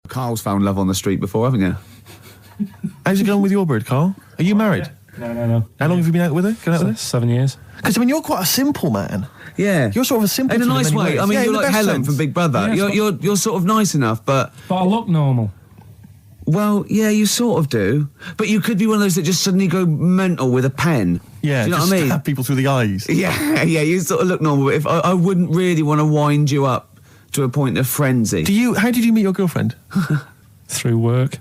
Carl's found love on the street before, haven't you? How's it going with your bird, Carl? Are you married? No. How long have you been out with her? Going out with her? 7 years. Because, I mean, you're quite a simple man. Yeah. You're sort of a simple in a nice way. ways. I mean, yeah, you're like Helen sense. from Big Brother. Yeah, you're sort of nice enough, but I look normal. Well, yeah, you sort of do. But you could be one of those that just suddenly go mental with a pen. Yeah, do you know just what I mean? stab people through the eyes. Yeah, you sort of look normal. But if I wouldn't really want to wind you up to a point of frenzy. How did you meet your girlfriend? Through work.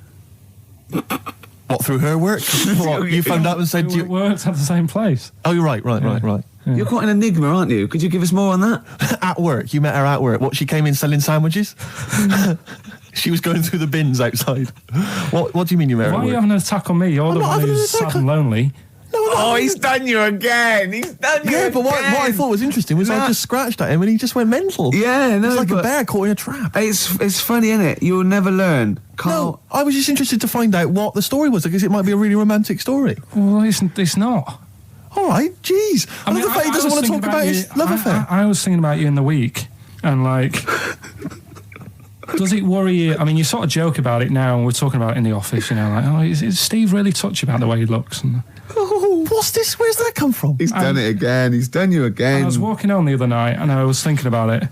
What, through her work? What, you phoned up and said... We worked at the same place. Oh, you're right. Yeah. You're quite an enigma, aren't you? Could you give us more on that? At work. You met her at work. What, she came in selling sandwiches? She was going through the bins outside. What do you mean you met her at Why work? are you having an attack on me? You're the one who's sad and lonely. No, he's done you again. He's done you Yeah, but what I thought was interesting was I just scratched at him and he just went mental. Yeah, no, it's like a but bear caught in a trap. It's funny, isn't it? You'll never learn. No, I was just interested to find out what the story was because it might be a really romantic story. Well, it's not. All right, jeez. I love the fact he doesn't want to talk about his love affair. I was thinking about you in the week, and like, does it worry you? I mean, you sort of joke about it now, and we're talking about it in the office, you know, like, oh, is Steve really touchy about the way he looks? And, Oh, what's this? Where's that come from? He's done it again. He's done you again. I was walking home the other night, and I was thinking about it.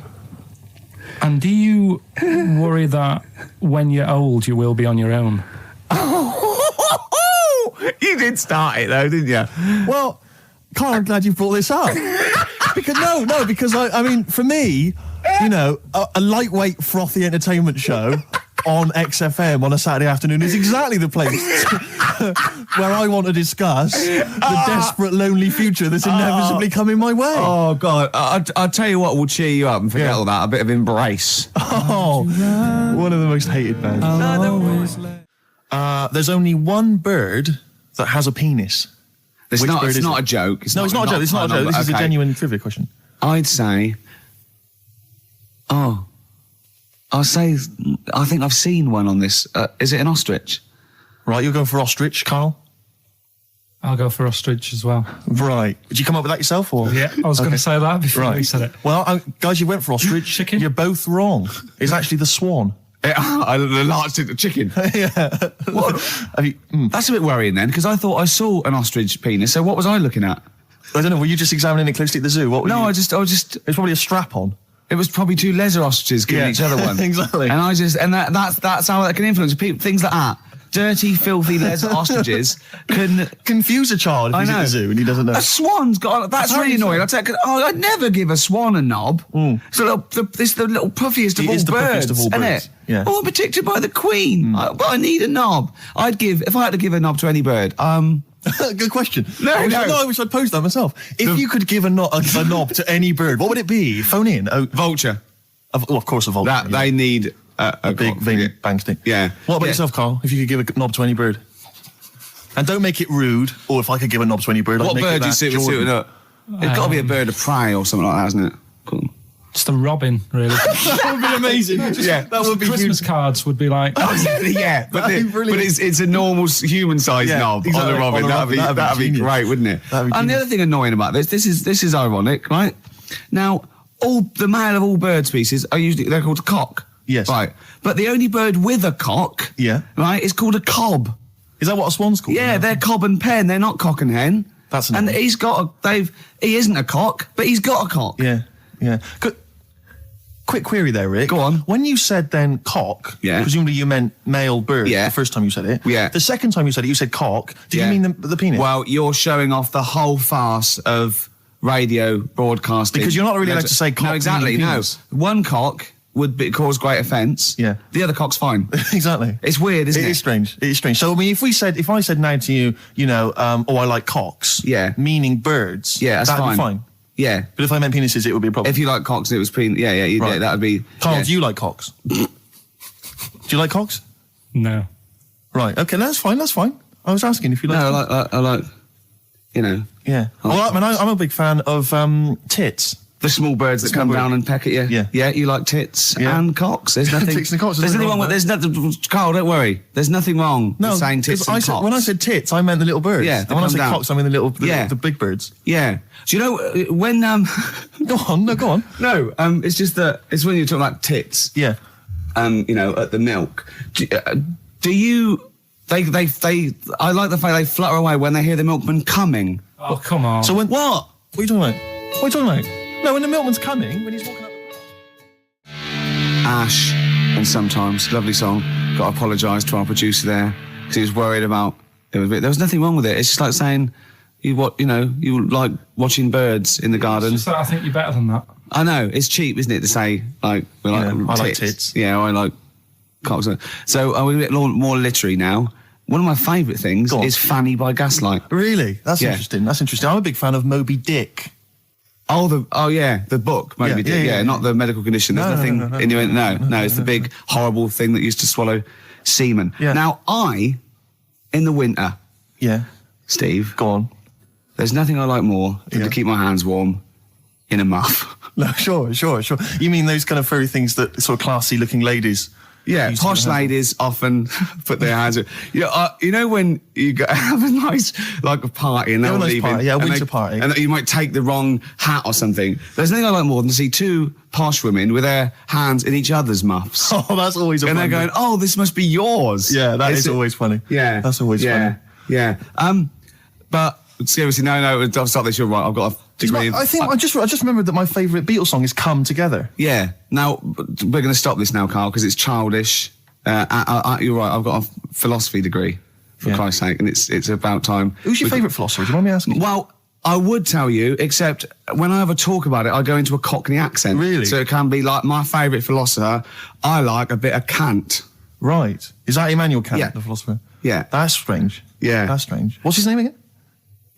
And do you worry that when you're old, you will be on your own? You did start it though, didn't you? Well, Carl, I'm glad you brought this up. because I mean, for me, you know, a lightweight, frothy entertainment show on XFM on a Saturday afternoon is exactly the place where I want to discuss the desperate, lonely future that's inevitably coming my way. Oh, God. I'll tell you what will cheer you up and forget all that. A bit of Embrace. Oh, one of the most hated bands. There's only one bird that has a penis. It's not a joke. It's not a joke. This is a genuine trivia question. I'd say... I think I've seen one on this. Is it an ostrich? Right, you're going for ostrich, Carl? I'll go for ostrich as well. Right. Did you come up with that yourself? Or? Yeah, I was going to say that before you said it. Well, guys, you went for ostrich. Chicken? You're both wrong. It's actually the swan. The large chicken. Yeah. What? That's a bit worrying then, because I thought I saw an ostrich penis, so what was I looking at? I don't know, were you just examining it closely at the zoo? What were you? I just... It was probably a strap-on. It was probably two leather ostriches giving each other one. Exactly. And that's how that can influence people. Things like that. Dirty, filthy leather ostriches can confuse a child if he's at the zoo and he doesn't know. A swan's got... That's really annoying. I'd never give a swan a knob. So it's the little puffiest of all birds, isn't it? Yeah. Oh, I'm protected by the queen. But I need a knob. If I had to give a knob to any bird, Good question. No, I wish I'd posed that myself. If you could give a knob to any bird, what would it be? Phone in. Vulture. Of course, a vulture. They need a big bang stick. Yeah. What about yourself, Carl? If you could give a knob to any bird? And don't make it rude, or if I could give a knob to any bird, I'd make bird it do you suit up? It's got to be a bird of prey or something like that, hasn't it? Cool. It's the robin, really. That would be amazing. That would be Christmas cards would be like... yeah, but it's a normal human-sized knob on the robin. That'd be great, wouldn't it? And the other thing annoying about this is ironic, right? Now, the male of all bird species they're called a cock. Yes. Right. But the only bird with a cock, right, is called a cob. Is that what a swan's called? Yeah, they're cob and pen. They're not cock and hen. That's and annoying. He isn't a cock, but he's got a cock. Yeah. Quick query there, Rick. Go on. When you said then cock, presumably you meant male bird the first time you said it. Yeah. The second time you said it, you said cock. Did you mean the penis? Well, you're showing off the whole farce of radio broadcasting. Because you're not really allowed to say cock. No, exactly, no. One cock would cause great offence. Yeah. The other cock's fine. Exactly. It's weird, isn't it? It is strange. It is strange. So, I mean, if I said now to you, I like cocks. Yeah. Meaning birds. Yeah, that's that'd be fine. Yeah. But if I meant penises, it would be a problem. If you like cocks and it was penis, right. That would be... Carl, do you like cocks? Do you like cocks? No. Right, okay, that's fine. I was asking if you like... No, I like, Yeah. Well, I'm a big fan of tits. The small birds that come down and peck at you. Yeah. Yeah, you like tits and cocks. There's nothing... Tits and cocks. There's nothing wrong with... There's nothing... Carl, don't worry. There's nothing wrong with saying tits and cocks. When I said tits, I meant the little birds. Yeah, and when I said cocks, I mean the big birds. Yeah. Do you know when... Go on. No, it's just that... It's when you're talking about tits. Yeah. at the milk. Do you? I like the fact they flutter away when they hear the milkman coming. Oh, come on. So when What? What are you talking about? What are you talking about? No, when the milkman's coming, when he's walking up. Ash, and sometimes, lovely song. Got to apologise to our producer there because he was worried about. There was nothing wrong with it. It's just like saying you like watching birds in the garden. It's just that I think you're better than that. I know it's cheap, isn't it, to say like we like I like tits. tits. Yeah, I like cocks. So are we a bit more literary now? One of my favourite things is Fanny by Gaslight. Really? That's interesting. That's interesting. I'm a big fan of Moby Dick. The book, Moby Dick. Yeah, not the medical condition. There's nothing innuendo. No, it's the big horrible thing that used to swallow semen. Yeah. Now in the winter, Steve, go on. There's nothing I like more than to keep my hands warm in a muff. No, sure. You mean those kind of furry things that sort of classy-looking ladies? Yeah, posh ladies often put their hands. You know when you have a nice a party and they're leaving, winter party, and you might take the wrong hat or something. There's nothing I like more than to see two posh women with their hands in each other's muffs. Oh, that's always a and they're going, "Oh, this must be yours." Yeah, that's always funny. Yeah, that's always funny. Yeah. But seriously, no, I'll stop this. You're right. I've got a degree. I just remembered that my favourite Beatles song is "Come Together." Yeah. Now we're going to stop this now, Carl, because it's childish. You're right. I've got a philosophy degree, for Christ's sake, and it's about time. Who's your favourite philosopher? Do you mind me asking? Well, I would tell you, except when I ever talk about it, I go into a Cockney accent. Really? So it can be like my favourite philosopher. I like a bit of Kant. Right. Is that Immanuel Kant, the philosopher? Yeah. That's strange. Yeah. That's strange. What's his name again?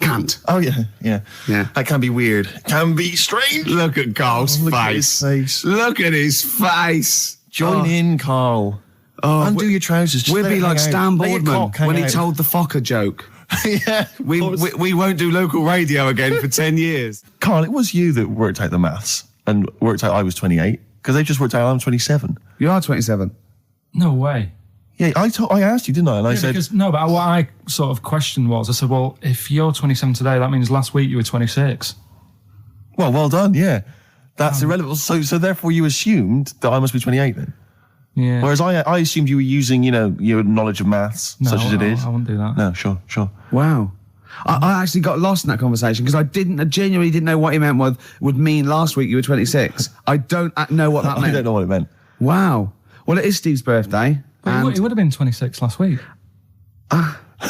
Kant. Oh, yeah. That can be weird. Can be strange. Look at Carl's face. Look at his face. Look at his face. Join in, Carl. Undo your trousers. Just we'll be like Stan Boardman when he out. told the Fokker joke. Yeah. We won't do local radio again for 10 years. Carl, it was you that worked out the maths and worked out I was 28 because they just worked out I'm 27. You are 27. No way. Yeah, I asked you, didn't I? And I said... But what I sort of questioned was, I said, well, if you're 27 today, that means last week you were 26. Well done, yeah. That's irrelevant. So therefore you assumed that I must be 28 then? Yeah. Whereas I assumed you were using, your knowledge of maths, such as it is. I wouldn't do that. No, sure. Wow. I actually got lost in that conversation because I genuinely didn't know what he meant would mean last week you were 26. I don't know what that meant. I don't know what it meant. Wow. Well, it is Steve's birthday. But he would have been 26 last week.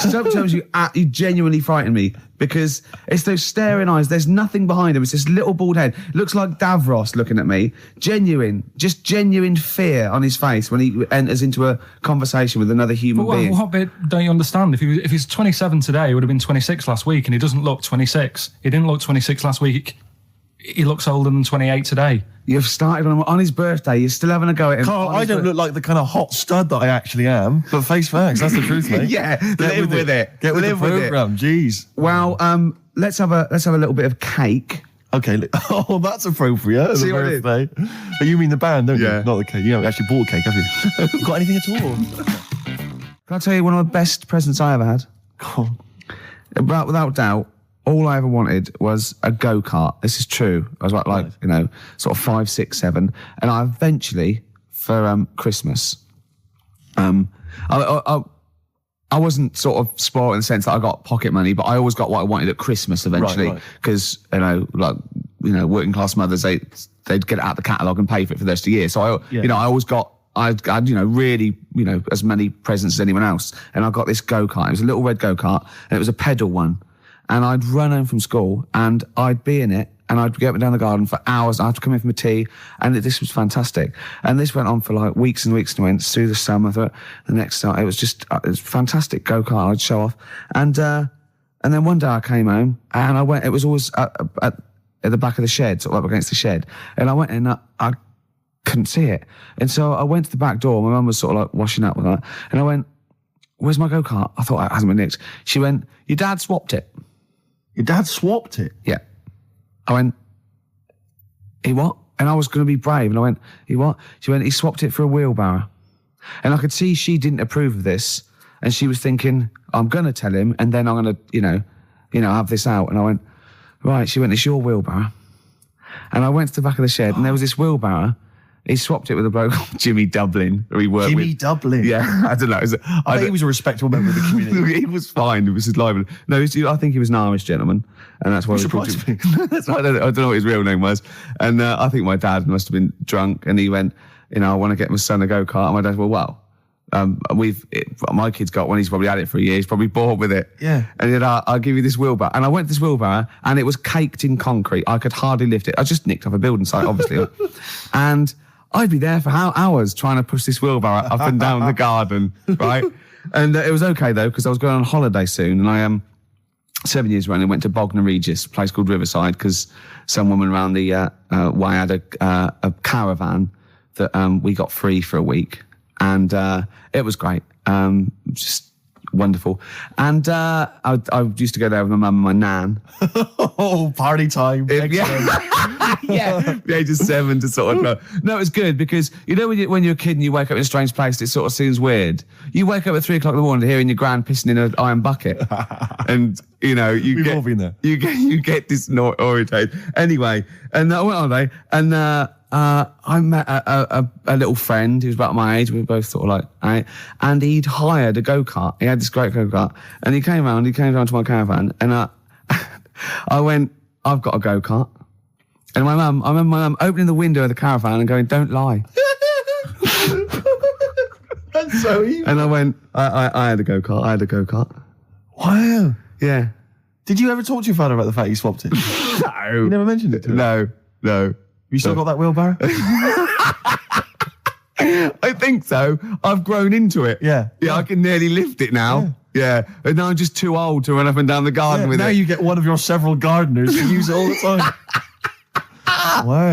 Sometimes you genuinely frighten me because it's those staring eyes. There's nothing behind him. It's this little bald head. It looks like Davros looking at me. Genuine fear on his face when he enters into a conversation with another human being. What bit don't you understand? If he's 27 today, he would have been 26 last week, and he doesn't look 26. He didn't look 26 last week. He looks older than 28 today. You've started on his birthday. You're still having a go at him. Carl, I don't look like the kind of hot stud that I actually am, but face facts, that's the truth, mate. Yeah, live with it. Get with the programme, jeez. Well, let's have a little bit of cake. Okay. Oh, that's appropriate. See the birthday. But you mean the band, don't you? Not the cake. You haven't actually bought a cake, have you? Got anything at all? Can I tell you one of the best presents I ever had? Go on. Without doubt. All I ever wanted was a go-kart. This is true. I was like sort of 5, 6, 7. And I eventually, for Christmas, I wasn't sort of spoiled in the sense that I got pocket money, but I always got what I wanted at Christmas eventually. Because, working class mothers, they'd get it out the catalogue and pay for it for the rest of the year. So, I always got... I had, really, as many presents as anyone else. And I got this go-kart. It was a little red go-kart, and it was a pedal one. And I'd run home from school and I'd be in it and I'd get up and down the garden for hours. I'd have to come in for my tea and this was fantastic. And this went on for like weeks and weeks and went through the summer. The next night, it was fantastic go-kart. I'd show off. And then one day I came home and it was always at the back of the shed, sort of up against the shed. And I went in, I couldn't see it. And so I went to the back door. My mum was sort of like washing up with that. And I went, where's my go-kart? I thought it hasn't been nicked. She went, your dad swapped it. Your dad swapped it? Yeah. I went, he what? And I was going to be brave. And I went, he what? She went, he swapped it for a wheelbarrow. And I could see she didn't approve of this. And she was thinking, I'm going to tell him and then I'm going to, have this out. And I went, right. She went, it's your wheelbarrow. And I went to the back of the shed and there was this wheelbarrow. He swapped it with a bloke called Jimmy Dublin, who he worked with. Jimmy Dublin? Yeah, I don't know. I think he was a respectable member of the community. He was fine. It was his life. No, I think he was an Irish gentleman, and that's why we surprised me. I don't know what his real name was. And I think my dad must have been drunk, and he went, I want to get my son a go-kart. And my dad went, well, my kid's got one. He's probably had it for a year. He's probably bored with it. Yeah. And he said, I'll give you this wheelbarrow. And I went to this wheelbarrow, and it was caked in concrete. I could hardly lift it. I just nicked off a building site, obviously. And I'd be there for hours trying to push this wheelbarrow up and down the garden, right? And it was okay, though, because I was going on holiday soon. And I 7 years running, went to Bognor Regis, a place called Riverside, because some woman around the way had a caravan that we got free for a week. And it was great, just wonderful. And I used to go there with my mum and my nan. Oh, party time. Yeah, the age of 7 to sort of know. No, it was good because, when you're a kid and you wake up in a strange place, it sort of seems weird. You wake up at 3 o'clock in the morning hearing your gran pissing in an iron bucket. And, We've all been there. You get disorientated. Anyway, and I went on holiday and I met a little friend who was about my age. We were both sort of like, and he'd hired a go-kart. He had this great go-kart, and he came around to my caravan, and I went, I've got a go-kart. And I remember my mum opening the window of the caravan and going, don't lie. That's so evil. And I went, I had a go-kart. Wow. Yeah. Did you ever talk to your father about the fact you swapped it? No. You never mentioned it to him? No. You still got that wheelbarrow? I think so. I've grown into it. Yeah. Yeah, I can nearly lift it now. Yeah. And now I'm just too old to run up and down the garden with it. Now you get one of your several gardeners who use it all the time. Wow.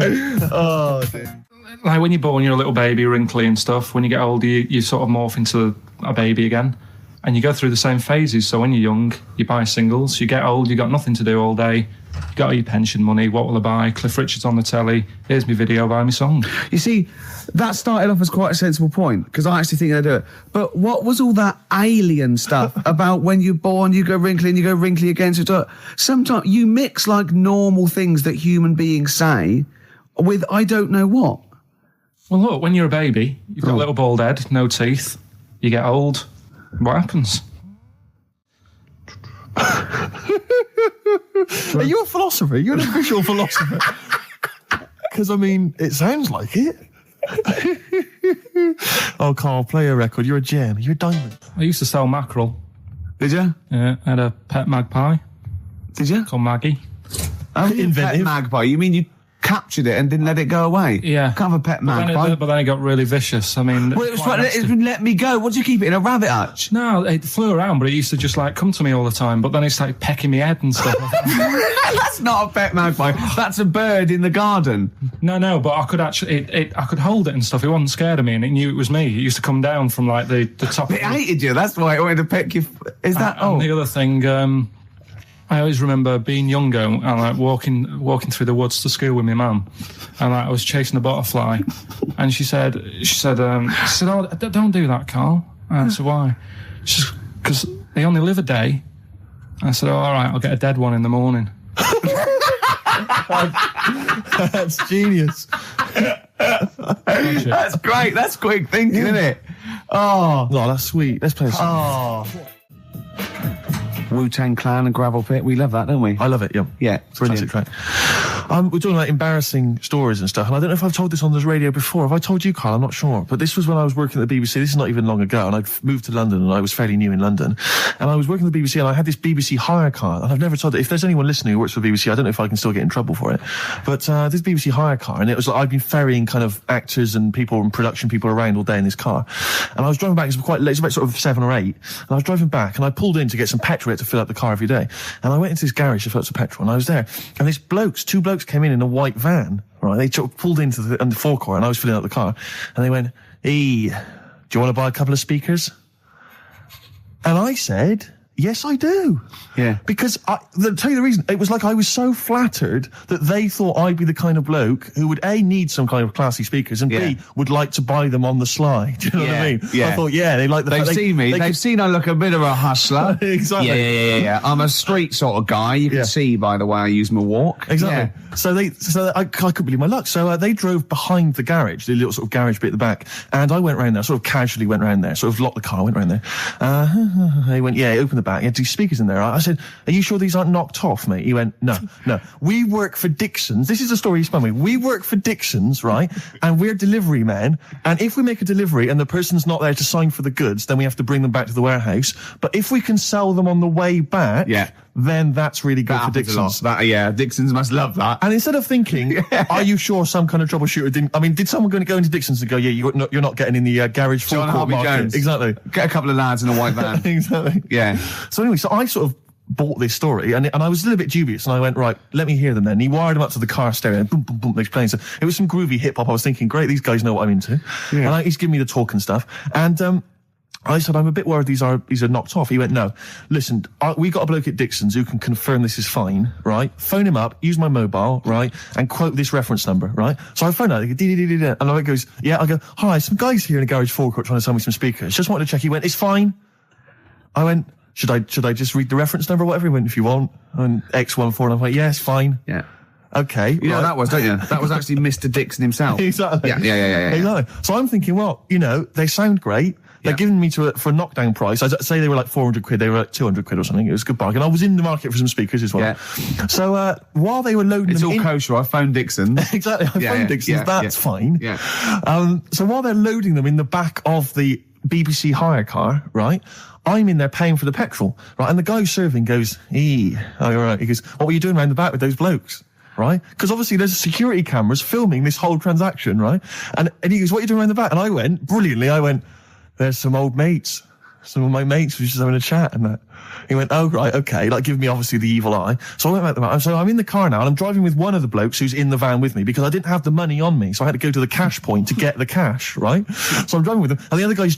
Oh, dear. Like when you're born, you're a little baby, wrinkly and stuff. When you get older, you sort of morph into a baby again. And you go through the same phases. So when you're young, you buy singles. You get old, you got nothing to do all day. You got all your pension money. What will I buy? Cliff Richard's on the telly. Here's my video, buy me song. You see, that started off as quite a sensible point, because I actually think they do it. But what was all that alien stuff about when you're born, you go wrinkly and you go wrinkly again? So sometimes you mix like normal things that human beings say with I don't know what. Well, look, when you're a baby, you've got a little bald head, no teeth. You get old. What happens? Are you a philosopher? You're an official philosopher. Because, it sounds like it. Oh, Karl, play a record. You're a gem. You're a diamond. I used to sell mackerel. Did you? Yeah, I had a pet magpie. Did you? Called Maggie. Inventive. Pet magpie? You mean you captured it and didn't let it go away? Yeah. Can't have a pet magpie. But then it got really vicious. Well, it was right, it let me go. What do you keep it in, a rabbit hutch? No, it flew around, but it used to just come to me all the time. But then it started pecking me head and stuff. That's not a pet magpie. That's a bird in the garden. No, but I could actually, I could hold it and stuff. It wasn't scared of me, and it knew it was me. It used to come down from the top. It hated you. That's why it wanted to peck you. Is that? And the other thing, I always remember being younger and walking through the woods to school with my mum, and I was chasing a butterfly, and she said, "Oh, don't do that, Karl." And I said, "Why?" She said, "Because they only live a day." I said, "Oh, all right, I'll get a dead one in the morning." That's genius. That's great. That's quick thinking, isn't it? Oh, no, that's sweet. Let's play a song. Wu-Tang Clan and Gravel Pit. We love that, don't we? I love it, yeah. Yeah, brilliant. Classic track. We're talking about embarrassing stories and stuff, and I don't know if I've told this on the radio before. Have I told you, Karl? I'm not sure. But this was when I was working at the BBC. This is not even long ago, and I'd moved to London, and I was fairly new in London. And I was working at the BBC, and I had this BBC hire car, and I've never told it. If there's anyone listening who works for the BBC, I don't know if I can still get in trouble for it. But this BBC hire car, and it was like I'd been ferrying kind of actors and people and production people around all day in this car. And I was driving back, it was quite late, it was about sort of 7 or 8, and I was driving back, and I pulled in to get some petrol to fill up the car every day. And I went into this garage to fill up some petrol, and I was there, and two blokes came in a white van, right? They pulled into the forecourt, and I was filling up the car, and they went, "Hey, do you want to buy a couple of speakers?" And I said, Yes, I do. Yeah. Because, to tell you the reason, it was like I was so flattered that they thought I'd be the kind of bloke who would, A, need some kind of classy speakers, and B, would like to buy them on the sly. Do you know what I mean? Yeah. I thought, they like the They've seen me. They've seen I look a bit of a hustler. Exactly. Yeah. I'm a street sort of guy. You can see by the way I use my walk. Exactly. Yeah. So I couldn't believe my luck. So they drove behind the garage, the little sort of garage bit at the back, and I went round there, sort of casually went round there, sort of locked the car, went round there. They went, open the back. You had 2 speakers in there. I said, are you sure these aren't knocked off, mate? He went, no. We work for Dixon's. This is a story he spun me. We work for Dixon's, right? And we're delivery men. And if we make a delivery and the person's not there to sign for the goods, then we have to bring them back to the warehouse. But if we can sell them on the way back, then that's really good for Dixon's. Dixon's must love that. And instead of thinking, are you sure some kind of troubleshooter did someone going to go into Dixon's and go, you're not getting in the garage forecourt market? Jones. Exactly. Get a couple of lads in a white van. Exactly. Yeah. So anyway, I sort of bought this story, and I was a little bit dubious, and I went, right, let me hear them then. And he wired them up to the car stereo, and boom, boom, boom, they're playing. So it was some groovy hip-hop. I was thinking, great, these guys know what I'm into. Yeah. And he's giving me the talk and stuff. And I said, I'm a bit worried these are knocked off. He went, no, listen, we got a bloke at Dixon's who can confirm this is fine, right? Phone him up, use my mobile, right? And quote this reference number, right? So I phone out, and I goes, I go, hi, some guys here in a garage forecourt trying to sell me some speakers. Just wanted to check. He went, it's fine. I went, should I just read the reference number or whatever? He went, if you want. And X14, and I went, yeah, it's fine. Yeah. Okay. You know that was, don't you? That was actually Mr. Dixon himself. Exactly. Yeah. Exactly. So I'm thinking, well, they sound great. They're giving me for a knockdown price. I'd say they were like 400 quid. They were like 200 quid or something. It was a good bargain. I was in the market for some speakers as well. Yeah. So while they were loading it's them all kosher. I phoned Dixon. Exactly. I phoned Dixon. That's fine. Yeah. So while they're loading them in the back of the BBC hire car, right, I'm in there paying for the petrol, right, and the guy serving goes, all right. He goes, what were you doing around the back with those blokes? Right? Because obviously there's security cameras filming this whole transaction, right? And he goes, what are you doing around the back? And I went, brilliantly, there's some old mates. Some of my mates were just having a chat and that. He went, oh, right, okay, like giving me obviously the evil eye. So I went back to the van. So I'm in the car now and I'm driving with one of the blokes who's in the van with me because I didn't have the money on me. So I had to go to the cash point to get the cash, right? So I'm driving with him and the other guy's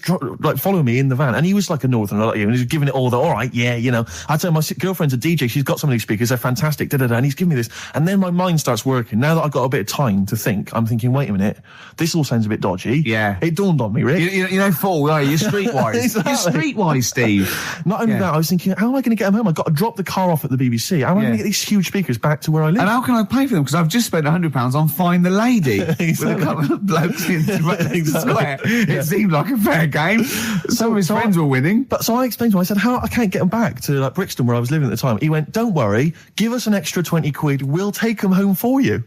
following me in the van and he was like a northerner like you and he was giving it all all right, I'd say my girlfriend's a DJ, she's got some of these speakers, they're fantastic, and he's giving me this. And then my mind starts working. Now that I've got a bit of time to think, I'm thinking, wait a minute, this all sounds a bit dodgy. Yeah. It dawned on me, Rick. You're streetwise. Exactly. You're streetwise, Steve. Not only that, I was thinking, how am I going to get them home? I've got to drop the car off at the BBC. How am I going to get these huge speakers back to where I live? And how can I pay for them? Because I've just spent £100 on Find the Lady with a couple of blokes in the square. It seemed like a fair game. Some of his friends were winning. But so I explained to him, I said, I can't get them back to like Brixton where I was living at the time. He went, don't worry, give us an extra 20 quid, we'll take them home for you.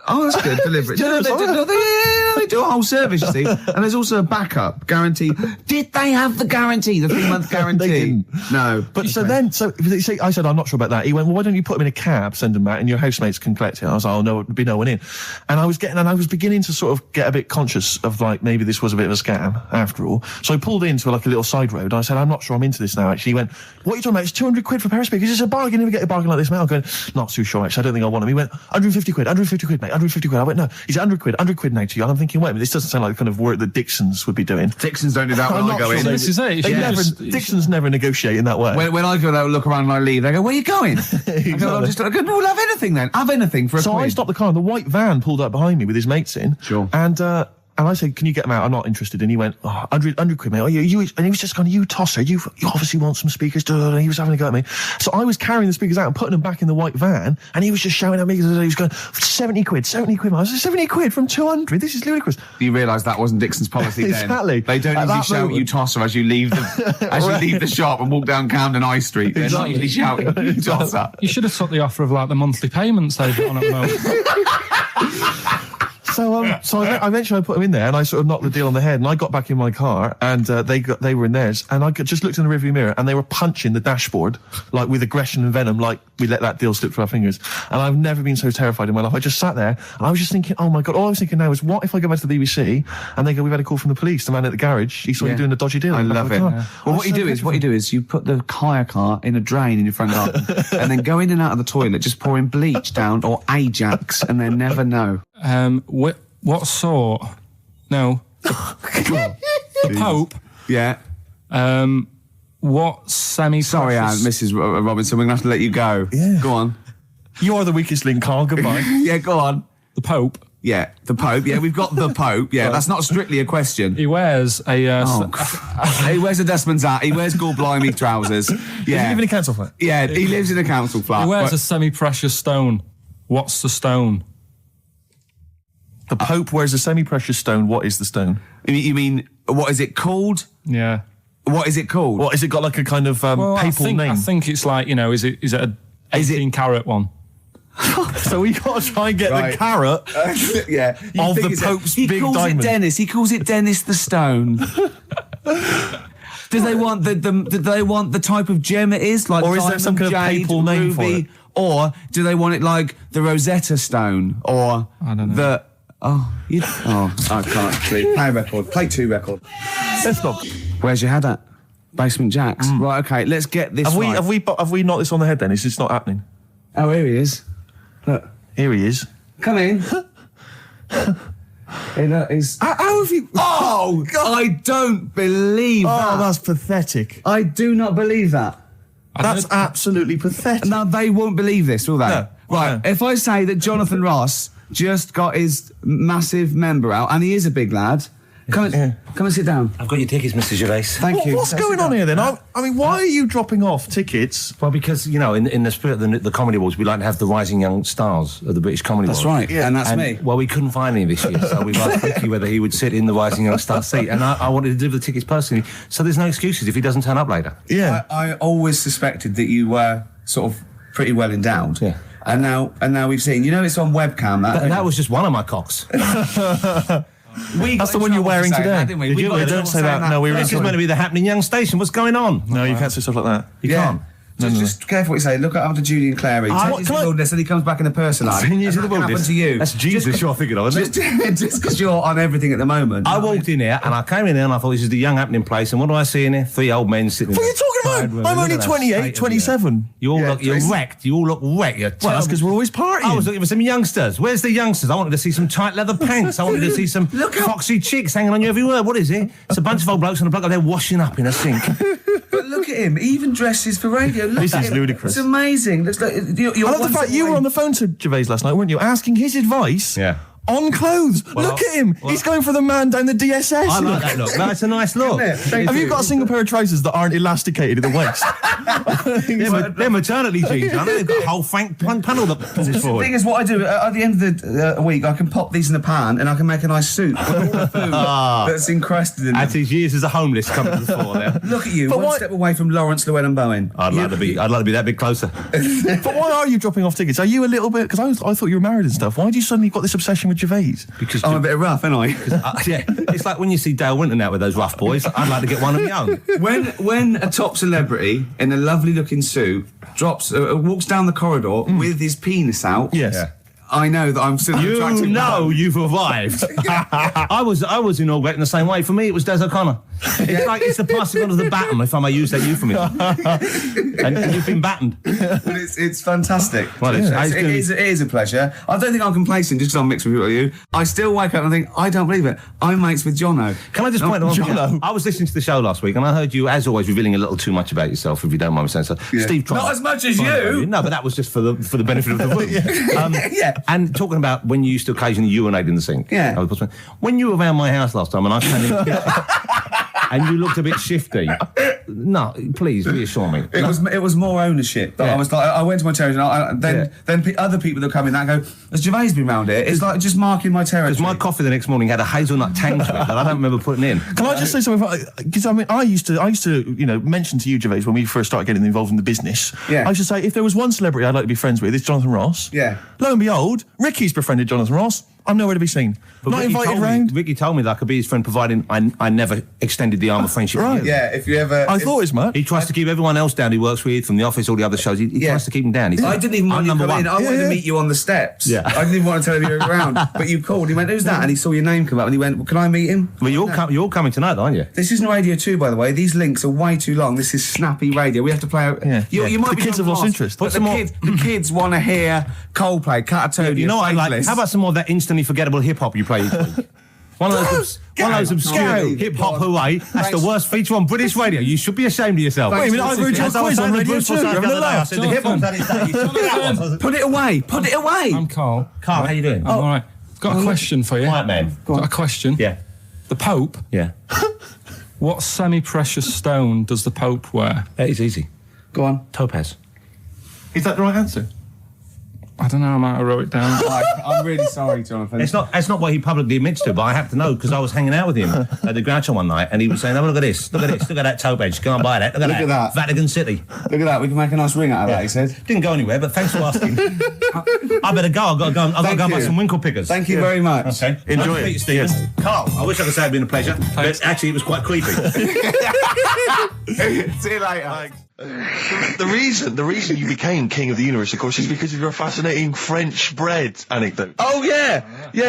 Oh, that's good. Delivery. They do a whole service, you see. And there's also a backup guarantee. Did they have the guarantee, the 3-month guarantee? They didn't. No. But so I said, I'm not sure about that. He went, well, why don't you put them in a cab, send them back, and your housemates can collect it? I was like, oh, no, there'd be no one in. And I was beginning to sort of get a bit conscious of like, maybe this was a bit of a scam after all. So I pulled into like a little side road. I said, I'm not sure I'm into this now, actually. He went, what are you talking about? It's 200 quid for a pair of speakers. It's a bargain. You never get a bargain like this, mate. I'm going, not too sure, actually. I don't think I want them. He went, 150 quid, mate. 150 quid. I went, no, he's 100 quid now to you. And I'm thinking, wait a minute, this doesn't sound like the kind of work that Dixon's would be doing. Dixon's don't do that when I go in. This is it. Dixon's never negotiate in that way. When I go there, look around and I leave, they go, where are you going? Exactly. I go, no, we'll have anything then. Have anything for a So quid. I stopped the car and the white van pulled up behind me with his mates in. Sure. And I said, can you get them out? I'm not interested. And he went, 100 quid, mate. And he was just going, you tosser, you obviously want some speakers. And he was having a go at me. So I was carrying the speakers out and putting them back in the white van. And he was just shouting at me because he was going, 70 quid. I was like, 70 quid from 200? This is ludicrous. You realise that wasn't Dixon's policy then. Exactly. They don't usually shout you tosser as you leave you leave the shop and walk down Camden High Street. They're not usually shouting you tosser. You should have took the offer of like the monthly payments they've got on at the moment. So eventually I put them in there and I sort of knocked the deal on the head and I got back in my car and they were in theirs and I just looked in the rearview mirror and they were punching the dashboard like with aggression and venom, like we let that deal slip through our fingers. And I've never been so terrified in my life. I just sat there and I was just thinking, oh my God, all I was thinking now is what if I go back to the BBC and they go, we've had a call from the police, the man at the garage, he saw you doing a dodgy deal. I love it. Yeah. Well, what you do is you put the hire car in a drain in your front garden and then go in and out of the toilet, just pouring bleach down or Ajax and then never know. What sort? No. The Pope. Yeah. What semi-precious... Sorry, Mrs. Robinson, we're going to have to let you go. Yeah. Go on. You are the weakest link, Carl. Goodbye. Yeah, go on. The Pope. Yeah, the Pope. Yeah, we've got the Pope. Yeah, that's not strictly a question. He wears a... He wears a dustman's hat. He wears blimey trousers. Yeah. Does he live in a council flat? Yeah, he lives in a council flat. He wears a semi-precious stone. What's the stone? The Pope wears a semi-precious stone. What is the stone? You mean, what is it called? Yeah. What is it called? What, is it got like a kind of papal name? I think it's like, is it a 18-carat one? So we got to try and get the carrot yeah, of the Pope's big diamond. He calls it Dennis. He calls it Dennis the Stone. Do they want the type of gem it is? Like, or is there some kind of papal name for it? Or do they want it like the Rosetta Stone? Or I don't know. I can't sleep. Play a record. Play 2 record. Let's not. Where's your head at? Basement Jacks. Right, okay, let's get this right. Have we knocked this on the head then? It's just not happening. Oh, here he is. Look. Here he is. Come in. How have you... Oh, God. I don't believe that. Oh, that's pathetic. I do not believe that. That's absolutely pathetic. Now, they won't believe this, will they? No. Right, if I say that Jonathan Ross just got his massive member out, and he is a big lad, come and sit down. I've got your tickets, Mr. Gervais. Thank you. What's going on here then? I mean, why are you dropping off tickets? Well, because, in the spirit of the Comedy Awards, we like to have the rising young stars of the British Comedy Awards. That's right, and that's me. Well, we couldn't find any this year, so we've asked Ricky whether he would sit in the rising young star seat, and I wanted to deliver the tickets personally, so there's no excuses if he doesn't turn up later. Yeah. I always suspected that you were sort of pretty well endowed. Yeah. And now we've seen, it's on webcam. That was just one of my cocks. That's the one you're wearing today. That, didn't we? Don't say that. No, we were. This is meant to be the happening young station. What's going on? No, you can't say stuff like that. You can't. Just careful what you say. Look after Judy and Clary. Take you to the wilderness, and he comes back in a person life. 10 years in the wilderness. Happened to you. That's Jesus you're thinking of, isn't it? Just because you're on everything at the moment. I walked in here, and I came in here, and I thought, this is the young happening place, and what do I see in here? 3 old men sitting What are you talking about? I'm only 28, 27. You're wrecked. You all look wrecked. Well, that's because we're always partying. I was looking for some youngsters. Where's the youngsters? I wanted to see some tight leather pants. I wanted to see some foxy chicks hanging on you every word. What is it? It's a bunch of old blokes and a bloke up there washing up in a sink. But look at him. He even dresses for radio. This is ludicrous. It's amazing. Looks like I love the fact you were on the phone to Gervais last night, weren't you? Asking his advice. Yeah. On clothes. Look at him. He's going for the man down the DSS. I like that look. That's a nice look. Have you got a single pair of trousers that aren't elasticated at the waist? They're maternity jeans, aren't they? They've got a whole panel that pushes forward. The thing is, what I do, at the end of the week, I can pop these in a pan and I can make a nice soup with all the food that's encrusted in them. At his years as a homeless coming to the fore there. Look at you, one step away from Lawrence Llewellyn Bowen. I'd like to be that bit closer. But why are you dropping off tickets? Are you a little bit... Because I thought you were married and stuff. Why do you suddenly got this obsession with Gervais? Because I'm a bit rough, ain't I? Yeah, it's like when you see Dale Winton out with those rough boys. I'd like to get one of my own. When a top celebrity in a lovely looking suit walks down the corridor with his penis out, yes. Yeah. I know that I'm still attractive. You've arrived. I was inaugurated in the same way. For me, it was Des O'Connor. It's the passing on of the baton, if I may use that euphemism. and you've been battened. Well, it's fantastic. Well, it is a pleasure. I don't think I'm complacent just because I'm mixed with you. I still wake up and think, I don't believe it. I'm mates with Jono. Can I just point out one thing? I was listening to the show last week and I heard you, as always, revealing a little too much about yourself, if you don't mind me saying so. Yeah. Steve tried. Not as much as you. No, but that was just for the benefit of the room. Yeah. And talking about when you used to occasionally urinate in the sink. Yeah. When you were around my house last time and I came in the kitchen and you looked a bit shifty. No, please reassure me. It was more ownership. I was like, I went to my territory and then other people that come in that go, has Gervais been round here? It's like just marking my territory. Because my coffee the next morning had a hazelnut tang to it that I don't remember putting in. Can I just say something? Because I used to mention to you, Gervais, when we first started getting involved in the business. Yeah. I used to say, if there was one celebrity I'd like to be friends with, it's Jonathan Ross. Yeah. Lo and behold, Ricky's befriended Jonathan Ross. I'm nowhere to be seen. But Not invited round. Ricky told me that I could be his friend, providing I never extended the arm of friendship. Right. Yeah, if you ever... I thought as much. He tries to keep everyone else down he works with, from the office, all the other shows. He tries to keep them down. I didn't even want you to come in. I wanted to meet you on the steps. Yeah. I didn't even want to tell him you were around. But you called. He went, who's that? And he saw your name come up and he went, well, can I meet him? Well, you're all coming tonight, aren't you? This isn't Radio 2, by the way. These links are way too long. This is snappy radio. We have to play out... Yeah. You might The be kids have lost interest. But the kids want to hear Coldplay, Catatonia, You know what I like? How about some more of that instantly forgettable hip-hop you play each week? One of those obscure hip-hop hooray. That's the worst feature on British radio. You should be ashamed of yourself. Wait a minute, I've heard your quiz on radio too. I said the hip-hop's had its day. You should be that one. Put it away. Put it away. I'm Carl. Carl, how you doing? I'm all right. Got a question for you. Quiet man. Got a question. Yeah. The Pope. Yeah. What semi-precious stone does the Pope wear? That is easy. Go on. Topaz. Is that the right answer? I don't know, I might have wrote it down. I'm really sorry, Jonathan. It's not what he publicly admits to, but I have to know because I was hanging out with him at the Groucho one night, and he was saying, "Oh, look at this, look at that topaz. Go and buy that. Look at that. Vatican City. Look at that. We can make a nice ring out of that." He said. Didn't go anywhere, but thanks for asking. I better go. I've got to go and buy some winkle pickers. Thank you very much. Okay, enjoy it, Stephen. Yes. Carl, I wish I could say it'd been a pleasure, but actually it was quite creepy. See you later. The reason you became king of the universe, of course, is because of your fascinating French bread anecdote. Oh yeah,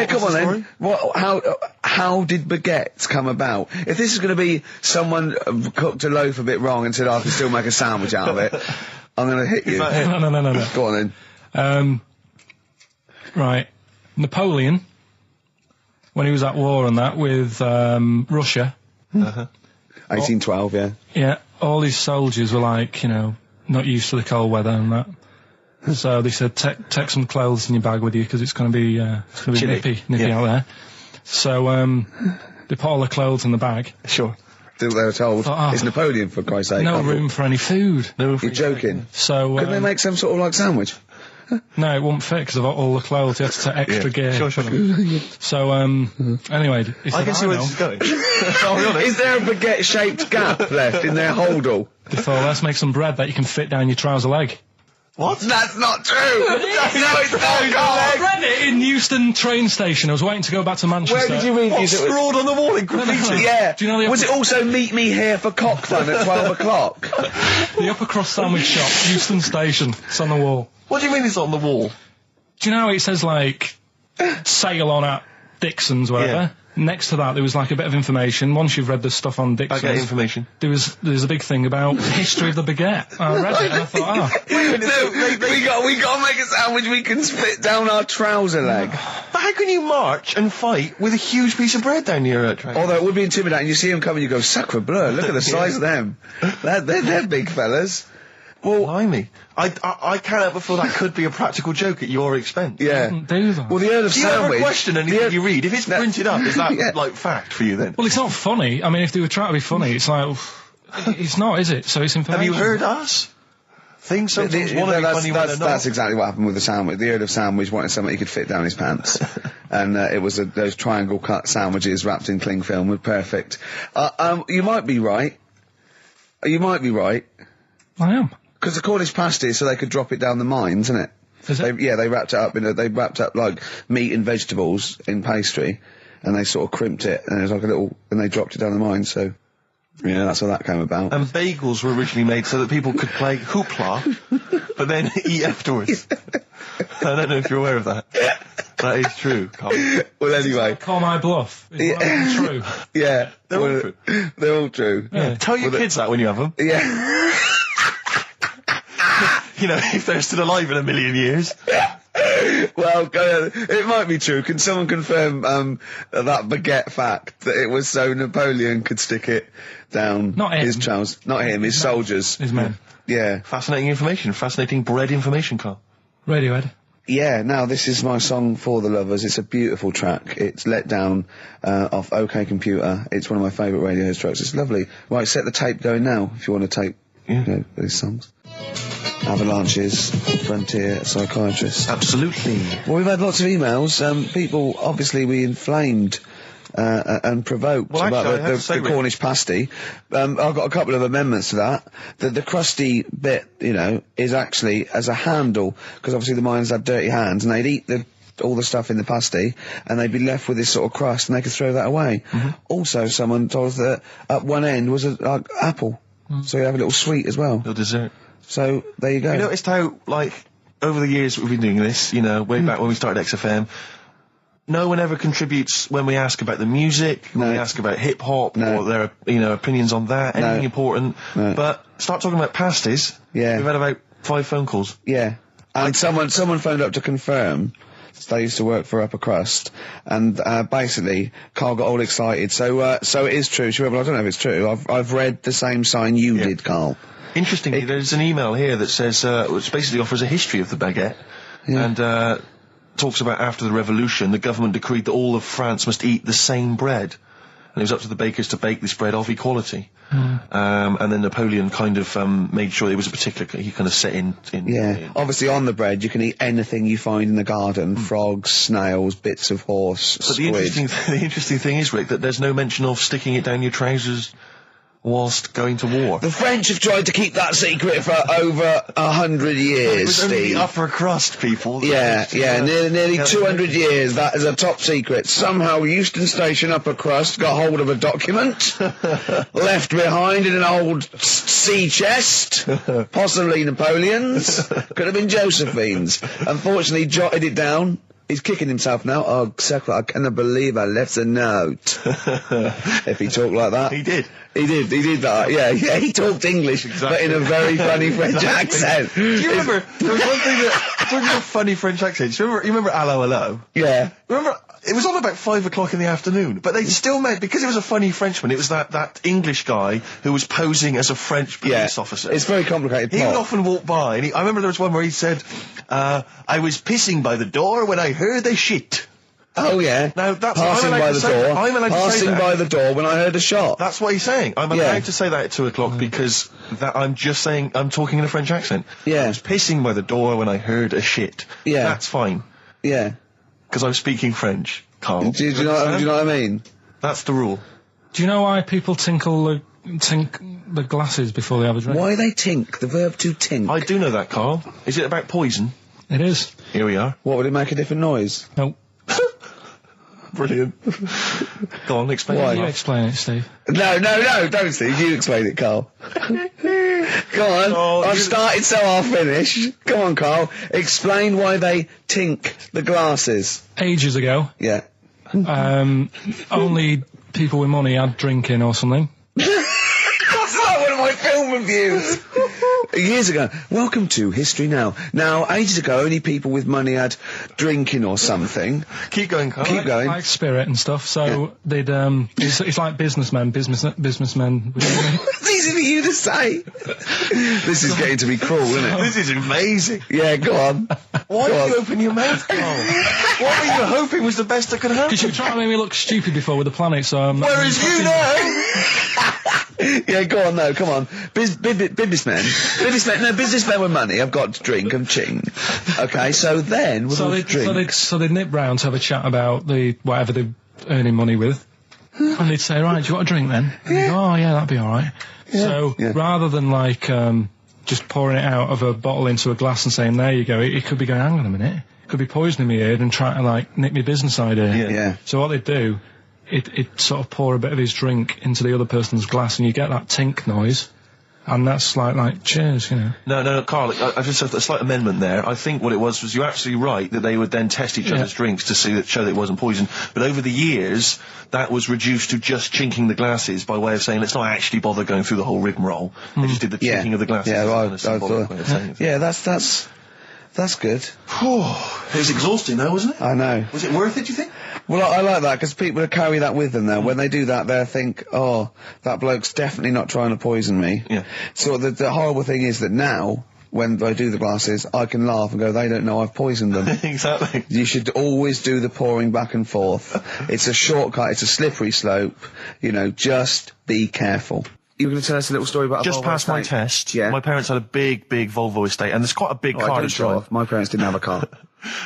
come on story? then. How did baguettes come about? If this is going to be someone cooked a loaf a bit wrong and said, I can still make a sandwich out of it, I'm going to hit you. No. Go on then. Right. Napoleon, when he was at war and that with Russia. 1812, yeah. Yeah, all his soldiers were like, not used to the cold weather and that. So they said, take some clothes in your bag with you because it's going to be nippy out there. So they put all the clothes in the bag. Sure. They were told, it's Napoleon, for Christ's sake. No room for any food. You're joking. So couldn't they make some sort of like sandwich? No, it wouldn't fit because of all the clothes. You had to take extra gear. Sure. So, anyway, he said, I can see where this is going. I'll be honest. Is there a baguette-shaped gap left in their holdall? They thought, let's make some bread that you can fit down your trouser leg. What? That's not true! No, it's not, I read it in Euston train station. I was waiting to go back to Manchester. Where did you read What, scrawled on the wall in graffiti? Yeah. Do you know Was it also meet me here for cock fun at 12 o'clock? The upper crust sandwich shop, Euston station. It's on the wall. What do you mean it's on the wall? Do you know it says like sail on at Dixon's, whatever? Yeah. Next to that, there was like a bit of information. Once you've read the stuff on Dixon's, Baguette information. There's a big thing about the history of the baguette. I read it and I thought, we got to make a sandwich we can spit down our trouser leg. But how can you march and fight with a huge piece of bread down your train? Although it would be intimidating. You see them coming, you go, sacre bleu, look at the size of them. They're big fellas. Well, blimey. I can't help but feel that could be a practical joke at your expense. Yeah. do that. Well, the Earl of Do you ever Sandwich... question anything you read? If it's printed up, is that, like, fact for you then? Well, it's not funny. I mean, if they were trying to be funny, it's like, it's not, is it? So it's information. Have you heard us? Things sometimes want to be funny when they're not. That's exactly what happened with the sandwich. The Earl of Sandwich wanted something he could fit down his pants. And it was those triangle cut sandwiches wrapped in cling film were perfect. You might be right. You might be right. I am. Because the Cornish pasty, so they could drop it down the mines, isn't it? Is it? They wrapped it up they wrapped up like meat and vegetables in pastry, and they sort of crimped it, and it was like and they dropped it down the mine. So, yeah, that's how that came about. And bagels were originally made so that people could play hoopla, but then eat afterwards. I don't know if you're aware of that. That is true, Carl. Well, anyway. Call my bluff. Is that true? Yeah. They're all true. They're all true. Yeah. Tell your kids that when you have them. Yeah. If they're still alive in a million years. Well, it might be true. Can someone confirm that baguette fact that it was so Napoleon could stick it down his trousers? Not him, his soldiers. His men. Yeah. Fascinating information. Fascinating bread information, Carl. Radiohead. Yeah, now this is my song for the lovers. It's a beautiful track. It's Let Down off OK Computer. It's one of my favourite Radiohead tracks. It's lovely. Right, set the tape going now if you want to tape these songs. Avalanches, Frontier, Psychiatrist. Absolutely. Well, we've had lots of emails. People, obviously, we inflamed and provoked about the Cornish pasty. I've got a couple of amendments to that. The crusty bit, is actually as a handle, because obviously the miners have dirty hands, and they'd eat all the stuff in the pasty, and they'd be left with this sort of crust, and they could throw that away. Mm-hmm. Also, someone told us that at one end was an apple, so you have a little sweet as well. Little dessert. So, there you go. You noticed how, over the years we've been doing this, way back when we started XFM, no one ever contributes when we ask about the music, when we ask about hip-hop, or their, opinions on that, anything important. No. But start talking about pasties. Yeah. We've had about 5 phone calls. Yeah. And someone phoned up to confirm They used to work for Upper Crust, and basically, Carl got all excited. So it is true. Well, I don't know if it's true. I've read the same sign you did, Carl. Interestingly, there's an email here that says, which basically offers a history of the baguette, and talks about after the revolution, the government decreed that all of France must eat the same bread. And it was up to the bakers to bake this bread of equality. And then Napoleon kind of made sure it was a particular, he kind of set in. Obviously on the bread you can eat anything you find in the garden, frogs, snails, bits of horse, but squid. The interesting thing is, Rick, that there's no mention of sticking it down your trousers whilst going to war. The French have tried to keep that secret for over 100 years, It was only Steve. the upper crust people. Nearly 200 years, that is a top secret. Somehow Euston Station Upper Crust got hold of a document, left behind in an old sea chest, possibly Napoleon's, could have been Josephine's. Unfortunately, jotted it down. He's kicking himself now. Oh, Secretary, I cannot believe I left a note. If he talked like that. He did. He did that. Yeah, he talked English, but in a very funny French accent. Do you remember, there was one thing that, talking about funny French accents, you remember Allo Allo? Yeah. Remember, it was on about 5 o'clock in the afternoon, but they still meant, because it was a funny Frenchman, it was that English guy who was posing as a French police officer. It's very complicated. He would often walk by, and I remember there was one where he said, I was pissing by the door when I heard a shit. Oh yeah. Now that's passing by the door. I'm allowed to say passing that. by the door when I heard a shot. That's what he's saying. I'm allowed to say that at 2 o'clock because I'm just saying I'm talking in a French accent. Yeah. I was pissing by the door when I heard a shit. Yeah. That's fine. Yeah. Because I'm speaking French, Carl. Do you know what I mean? That's the rule. Do you know why people tink the glasses before they have a drink? Why they tink? The verb to tink. I do know that, Carl. Is it about poison? It is. Here we are. What, would it make a different noise? No. Brilliant. Go on, explain Why? it. You explain it, Steve. No, don't, Steve. You explain it, Carl. Go on. Oh, I've started, so I'll finish. Come on, Carl. Explain why they tink the glasses. Ages ago, Yeah. only people with money had drinking or something. That's like one of my film reviews. Years ago. Welcome to History Now. Now, ages ago, only people with money had drinking or something. Keep going, Carl. Keep going. Like spirit and stuff. So they'd it's like businessmen. It's easy for you to say. This is getting to be cruel, isn't it? This is amazing. Yeah, go on. Why did you open your mouth, Carl? What were you hoping was the best that could happen? Because you were trying to make me look stupid before with the planet, so I'm... Whereas you know... Yeah, go on, no, come on. Businessmen with money have got to drink and ching. Okay, so then with all the drinks... So they'd nip round to have a chat about whatever they're earning money with. And they'd say, right, do you want a drink then? And go, oh, yeah, that'd be alright. Yeah. So, rather than, like, just pouring it out of a bottle into a glass and saying, there you go, it could be going, hang on a minute, it could be poisoning me here and trying to, like, nick my business idea. Yeah. So what they'd do, it sort of pour a bit of his drink into the other person's glass and you get that tink noise. And that's like cheers, you know. No, Carl, I just have a slight amendment there. I think what it was you're absolutely right that they would then test each other's drinks to show that it wasn't poison. But over the years, that was reduced to just chinking the glasses by way of saying, let's not actually bother going through the whole rigmarole. They just did the chinking of the glasses. Yeah, I thought. Yeah, that's good. It was exhausting though, wasn't it? I know. Was it worth it, do you think? Well, I like that, because people carry that with them now. When they do that, they'll think, oh, that bloke's definitely not trying to poison me. Yeah. So the horrible thing is that now, when I do the glasses, I can laugh and go, they don't know I've poisoned them. Exactly. You should always do the pouring back and forth. It's a shortcut, it's a slippery slope. You know, just be careful. You were going to tell us a little story about Just a Volvo passed my estate? test. Yeah. My parents had a big Volvo estate, and there's quite a big car to drive. My parents didn't have a car.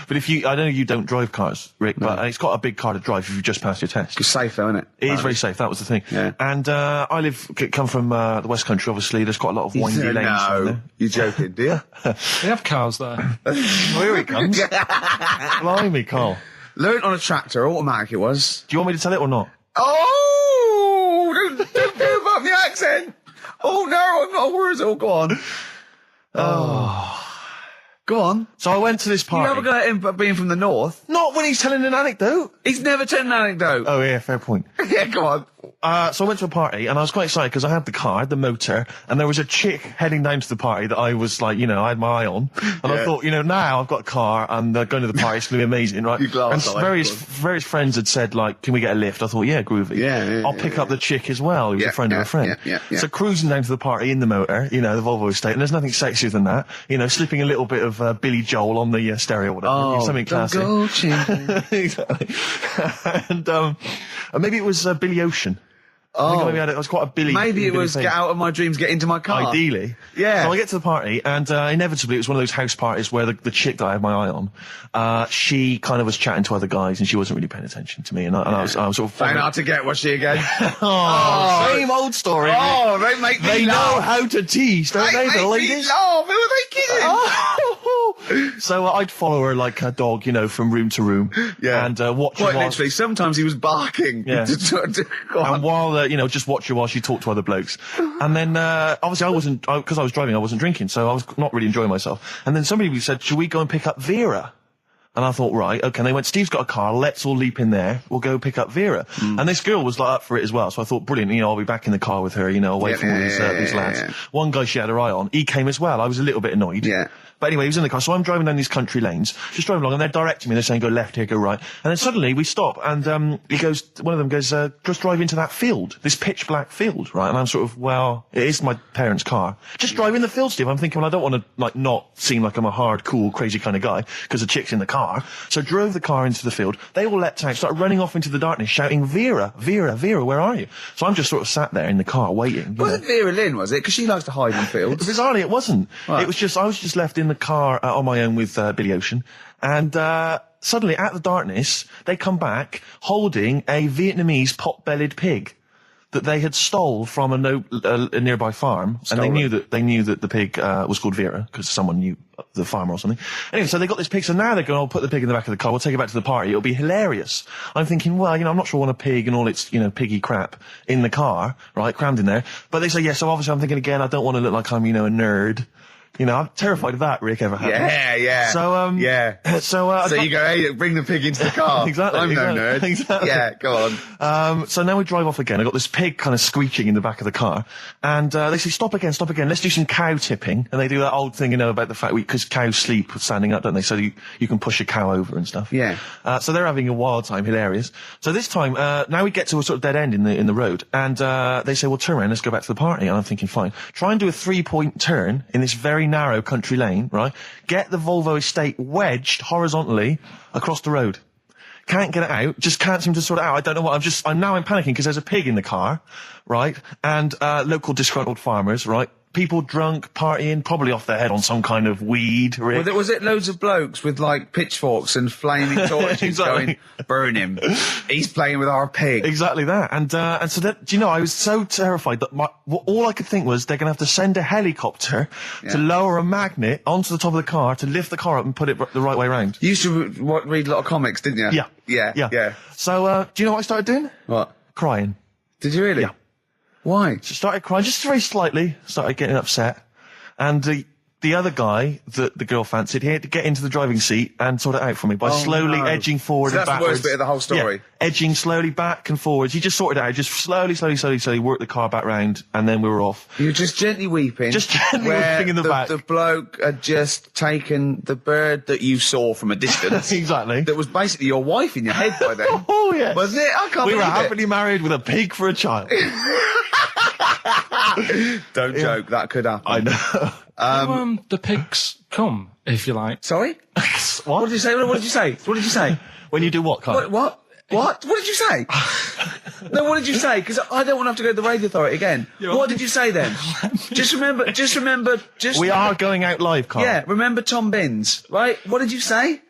But I know you don't drive cars, Rick, but it's got a big car to drive if you just passed your test. It's safe though, isn't it? It is very safe, that was the thing. Yeah. And I come from the West Country, obviously, there's quite a lot of windy lanes. No, you're joking, do you? They have cars there. Oh, here he comes. Blimey, Carl. Learned on a tractor, automatic it was. Do you want me to tell it or not? Oh! Don't give up the accent! Oh no, I'm not worried. Oh, go on. Go on. So I went to this party. You never got him being from the north. Not when he's telling an anecdote. He's never told an anecdote. Oh yeah, fair point. Yeah, go on. So I went to a party and I was quite excited because I had the car, I had the motor, and there was a chick heading down to the party that I was like, you know, I had my eye on. And I thought, you know, now I've got a car and going to the party, it's going to be amazing, right? And various friends had said, like, can we get a lift? I thought, yeah, groovy. I'll pick up the chick as well, who's a friend of a friend. So cruising down to the party in the motor, you know, the Volvo estate, and there's nothing sexier than that. You know, slipping a little bit of Billy Joel on the stereo or whatever. Something classic. Exactly. And maybe it was Billy Ocean. I think maybe it was quite a Billy. Maybe it was thing. Get out of my dreams, get into my car. Ideally. Yeah. So I get to the party, and inevitably it was one of those house parties where the chick that I had my eye on, she kind of was chatting to other guys, and she wasn't really paying attention to me, and I was sort of... Found out to get, was she again? Same old story. Oh, they make me They laugh. know how to tease, don't they, the ladies? Who are they kidding? So I'd follow her like a dog, you know, from room to room. Yeah. And watch her. Quite literally, sometimes he was barking. Yeah. And while, you know, just watch her while she talked to other blokes. And then, obviously because I was driving, I wasn't drinking, so I was not really enjoying myself. And then somebody said, should we go and pick up Vera? And I thought, right, okay. And they went, Steve's got a car, let's all leap in there, we'll go pick up Vera. And this girl was like up for it as well, so I thought, brilliant, you know, I'll be back in the car with her, you know, away from all these lads. One guy she had her eye on, he came as well, I was a little bit annoyed. Yeah. But anyway, he was in the car, so I'm driving down these country lanes, just driving along, and they're directing me, they're saying, go left here, go right. And then suddenly we stop, and one of them goes, just drive into that field, this pitch black field, right? And I'm sort of, well, it is my parents' car. Just drive in the field, Steve. I'm thinking, well, I don't want to, like, not seem like I'm a hard, cool, crazy kind of guy, because the chick's in the car. So drove the car into the field. They all leapt out, started running off into the darkness, shouting, Vera, Vera, Vera, where are you? So I'm just sort of sat there in the car waiting. Wasn't Vera Lynn, was it? Because she likes to hide in fields. Bizarrely, it wasn't. Right. It was just, I was just left in the car on my own with Billy Ocean. And suddenly, out of the darkness, they come back holding a Vietnamese pot-bellied pig that they had stole from a nearby farm. And they knew that the pig was called Vera, because someone knew the farmer or something. Anyway, so they got this pig, so now they're going, I'll put the pig in the back of the car, we'll take it back to the party, it'll be hilarious. I'm thinking, well, you know, I'm not sure I want a pig and all its, you know, piggy crap in the car, right, crammed in there. But they say, yeah, so obviously I'm thinking again, I don't want to look like I'm, you know, a nerd. You know, I'm terrified of that, Rick, ever happened. Yeah. So, So you go, hey, bring the pig into the car. Exactly. I'm no nerd. Exactly. Yeah, go on. So now we drive off again. I got this pig kind of squeaking in the back of the car. And, they say, stop again. Let's do some cow tipping. And they do that old thing, you know, about the fact because cows sleep standing up, don't they? So you can push a cow over and stuff. Yeah. So they're having a wild time, hilarious. So this time, now we get to a sort of dead end in the road. And, they say, well, turn around, let's go back to the party. And I'm thinking, fine. Try and do a 3-point turn in this very narrow country lane, right? Get the Volvo estate wedged horizontally across the road. Can't get it out. Just can't seem to sort it out. I don't know what. I'm panicking because there's a pig in the car, right? And, local disgruntled farmers, right? People drunk, partying, probably off their head on some kind of weed. Rick. Was it loads of blokes with, like, pitchforks and flaming torches Exactly. going, burn him. He's playing with our pig. Exactly that. And so that, do you know, I was so terrified that all I could think was they're going to have to send a helicopter to lower a magnet onto the top of the car to lift the car up and put it the right way around. You used to read a lot of comics, didn't you? Yeah. So, do you know what I started doing? What? Crying. Did you really? Yeah. Why? Just started crying, just very slightly, started getting upset. And the other guy that the girl fancied, he had to get into the driving seat and sort it out for me by slowly edging forward and backwards. That's the worst bit of the whole story. Yeah, edging slowly back and forwards. He just sorted it out, just slowly worked the car back round, and then we were off. You were just gently weeping. Just gently weeping in the back. The bloke had just taken the bird that you saw from a distance. Exactly. That was basically your wife in your head by then. Oh, yes. Was it? I can't We were believe it. happily married with a pig for a child. Don't joke, that could happen. I know. The pigs come, if you like. Sorry? What did you say? What did you say? What did you say? When you do what, Carl? What? What did you say? No, what did you say? Because I don't want to have to go to the radio authority again. What did you say then? Just remember. We are going out live, Carl. Yeah, remember Tom Binns, right? What did you say?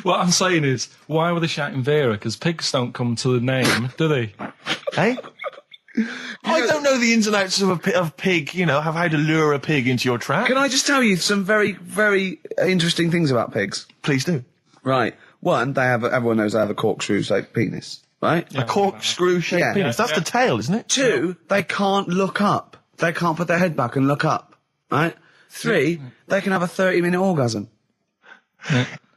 What I'm saying is, why were they shouting Vera? Because pigs don't come to the name, do they? Hey? I don't know the ins and outs of pig, you know, how to lure a pig into your trap. Can I just tell you some very, very interesting things about pigs? Please do. Right. One, everyone knows they have a corkscrew-shaped penis, right? A corkscrew-shaped penis. That's the tail, isn't it? Two, they can't look up. They can't put their head back and look up, right? Three, they can have a 30-minute orgasm.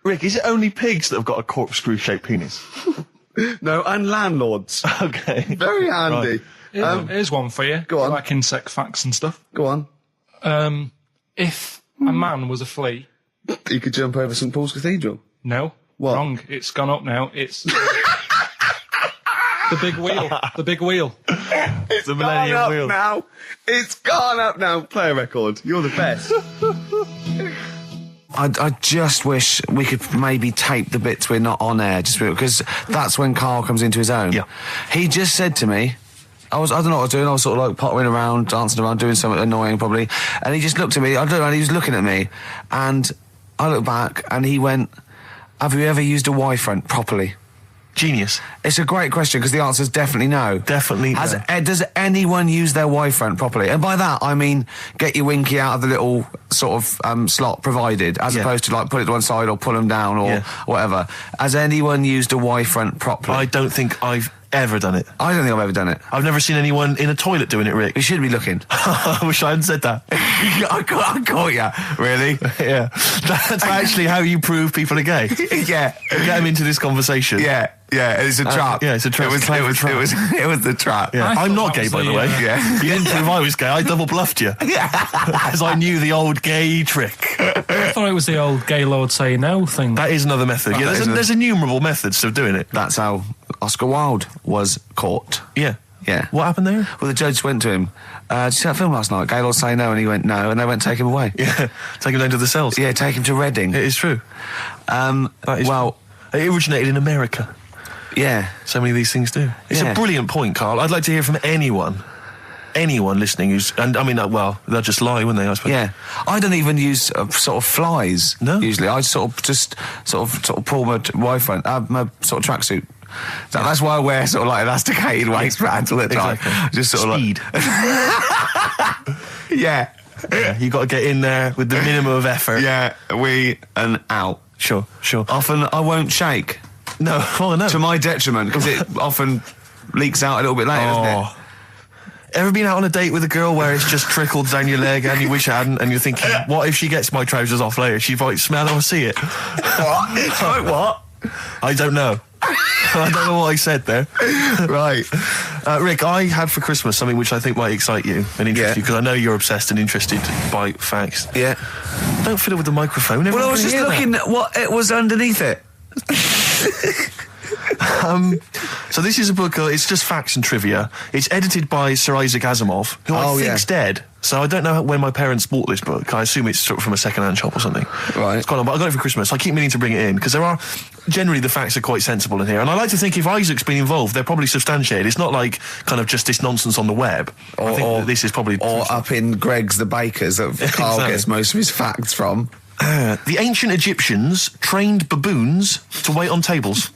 Rick, is it only pigs that have got a corkscrew-shaped penis? No, and landlords. Okay. Very handy. Right. Here's one for you. Go on. Like insect facts and stuff. Go on. If a man was a flea... You could jump over St Paul's Cathedral. No. What? Wrong. It's gone up now. It's... The big wheel. The big wheel. It's the Millennium gone up Wheel. now. It's gone up now. Play a record. You're the best. I just wish we could maybe tape the bits we're not on air, just because that's when Karl comes into his own. Yeah. He just said to me, I don't know what I was doing, I was sort of like pottering around, dancing around, doing something annoying probably, and he just looked at me, I looked around, he was looking at me, and I looked back, and he went, have you ever used a Y-front properly? Genius. It's a great question, because the answer is definitely no. Definitely no. Does anyone use their Y-front properly? And by that, I mean, get your winky out of the little sort of slot provided, as opposed to like put it to one side or pull them down or whatever. Has anyone used a Y-front properly? I don't think I've ever done it. I don't think I've ever done it. I've never seen anyone in a toilet doing it, Rick. You should be looking. I wish I hadn't said that. I caught you. Really? Yeah. That's actually how you prove people are gay. Yeah. Get them into this conversation. Yeah. It's a trap. Yeah, it's a trap. It was the trap. Yeah. I'm not that gay, was by the the, way. Yeah. You didn't prove I was gay. I double bluffed you. As I knew the old gay trick. I thought it was the old gay lord say no thing. That is another method. Yeah, there's innumerable methods of doing it. That's how Oscar Wilde was caught. Yeah. Yeah. What happened there? Well, the judge went to him, did you see that film last night? Gaylord Say No, and he went, no, and they went, take him away. Yeah. Take him down to the cells. Yeah, take him to Reading. It is true. That is true. It originated in America. Yeah. So many of these things do. It's a brilliant point, Karl. I'd like to hear from anyone listening who's, and I mean, well, they'll just lie, wouldn't they, I suppose? Yeah. I don't even use sort of flies. No. Usually. I sort of pull my Y-front, my sort of tracksuit. So that's why I wear sort of like elasticated waistbands all the time. Exactly. Just sort Speed. of like... Yeah. You got to get in there with the minimum of effort. Yeah, and out. Sure. Often I won't shake. No, no. To my detriment, because it often leaks out a little bit later, doesn't it? Ever been out on a date with a girl where it's just trickled down your leg and you wish it hadn't, and you're thinking, what if she gets my trousers off later? She might smell or see it. What? What? I don't know. I don't know what I said there. Right. Rick, I had for Christmas something which I think might excite you and interest you, because I know you're obsessed and interested by facts. Yeah. Don't fiddle with the microphone. Well, I was just looking at what it was underneath it. So this is a book, it's just facts and trivia. It's edited by Sir Isaac Asimov, who I think's dead. So I don't know when my parents bought this book. I assume it's sort of from a second-hand shop or something. Right. It's quite long, but I got it for Christmas. I keep meaning to bring it in, because generally the facts are quite sensible in here. And I like to think if Isaac's been involved, they're probably substantiated. It's not like kind of just this nonsense on the web. I think that this is probably... Or up in Greg's The Bakers that Karl gets most of his facts from. The ancient Egyptians trained baboons to wait on tables.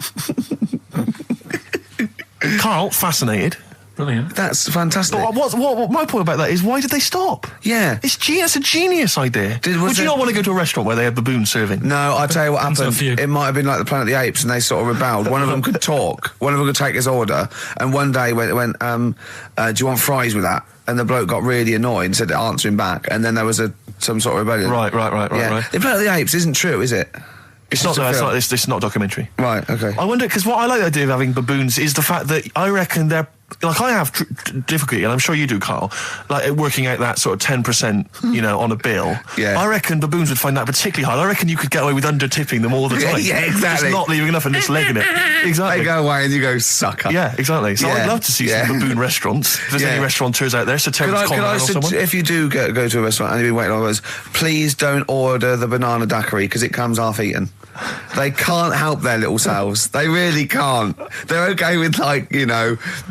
Karl, fascinated. Brilliant. That's fantastic. What my point about that is, why did they stop? Yeah. It's a genius idea. Would you not want to go to a restaurant where they have baboons serving? No, I'll tell you what happened. It might have been like the Planet of the Apes, and they sort of rebelled. One of them could talk. One of them could take his order. And one day went, do you want fries with that? And the bloke got really annoyed and said to answer him back. And then there was some sort of rebellion. Right. The Planet of the Apes isn't true, is it? It's not a documentary. Right, okay. I wonder, because what I like the idea of having baboons is the fact that I reckon they're, like, I have difficulty, and I'm sure you do, Karl, like working out that sort of 10%, on a bill. Yeah. I reckon baboons would find that particularly hard. I recken you could get away with under-tipping them all the time. Yeah, exactly. Just not leaving enough and just legging it. Exactly. They go away and you go, sucker. Yeah, exactly. So I'd love to see some baboon restaurants. If there's any restaurateurs out there, so Terence Conran or someone. If you do go to a restaurant and you've been waiting on those, please don't order the banana daiquiri, because it comes half-eaten. They can't help their little selves. They really can't. They're okay with, like,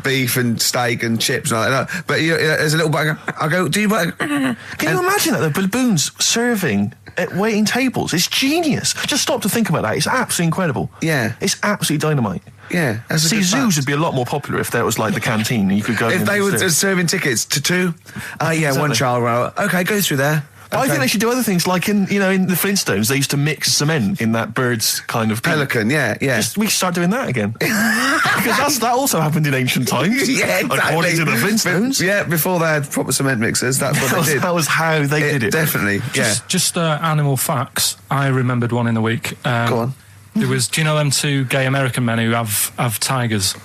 beef and steak and chips and all that. But there's a little bag. I go, do you... Can you imagine that? The baboons serving at waiting tables. It's genius. Just stop to think about that. It's absolutely incredible. Yeah. It's absolutely dynamite. Yeah. Zoos would be a lot more popular if there was like the canteen and you could go... If they were serving tickets to two, exactly. One child, okay, go through there. Okay. I think they should do other things, like in the Flintstones, they used to mix cement in that bird's kind of pelican. Yeah. We should start doing that again, because that also happened in ancient times. Yeah, exactly. According to the Flintstones. Yeah, before they had proper cement mixers, that's what they did. That was how they did it. Definitely. Just animal facts. I remembered one in the week. Go on. There was, do you know them two gay American men who have tigers?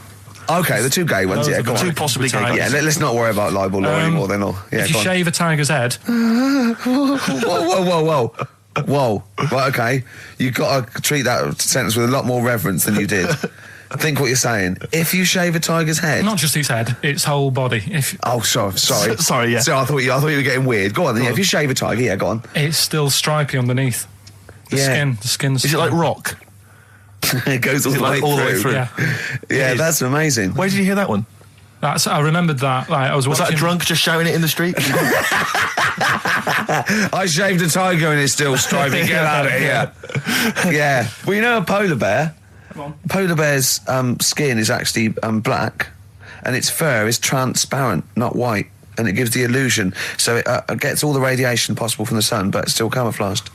Okay, the two gay ones, Those yeah, are go the on. two possibly gay guys. Yeah, let's not worry about libel law anymore then. If you shave a tiger's head... Whoa. Right, okay. You've got to treat that sentence with a lot more reverence than you did. Think what you're saying. If you shave a tiger's head... Not just his head, its whole body. Sorry. Sorry, yeah. So I thought you were getting weird. Go on then, yeah, if you shave a tiger, yeah, go on. It's still stripy underneath. The skin's... Is it like rock? It goes all the way through. Yeah, that's amazing. Where did you hear that one? I remembered that. Like, I was that a drunk just shouting it in the street? I shaved a tiger and it's still stripy. Get out of here. Yeah. Well, you know a polar bear? Polar bear's skin is actually black, and its fur is transparent, not white, and it gives the illusion. So it gets all the radiation possible from the sun, but it's still camouflaged.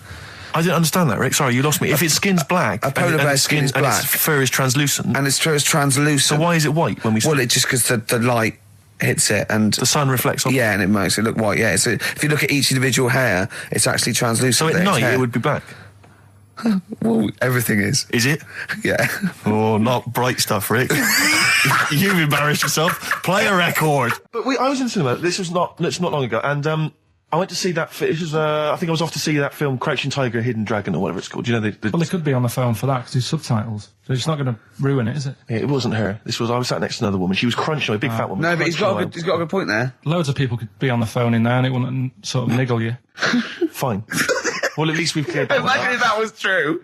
I didn't understand that, Rick. Sorry, you lost me. If its skin's black, a polar bear's skin is black, and its fur is translucent, and its fur is translucent. So why is it white when we? Well, it's just because the light hits it and the sun reflects on. Yeah, and it makes it look white. Yeah, so if you look at each individual hair, it's actually translucent. So at night it would be black. Well, everything is. Is it? Yeah. Oh, not bright stuff, Rick. You've embarrassed yourself. Play a record. But I was in the cinema. This was not long ago, and I went to see that. It was, I think I was off to see that film, Crouching Tiger, Hidden Dragon, or whatever it's called. You know, well, they could be on the phone for that because there's subtitles. So it's not going to ruin it, is it? Yeah, it wasn't her. I was sat next to another woman. She was crunching, a big fat woman. No, but he's got a good point there. Loads of people could be on the phone in there, and it wouldn't sort of niggle you. Fine. Well, at least we've cleared that. Imagine if that was true.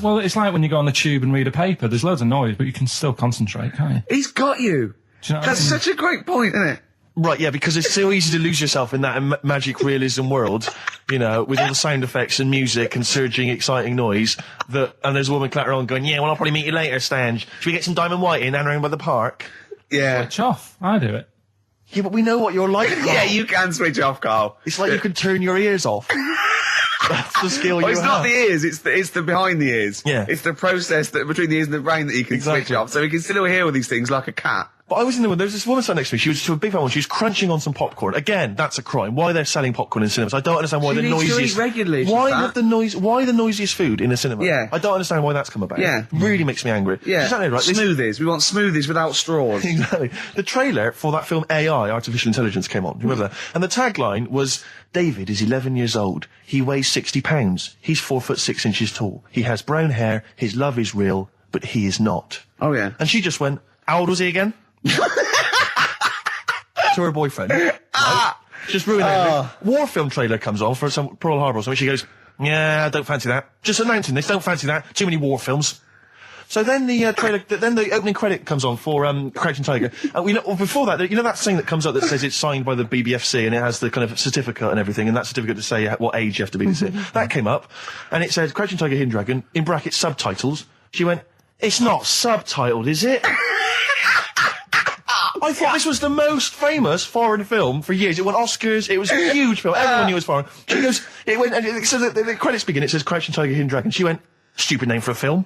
Well, it's like when you go on the tube and read a paper. There's loads of noise, but you can still concentrate, can't you? He's got you. Do you know That's such a great point, isn't it? Right, yeah, because it's so easy to lose yourself in that magic realism world, you know, with all the sound effects and music and surging, exciting noise, and there's a woman clattering on going, yeah, well, I'll probably meet you later, Stange. Should we get some Diamond White in and around by the park? Yeah. Switch off. I do it. Yeah, but we know what you're like, Carl. Yeah, you can switch off, Carl. It's like you can turn your ears off. That's the skill you have. It's not the ears, it's the behind the ears. Yeah. It's the process between the ears and the brain that you can switch off. So we can still hear all these things like a cat. But I was in the room, there was this woman sat next to me, she was a big fat one, she was crunching on some popcorn. Again, that's a crime. Why they're selling popcorn in cinemas? I don't understand why the noisiest... She needs to eat regularly. Why the noisiest food in a cinema? Yeah. I don't understand why that's come about. Yeah. It really makes me angry. Yeah. Exactly right. Smoothies. We want smoothies without straws. Exactly. The trailer for that film AI, Artificial Intelligence, came on. Do you remember that? And the tagline was, David is 11 years old. He weighs 60 pounds. He's 4'6" tall. He has brown hair. His love is real, but he is not. Oh, yeah. And she just went, how old was he again? To her boyfriend. Right? Just ruined it. War film trailer comes on for some Pearl Harbor or something. She goes, yeah, I don't fancy that. Just announcing this, don't fancy that. Too many war films. So then the trailer, then the opening credit comes on for Crouching Tiger. Before that, you know that thing that comes up that says it's signed by the BBFC and it has the kind of certificate and everything, and that certificate to say what age you have to be to see it. That came up, and it said Crouching Tiger, Hidden Dragon, in brackets subtitles. She went, it's not subtitled, is it? I thought this was the most famous foreign film for years. It won Oscars. It was a huge film. Everyone knew it was foreign. She goes, it went, and so the credits begin. It says Crouching Tiger, Hidden Dragon. She went, stupid name for a film.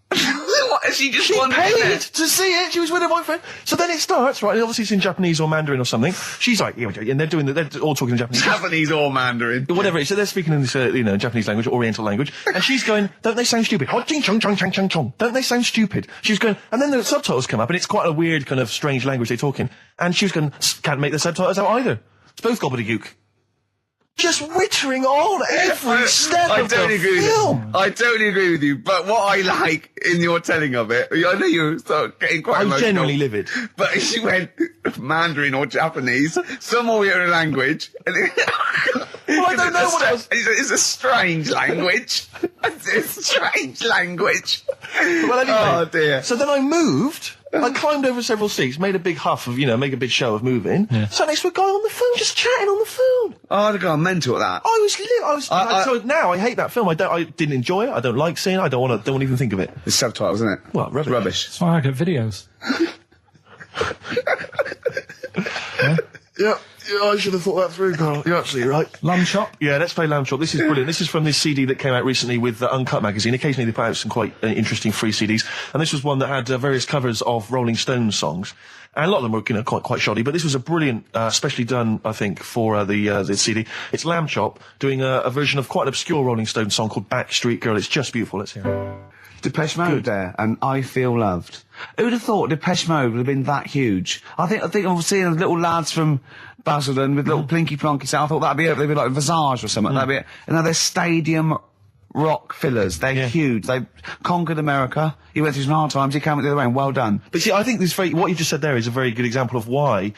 What? She paid to see it. She was with her boyfriend. So then it starts, right? And obviously it's in Japanese or Mandarin or something. She's like, yeah, and they're all talking in Japanese. Japanese or Mandarin. Whatever it is. So they're speaking in this, Japanese language, Oriental language. And she's going, don't they sound stupid? Don't they sound stupid? She was going, and then the subtitles come up, and it's quite a weird kind of strange language they're talking. And she was going, can't make the subtitles out either. It's both gobbledygook. Just wittering on every step of the film. I totally agree with you, but what I like in your telling of it, I know you're getting quite emotional. I'm genuinely livid. But she went Mandarin or Japanese, some Oriental language. And well, I don't know what else. It's a strange language. It's a strange language. Well, anyway. Oh, dear. So then I moved. I climbed over several seats, made a big huff of, make a big show of moving. Yeah. Sat next to a guy on the phone, just chatting on the phone. Oh, I'd have gone mental at that. So now I hate that film. I didn't enjoy it. I don't like seeing it. I don't want to even think of it. It's subtitles, isn't it? Well, rubbish. That's why I get videos. Yeah. Yeah, I should have thought that through, Carl. You're absolutely right. Lamb Chop? Yeah, let's play Lamb Chop. This is brilliant. This is from this CD that came out recently with Uncut magazine. Occasionally they put out some quite interesting free CDs. And this was one that had various covers of Rolling Stones songs. And a lot of them were, quite shoddy. But this was a brilliant, specially done, I think, for the CD. It's Lamb Chop doing a version of quite an obscure Rolling Stones song called Backstreet Girl. It's just beautiful. Let's hear it. Depeche Mode there, and I Feel Loved. Who'd have thought Depeche Mode would have been that huge? I think I've seen little lads from Basildon with little plinky plonky sound. I thought that'd be it. They'd be like Visage or something. That'd be it. And now they're stadium rock fillers. They're huge. They conquered America. He went through some hard times. He came out the other way, and well done. But see, I think what you just said there is a very good example of why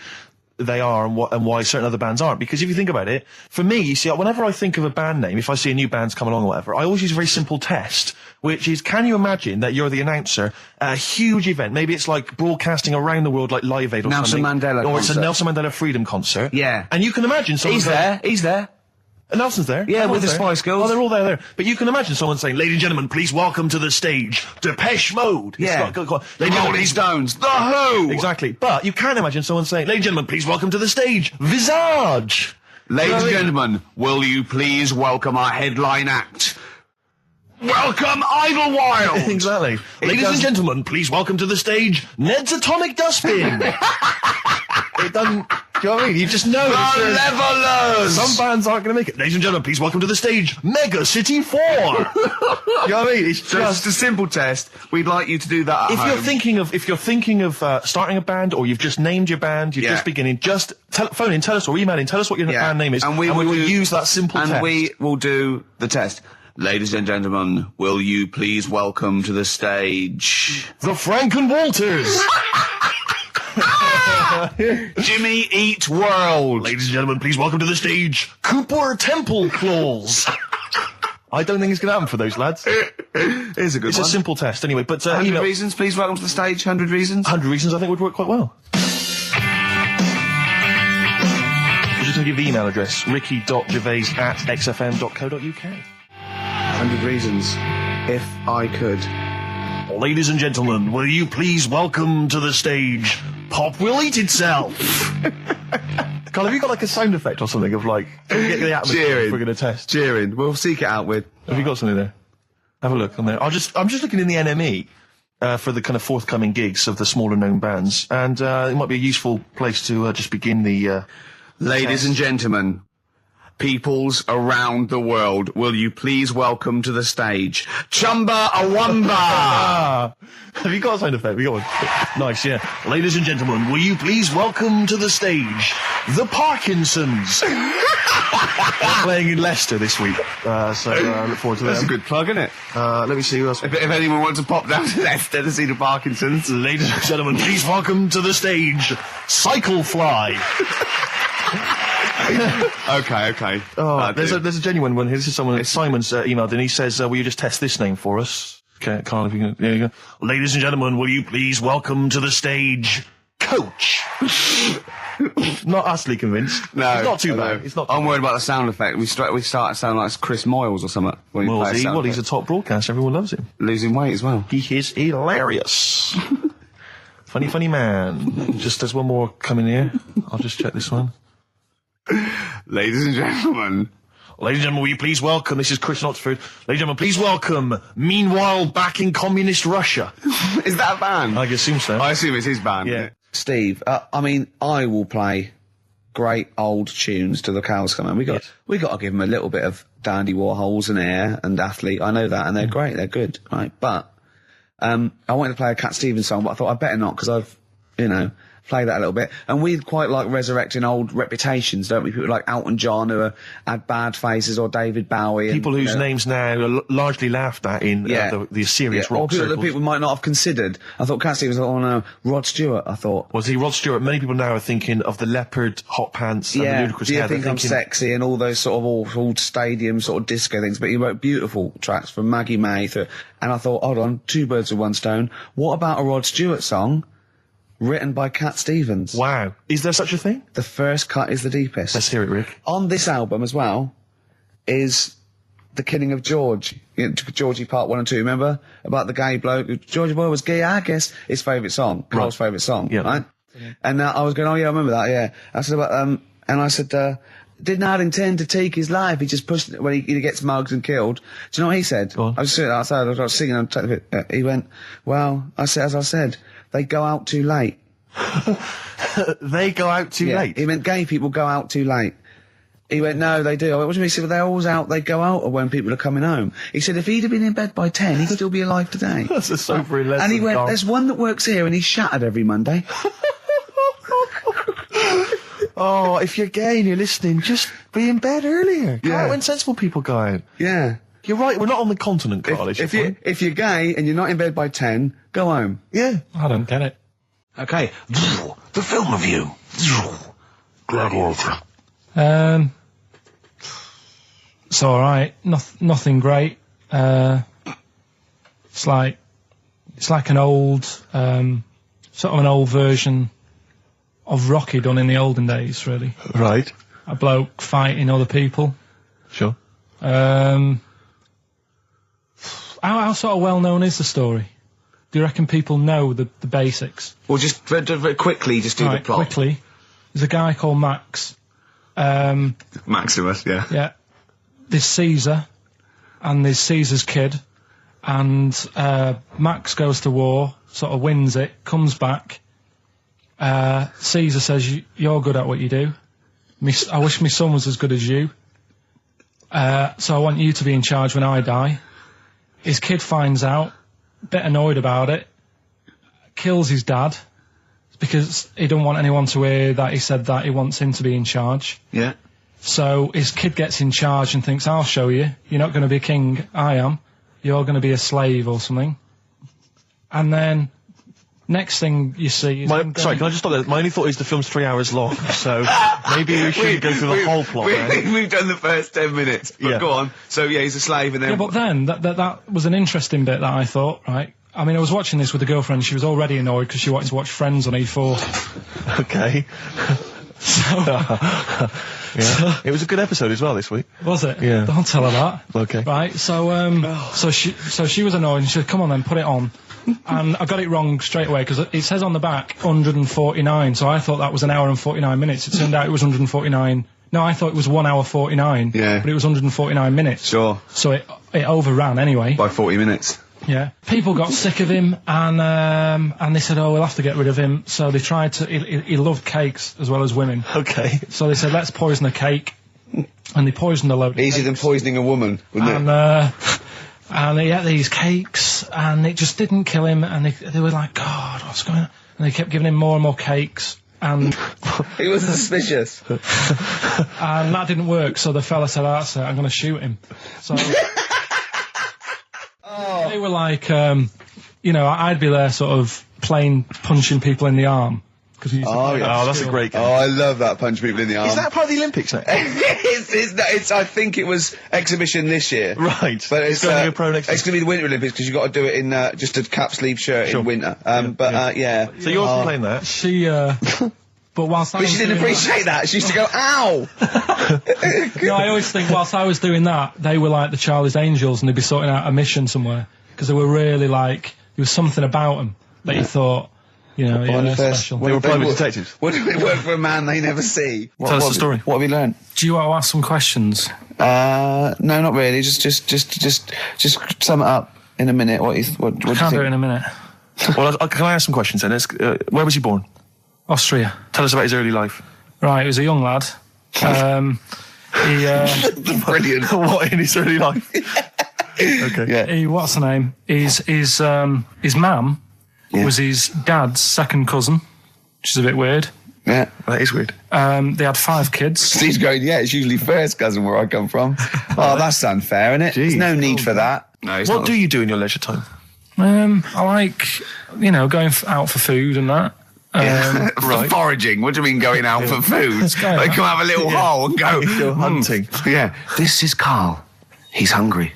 they are and why certain other bands aren't. Because if you think about it, for me, you see, whenever I think of a band name, if I see a new band's come along or whatever, I always use a very simple test, which is, can you imagine that you're the announcer at a huge event? Maybe it's like broadcasting around the world, like Live Aid or Nelson something. Mandela or it's a concert. Nelson Mandela Freedom concert. Yeah. And you can imagine someone He's there. And Nelson's there. Yeah, with the there. Spice Girls. Oh, they're all there. But you can imagine someone saying, ladies and gentlemen, please welcome to the stage, Depeche Mode. Yeah. Rolling Stones. The Who. Exactly. But you can imagine someone saying, ladies and gentlemen, please welcome to the stage, Visage. Ladies and gentlemen, will you please welcome our headline act? Welcome Idlewild! Exactly. Ladies and gentlemen, please welcome to the stage, Ned's Atomic Dustbin. It doesn't... Do you know what I mean? You just know. The Levelers! Some bands aren't going to make it. Ladies and gentlemen, please welcome to the stage, Mega City 4. You know what I mean? It's just a simple test. We'd like you to do that at home. If you're thinking of starting a band, or you've just named your band, you're just beginning, just phone in, tell us, or email in, tell us what your band name is, and we will use that simple test. And we will do the test. Ladies and gentlemen, will you please welcome to the stage the Franken Walters. Jimmy Eat World. Ladies and gentlemen, please welcome to the stage, Cooper Temple Claws. I don't think it's going to happen for those lads. It's a good It's one. a simple test anyway. But 100 reasons, please welcome to the stage. 100 reasons. 100 reasons I think would work quite well. I'm just going to give the email address, ricky.gervais@xfm.co.uk. 100 reasons, if I could. Ladies and gentlemen, will you please welcome to the stage, Pop Will Eat Itself. Carl, have you got like a sound effect or something of like, get the atmosphere cheering? We're going to test. Cheering. We'll seek it out with. Have you got something there? Have a look on there. I'm just looking in the NME for the kind of forthcoming gigs of the smaller known bands, and it might be a useful place to just begin the. Ladies and gentlemen, peoples around the world, will you please welcome to the stage, Chumba Awamba. Have you got a sound effect? We got one. Nice, yeah. Ladies and gentlemen, will you please welcome to the stage, the Parkinsons. They're playing in Leicester this week, so I look forward to that. That's a good plug, isn't it? Let me see who else. If anyone wants to pop down to Leicester to see the Parkinsons. Ladies and gentlemen, please welcome to the stage, Cyclefly. Okay. Oh, there's a genuine one here. This is someone. Simon's emailed, and he says, "Will you just test this name for us?" Okay, Carl, if you can. There you go. Ladies and gentlemen, will you please welcome to the stage, Coach? Not utterly convinced. No, it's not too bad. It's not. I'm worried about the sound effect. We start to sound like Chris Moyles or something. He's a top broadcaster. Everyone loves him. Losing weight as well. He is hilarious. funny man. Just there's one more coming here. I'll just check this one. Ladies and gentlemen, will you please welcome, this is Chris in Oxford, ladies and gentlemen, please welcome, Meanwhile Back in Communist Russia. Is that a band? I assume so. I assume it's his band. Yeah. Steve, I will play great old tunes to the cows come home. We got to give them a little bit of Dandy Warhols and Air and Athlete. I know that, and they're great, they're good, right? But, I wanted to play a Cat Stevens song, but I thought I'd better not, because I've, play that a little bit. And we quite like resurrecting old reputations, don't we? People like Elton John who had bad faces, or David Bowie. People whose names now are largely laughed at in the serious rock circles. Or that people might not have considered. I thought Cat Stevens, Rod Stewart, I thought. Was he Rod Stewart? Many people now are thinking of the leopard hot pants and the ludicrous hair. I think I'm sexy and all those sort of awful stadium sort of disco things. But he wrote beautiful tracks from Maggie May and I thought, hold on, two birds with one stone. What about a Rod Stewart song written by Cat Stevens? Wow. Is there such a thing? The first cut is the deepest. Let's hear it, Rick. On this album as well is The Killing of George. Georgie Part 1 and 2, remember? About the gay bloke. Georgie Boy was gay, I guess. His favourite song. Carl's favourite song, right? Yeah. And I was going, oh yeah, I remember that, yeah. I said about, and I said, did not intend to take his life. He just pushed it when he gets mugged and killed. Do you know what he said? I was sitting outside, I was singing, he went, well, as I said, they go out too late. They go out too late? He meant gay people go out too late. He went, no, they do. I went, what do you mean? He said, well, they're always out, they go out when people are coming home. He said, if he'd have been in bed by 10, he'd still be alive today. That's a sobering lesson. And he went, there's one that works here and he's shattered every Monday. Oh, if you're gay and you're listening, just be in bed earlier. Yeah. When sensible people go out. Yeah. You're right, we're not on the continent, Carl. If you're gay and you're not in bed by 10, go home. Yeah. I don't get it. Okay, the film review. Gladiator. It's all right. Nothing great. It's like an old, sort of an old version of Rocky done in the olden days, really. Right. A bloke fighting other people. Sure. How sort of well known is the story? Do you reckon people know the basics? Well, just very quickly, just do the plot. Quickly. There's a guy called Max. Maximus, yeah. Yeah. There's Caesar, and there's Caesar's kid, and Max goes to war, sort of wins it, comes back. Caesar says, you're good at what you do. I wish my son was as good as you. So I want you to be in charge when I die. His kid finds out, a bit annoyed about it, kills his dad, because he don't want anyone to hear that he said that, he wants him to be in charge. Yeah. So his kid gets in charge and thinks, I'll show you. You're not going to be king, I am. You're going to be a slave or something. And then, next thing you see is... Sorry, can I just stop there? My only thought is the film's 3 hours long, so maybe we shouldn't go through the whole plot. We've done the first 10 minutes, but Yeah. go on. So, yeah, he's a slave and then... Yeah, but then, that was an interesting bit that I thought, right? I mean, I was watching this with a girlfriend, she was already annoyed because she wanted to watch Friends on E4. Okay. Yeah. It was a good episode as well this week. Was it? Yeah. Don't tell her that. Okay. Right, so she was annoyed and she said, come on then, put it on. And I got it wrong straight away because it says on the back 149, so I thought that was an hour and 49 minutes. It turned out it was 149. No, I thought it was 1 hour 49. Yeah. But it was 149 minutes. Sure. So it overran anyway. By 40 minutes. Yeah. People got sick of him and they said, oh, we'll have to get rid of him. So they tried to, he loved cakes as well as women. Okay. So they said, let's poison a cake. And they poisoned a load of Easier than cakes. poisoning a woman, wouldn't it? And he ate these cakes, and it just didn't kill him, and they were like, God, what's going on? And they kept giving him more and more cakes, and... He was suspicious. And that didn't work, so the fella said, that's it, I'm going to shoot him. So... They were like, I'd be there sort of punching people in the arm. That's a great game. Oh, I love that, punch people in the arm. Is that part of the Olympics now? it's I think it was exhibition this year. Right. But it's going to be a pro next it's going to be the Winter Olympics because you've got to do it in just a cap sleeve shirt in winter. Yeah. So you're playing that? She, but whilst I was she didn't appreciate that. She used to go, ow! No, I always think whilst I was doing that, they were like the Charlie's Angels and they'd be sorting out a mission somewhere. Because they were really like, there was something about them that you thought, they're special. They were private detectives. What do they work for a man they never see? Tell us the story. What have you learned? Do you want to ask some questions? No, not really. Just sum it up in a minute. What do you think? Can't do it in a minute. Well, can I ask some questions then? Where was he born? Austria. Tell us about his early life. Right, he was a young lad. Brilliant. What in his early life? Okay. Yeah. What's the name? His mum was his dad's second cousin, which is a bit weird. Yeah, that is weird. They had 5 kids. Steve's going, yeah, it's usually first cousin where I come from. Oh, that's unfair, isn't it? There's no need for that. No. What do you do in your leisure time? I like, going out for food and that. Right. Foraging. What do you mean going out for food? They come have a little hole and go hunting. Yeah. This is Karl. He's hungry.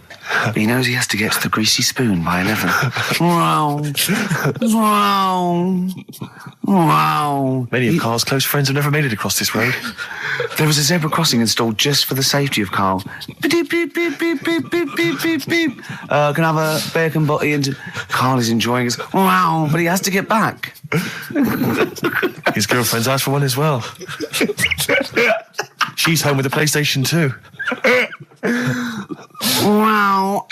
He knows he has to get to the greasy spoon by 11. Wow. Many of Karl's close friends have never made it across this road. There was a zebra crossing installed just for the safety of Karl. Beep, beep, beep, beep, beep, beep, beep, beep, beep. Can I have a bacon butty? And Karl is enjoying his... Wow, but he has to get back. His girlfriend's asked for one as well. She's home with a PlayStation 2. Wow.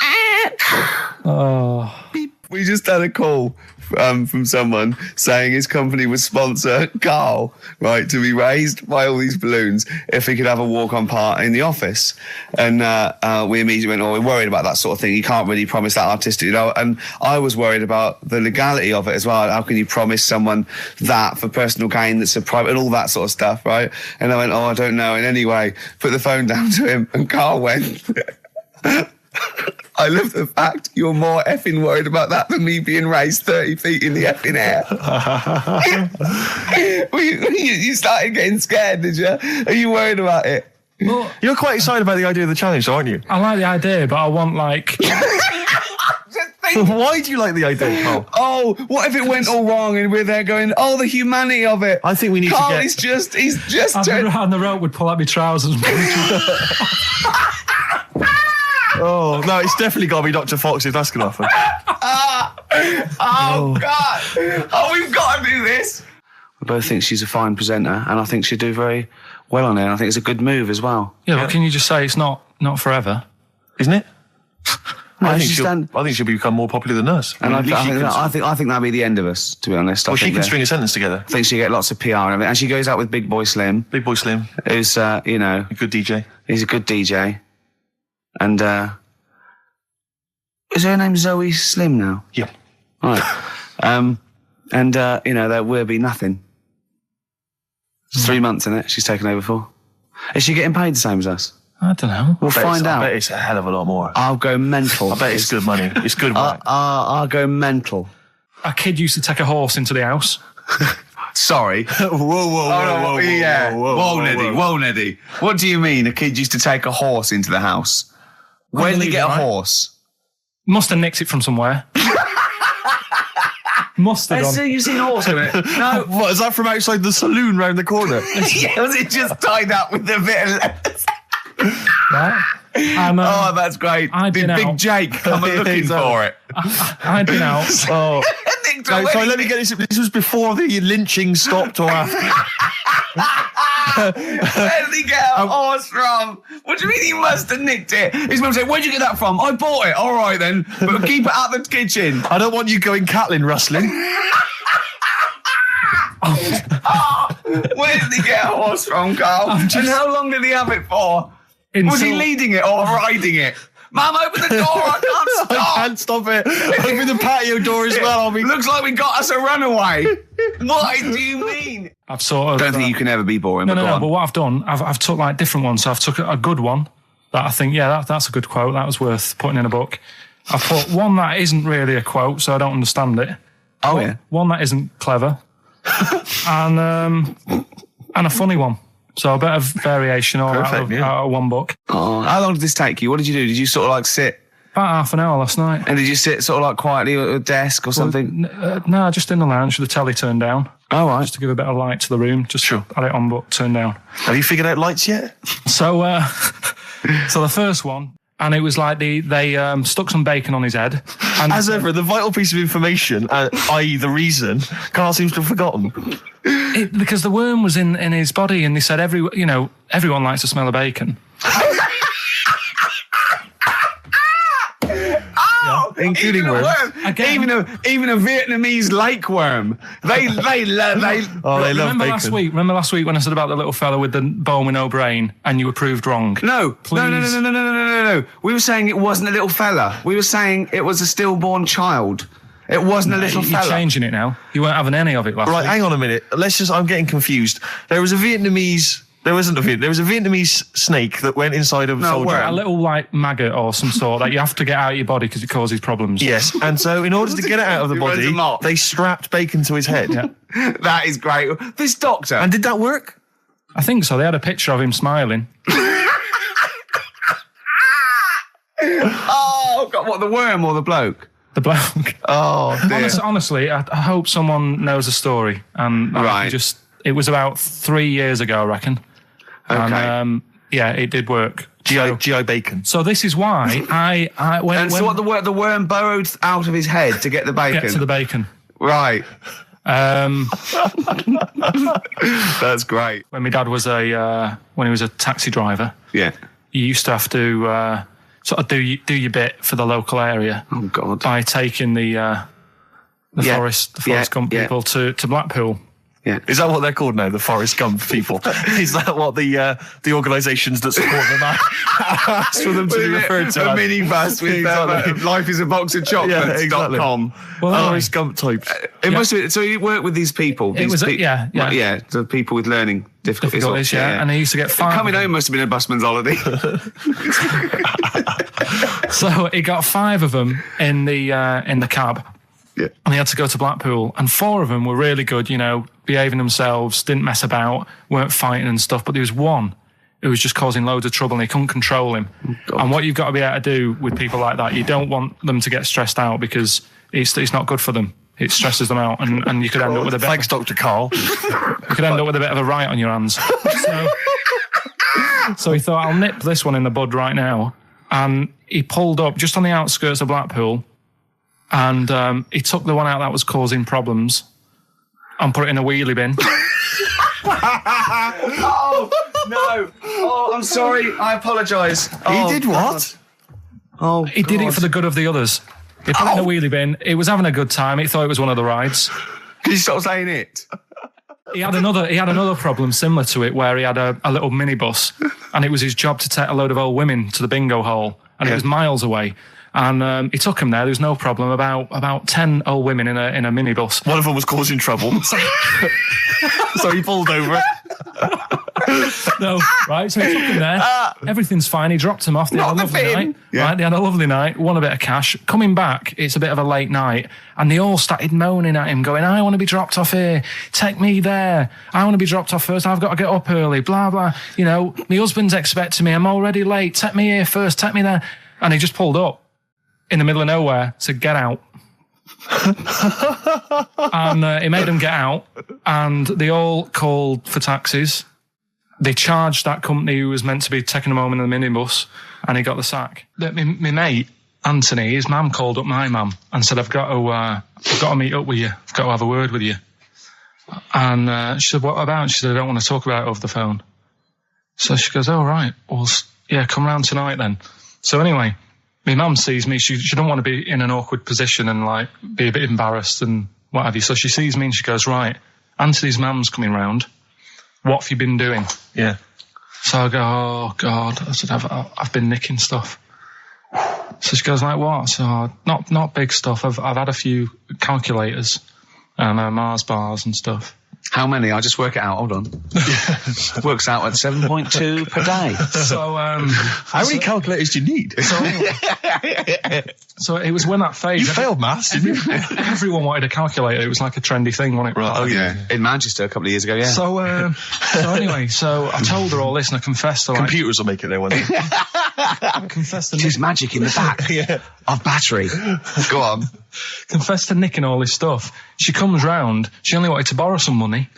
Oh. We just had a call from someone saying his company would sponsor Karl, right, to be raised by all these balloons if he could have a walk-on part in the office. And we immediately went, we're worried about that sort of thing. You can't really promise that artistic, And I was worried about the legality of it as well. How can you promise someone that for personal gain that's a private and all that sort of stuff, right? And I went, I don't know. And anyway, put the phone down to him, and Karl went... I love the fact you're more effing worried about that than me being raised 30 feet in the effing air. You started getting scared, did you? Are you worried about it? Well, you're quite excited about the idea of the challenge, aren't you? I like the idea, but I want like... Why do you like the idea, Karl? Oh, what if it went all wrong and we're there going, the humanity of it. I think we need Karl to get... he's just... And the rope would pull out my trousers. Oh, no, it's definitely got to be Dr. Fox if that's going to happen. God. We've got to do this. I both think she's a fine presenter, and I think she'd do very well on it. And I think it's a good move as well. Yeah, but can you just say it's not forever? Isn't it? No, I think she'll become more popular than us. And I think that'll be the end of us, to be honest. Well, she can string a sentence together. I think she'll get lots of PR and everything. And she goes out with Big Boy Slim. Big Boy Slim. Who's, a good DJ. He's a good DJ. And, is her name Zoe Slim now? Yeah. Right. There will be nothing. It's 3 months, isn't it? She's taken over for. Is she getting paid the same as us? I don't know. We'll find out. I bet it's a hell of a lot more. I'll go mental. I bet it's good money. It's good work. I'll go mental. A kid used to take a horse into the house. Sorry. Whoa, Neddy. What do you mean a kid used to take a horse into the house? Where did he get a horse? Must have nicked it from somewhere. Must have done. You've seen a horse in it? No. What, is that from outside the saloon round the corner? Yeah, was it just tied up with a bit of leather? Yeah. That's great. Did Big Jake come looking for it? I'd been out. So let me get this. This was before the lynching stopped or after? Where did he get a horse from? What do you mean he must have nicked it? His mum said, where'd you get that from? I bought it. All right then, but keep it out the kitchen. I don't want you going Catlin rustling. Where did he get a horse from, Karl? And how long did he have it for? Was he leading it or riding it? Mum, open the door, I can't stop. I can't stop it. Open the patio door as well. Looks like we got us a runaway. What do you mean? I've sort of... Don't think you can ever be boring. No, but what I've done, I've took like different ones. So I've took a good one that I think, that's a good quote. That was worth putting in a book. I've put one that isn't really a quote, so I don't understand it. Oh, yeah. One that isn't clever. and a funny one. So a bit of variation out of one book. Oh, how long did this take you? What did you do? Did you sort of like sit? About half an hour last night. And did you sit sort of like quietly at a desk or something? No, just in the lounge with the telly turned down. Oh, right. Just to give a bit of light to the room. Just had it on book, turned down. Have you figured out lights yet? So the first one, and it was like they stuck some bacon on his head. And as ever, the vital piece of information, i.e. the reason, Karl seems to have forgotten. Because the worm was in his body, and they said everyone likes the smell of bacon. Including worms. Even a Vietnamese lake worm. They love bacon. Remember last week when I said about the little fella with the bone with no brain, and you were proved wrong? No. We were saying it wasn't a little fella. We were saying it was a stillborn child. It wasn't a little fella. You're changing it now. You weren't having any of it last week. Right, hang on a minute. I'm getting confused. There was a Vietnamese snake that went inside of a soldier. A little like maggot or some sort that you have to get out of your body because it causes problems. Yes, and so in order to get it out of the body, they strapped bacon to his head. Yeah. That is great. This doctor. And did that work? I think so. They had a picture of him smiling. Oh, God, what, the worm or the bloke? The bloke. Oh, dear. Honestly, I hope someone knows the story. And it was about 3 years ago, I reckon. Okay. And, it did work. GI bacon. So this is why the worm burrowed out of his head to get the bacon? Get to the bacon. Right. That's great. When my dad was when he was a taxi driver, you used to have to sort of do your bit for the local area. Oh God! By taking the the Forrest Gump people to Blackpool. Yeah. Is that what they're called now? The Forrest Gump people? Is that what the organisations that support them ask for them to be referred to? A minibus with Life is a Box of Chocolates.com. Well, Forrest Gump types. It must have been, so you work with these people. The people with learning difficulties. And he used to get 5. Coming home must have been a busman's holiday. So he got 5 of them in the cab. Yeah. And he had to go to Blackpool, and 4 of them were really good, behaving themselves, didn't mess about, weren't fighting and stuff. But there was one who was just causing loads of trouble, and he couldn't control him. And what you've got to be able to do with people like that, you don't want them to get stressed out, because it's not good for them. It stresses them out, and you could end up with a bit. Thanks, Dr. Karl. You could end up with a bit of a riot on your hands. So he thought, I'll nip this one in the bud right now, and he pulled up just on the outskirts of Blackpool. And he took the one out that was causing problems and put it in a wheelie bin. Oh, no. Oh, I'm sorry. I apologise. He did what? Oh, he did it for the good of the others. He put it in a wheelie bin. He was having a good time. He thought it was one of the rides. Can you stop saying it? He had another problem similar to it, where he had a little minibus, and it was his job to take a load of old women to the bingo hall, and it was miles away. And he took him there. There was no problem. About 10 old women in a minibus. One of them was causing trouble, so he pulled over it. No, right? So he took him there. Everything's fine. He dropped him off. They had a lovely night. Yeah. Right? They had a lovely night. Won a bit of cash. Coming back, it's a bit of a late night, and they all started moaning at him, going, "I want to be dropped off here. Take me there. I want to be dropped off first. I've got to get up early. Blah blah. My husband's expecting me. I'm already late. Take me here first. Take me there." And he just pulled up in the middle of nowhere, said, "Get out." And he made them get out, and they all called for taxis. They charged that company who was meant to be taking him home in the minibus, and he got the sack. My mate, Anthony, his mum called up my mum and said, I've got to meet up with you. I've got to have a word with you. And she said, "What about?" She said, "I don't want to talk about it over the phone." So she goes, "Oh, right. Well, yeah, come round tonight then." So anyway, my mum sees me. She don't want to be in an awkward position and be a bit embarrassed and what have you. So she sees me and she goes, "Right, Anthony's mum's coming round. What have you been doing?" Yeah. So I go, "Oh God." I said, I've been nicking stuff. So she goes, "Like what?" So not big stuff. I've had a few calculators and Mars bars and stuff. How many? I'll just work it out. Hold on. Works out at 7.2 per day. So, how many calculators do you need? So it was when that phase. You failed maths, didn't you? Everyone wanted a calculator. It was like a trendy thing, wasn't it? Right. Oh yeah. In Manchester a couple of years ago. Yeah. So anyway, so I told her all this, and I confessed to computers will make it there one day. I confessed to just magic in the back of battery. Go on. Confessed to nicking all this stuff. She comes round. She only wanted to borrow some money.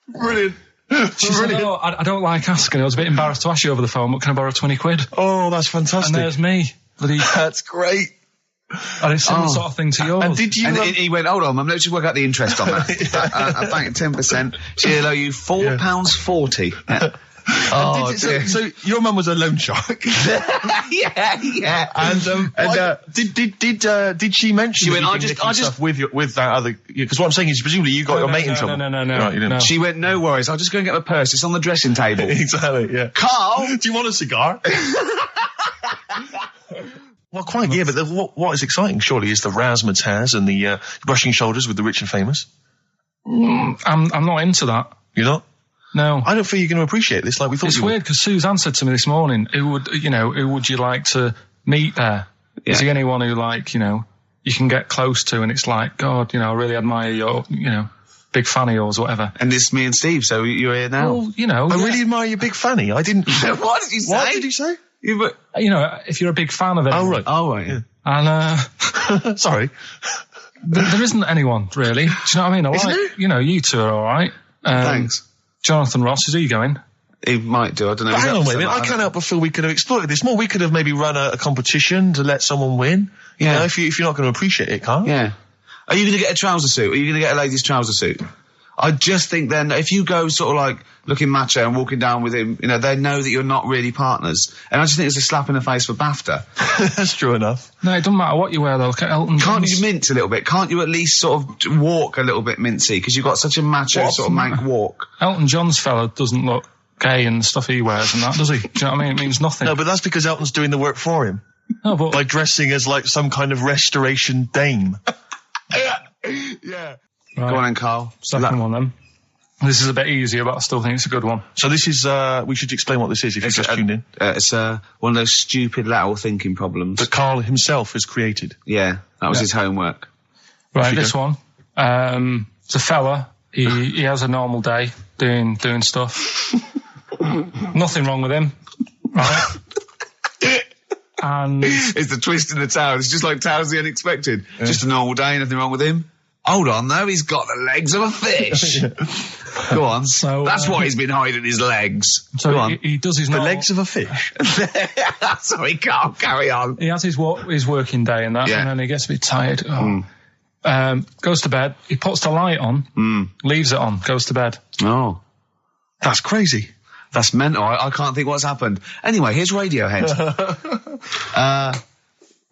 Brilliant. She said, "Oh, I don't like asking. I was a bit embarrassed to ask you over the phone, but can I borrow 20 quid? Oh, that's fantastic. And there's me. That's great. And it's similar sort of thing to yours. And did you? And he went, "Hold on, let's just work out the interest on that. I bank 10%. She'll owe you £4.40. Yeah. Oh, so your mum was a loan shark. yeah. And did she mention? She went, "I just with that other." Because what I'm saying is, presumably you got your mate in trouble. No. Right, you didn't. No. She went, "No worries. I'll just go and get my purse. It's on the dressing table." Exactly. Yeah. Karl, do you want a cigar? Well, quite. Yeah, but what is exciting, surely, is the razzmatazz and the brushing shoulders with the rich and famous. I'm not into that. You're not? No. I don't feel you're going to appreciate this like we thought you would. It's weird because Suzanne said to me this morning, who would you like to meet there? Yeah. Is there anyone who you can get close to and it's like, God, I really admire your, big fan of yours or whatever. And this is me and Steve, so you're here now. Well, I really admire your big fanny. I didn't. What did you say? What did you say? If you're a big fan of it. Oh, right. Oh, right, yeah. And, sorry. There isn't anyone, really. Do you know what I mean? You two are all right. Thanks. Jonathan Ross, is he going? He might do, I don't know. Hang on, wait a minute. I can't help but feel we could have exploited this more. We could have maybe run a competition to let someone win. Yeah. If you're not going to appreciate it, Karl. Yeah. Are you going to get a trouser suit? Are you going to get a ladies' trouser suit? I just think then if you go sort of like looking macho and walking down with him, you know, they know that you're not really partners. And I just think it's a slap in the face for BAFTA. That's true enough. No, it doesn't matter what you wear though. Look at Elton John. Can't you mince a little bit? Can't you at least sort of walk a little bit mincy? Because you've got such a macho sort of mank walk. Elton John's fella doesn't look gay and the stuff he wears and that, does he? Do you know what I mean? It means nothing. No, but that's because Elton's doing the work for him. No, but by dressing as like some kind of restoration dame. Yeah. Right. Go on then, Carl. Second one then. This is a bit easier, but I still think it's a good one. So this is, we should explain what this is if you've just tuned in. It's one of those stupid lateral thinking problems. That Karl himself has created. Yeah, that was his homework. Right, this one. It's a fella. He has a normal day doing stuff. Nothing wrong with him. Right? And it's the twist in the tale. It's just like Tales of the Unexpected. Yeah. Just a normal day, nothing wrong with him. Hold on, though, he's got the legs of a fish. Go on. So that's why he's been hiding his legs. So Go on. He does his normal... The legs of a fish? Sorry, Carl, carry on. He has his working day and that, and then he gets a bit tired. Goes to bed. He puts the light on, leaves it on, goes to bed. Oh. That's crazy. That's mental. I can't think what's happened. Anyway, here's Radiohead.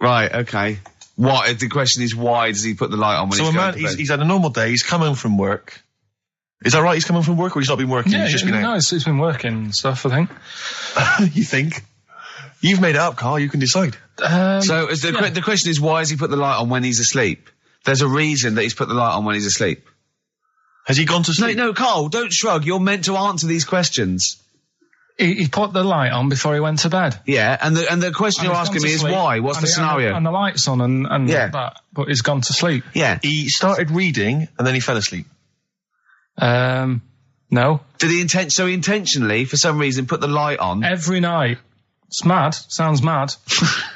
Right, okay. What? The question is, why does he put the light on when he's going to bed? He's had a normal day, he's come home from work. Is that right? He's come home from work or he's not been working? Yeah, he's just been out? No, he's been working and stuff, I think. You think? You've made it up, Carl, you can decide. So the question is, why has he put the light on when he's asleep? There's a reason that he's put the light on when he's asleep. Has he gone to sleep? No, Carl, don't shrug. You're meant to answer these questions. He put the light on before he went to bed. Yeah, and the question you're asking me is why? What's the scenario? And the light's on and that, but he's gone to sleep. Yeah. He started reading and then he fell asleep. No. Did he intentionally, for some reason, put the light on? Every night. It's mad. Sounds mad.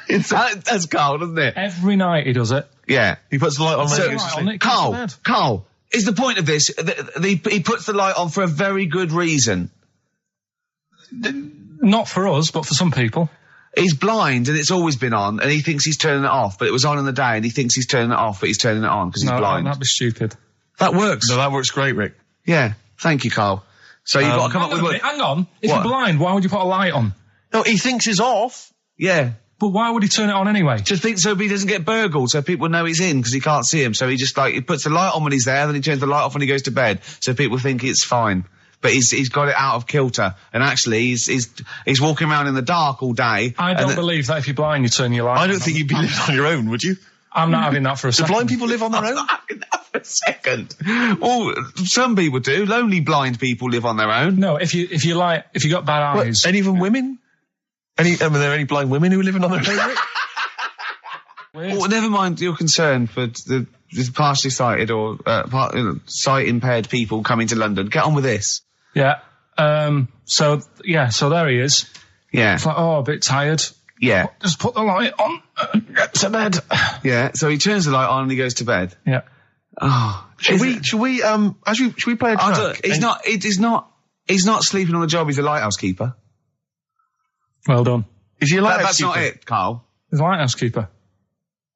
That's Carl, doesn't it? Every night he does it. Yeah. He puts the light on. Carl, is the point of this, he puts the light on for a very good reason. Not for us, but for some people. He's blind and it's always been on and he thinks he's turning it off, but it was on in the day and he thinks he's turning it off, but he's turning it on because he's blind. That'd be stupid. That works. No, that works great, Rick. Yeah. Thank you, Carl. So you've got to come up with... Hang on. If you're blind, why would you put a light on? No, he thinks it's off. Yeah. But why would he turn it on anyway? Just think so he doesn't get burgled, so people know he's in because he can't see him. So he just he puts the light on when he's there, then he turns the light off when he goes to bed, so people think it's fine. But he's got it out of kilter, and actually he's walking around in the dark all day. I don't believe that if you're blind you turn your light on. I don't think you'd be living on your own, would you? I'm not having that for a second. Do blind people live on their own? I'm not having that for a second. Well, some people do. Lonely blind people live on their own. No, if you got bad eyes. What, any of them women? Are there any blind women who are living on their own? Well, never mind your concern for the partially sighted or sight impaired people coming to London. Get on with this. Yeah. So there he is. Yeah. It's like, a bit tired. Yeah. Just put the light on. Get to bed. Yeah. So he turns the light on and he goes to bed. Yeah. Oh. Should we play a track? He's not sleeping on the job. He's a lighthouse keeper. Well done. Is he a lighthouse keeper? That's not it, Carl. He's a lighthouse keeper.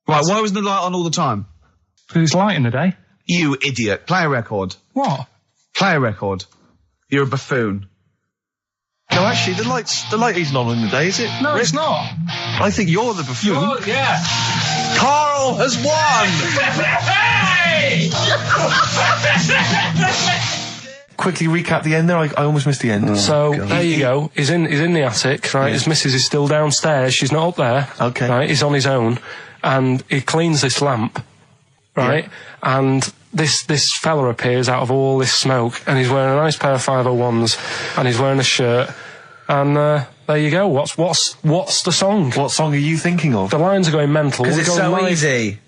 Right. Why wasn't the light on all the time? Because it's light in the day. You idiot. Play a record. What? Play a record. You're a buffoon. No, actually, the light isn't on in the day, is it? No, Rick? it's not. I think you're the buffoon. Yeah. Karl has won! Quickly recap the end there. I almost missed the end. There you go. He's in the attic, right? Yeah. His missus is still downstairs. She's not up there. Okay. Right? He's on his own. And he cleans this lamp, right? Yeah. And this fella appears out of all this smoke, and he's wearing a nice pair of 501s, and he's wearing a shirt, and there you go. What's the song? What song are you thinking of? The lines are going mental. Because it's so easy.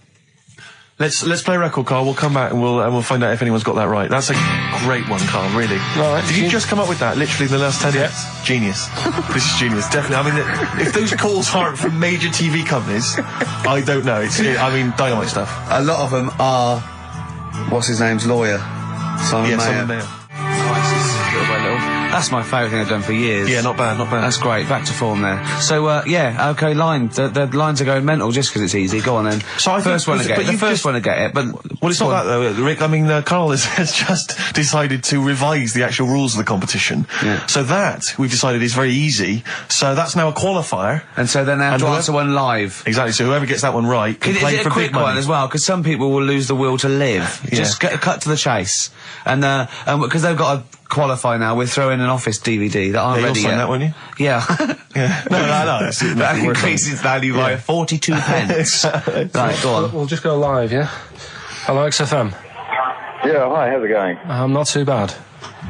Let's play a record, Karl. We'll come back and we'll find out if anyone's got that right. That's a great one, Karl. Really. Right. Did you just come up with that? Literally in the last 10 minutes. Genius. This is genius. Definitely. I mean, if those calls aren't from major TV companies, I don't know. Dynamite stuff. A lot of them are. What's his name's lawyer? Simon Mayer. Simon Mayer. Little by little. That's my favourite thing I've done for years. Yeah, not bad, not bad. That's great. Back to form there. So, okay, line. The lines are going mental just because it's easy. Go on then. So I first one to get it. The first one to get it, but... Well, it's not that though, Rick. I mean, Karl has just decided to revise the actual rules of the competition. Yeah. So that, we've decided, is very easy. So that's now a qualifier. And so then they have to answer one live. Exactly, so whoever gets that one right can play for big money. Is it a quick one as well? Because some people will lose the will to live. Yeah. Just cut to the chase. And because they've got to qualify now, we're throwing an Office DVD that aren't ready yet. You'll sign that, won't you? Yeah. Yeah. No. That increases value by 42 pence. Right, go on. We'll just go live, yeah? Hello, XFM. Yeah, hi, how's it going? Not too bad.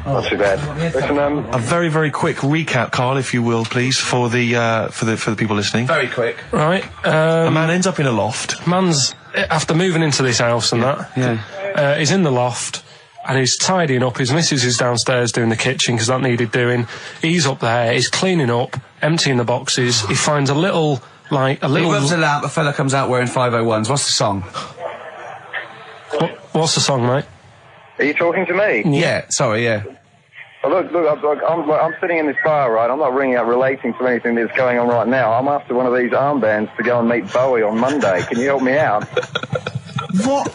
Not too bad. Listen, a very, very quick recap, Karl, if you will, please, for the people listening. Very quick. Right. A man ends up in a loft. Man's, after moving into this house and he's in the loft and he's tidying up. His missus is downstairs doing the kitchen because that needed doing. He's up there, he's cleaning up, emptying the boxes. He finds a little... He rubs a lamp, a fella comes out wearing 501s. What's the song? What's the song, mate? are you talking to me? Yeah, sorry, yeah. Well, look, I'm sitting in this bar, right? I'm not ringing up relating to anything that's going on right now. I'm after one of these armbands to go and meet Bowie on Monday. Can you help me out? What?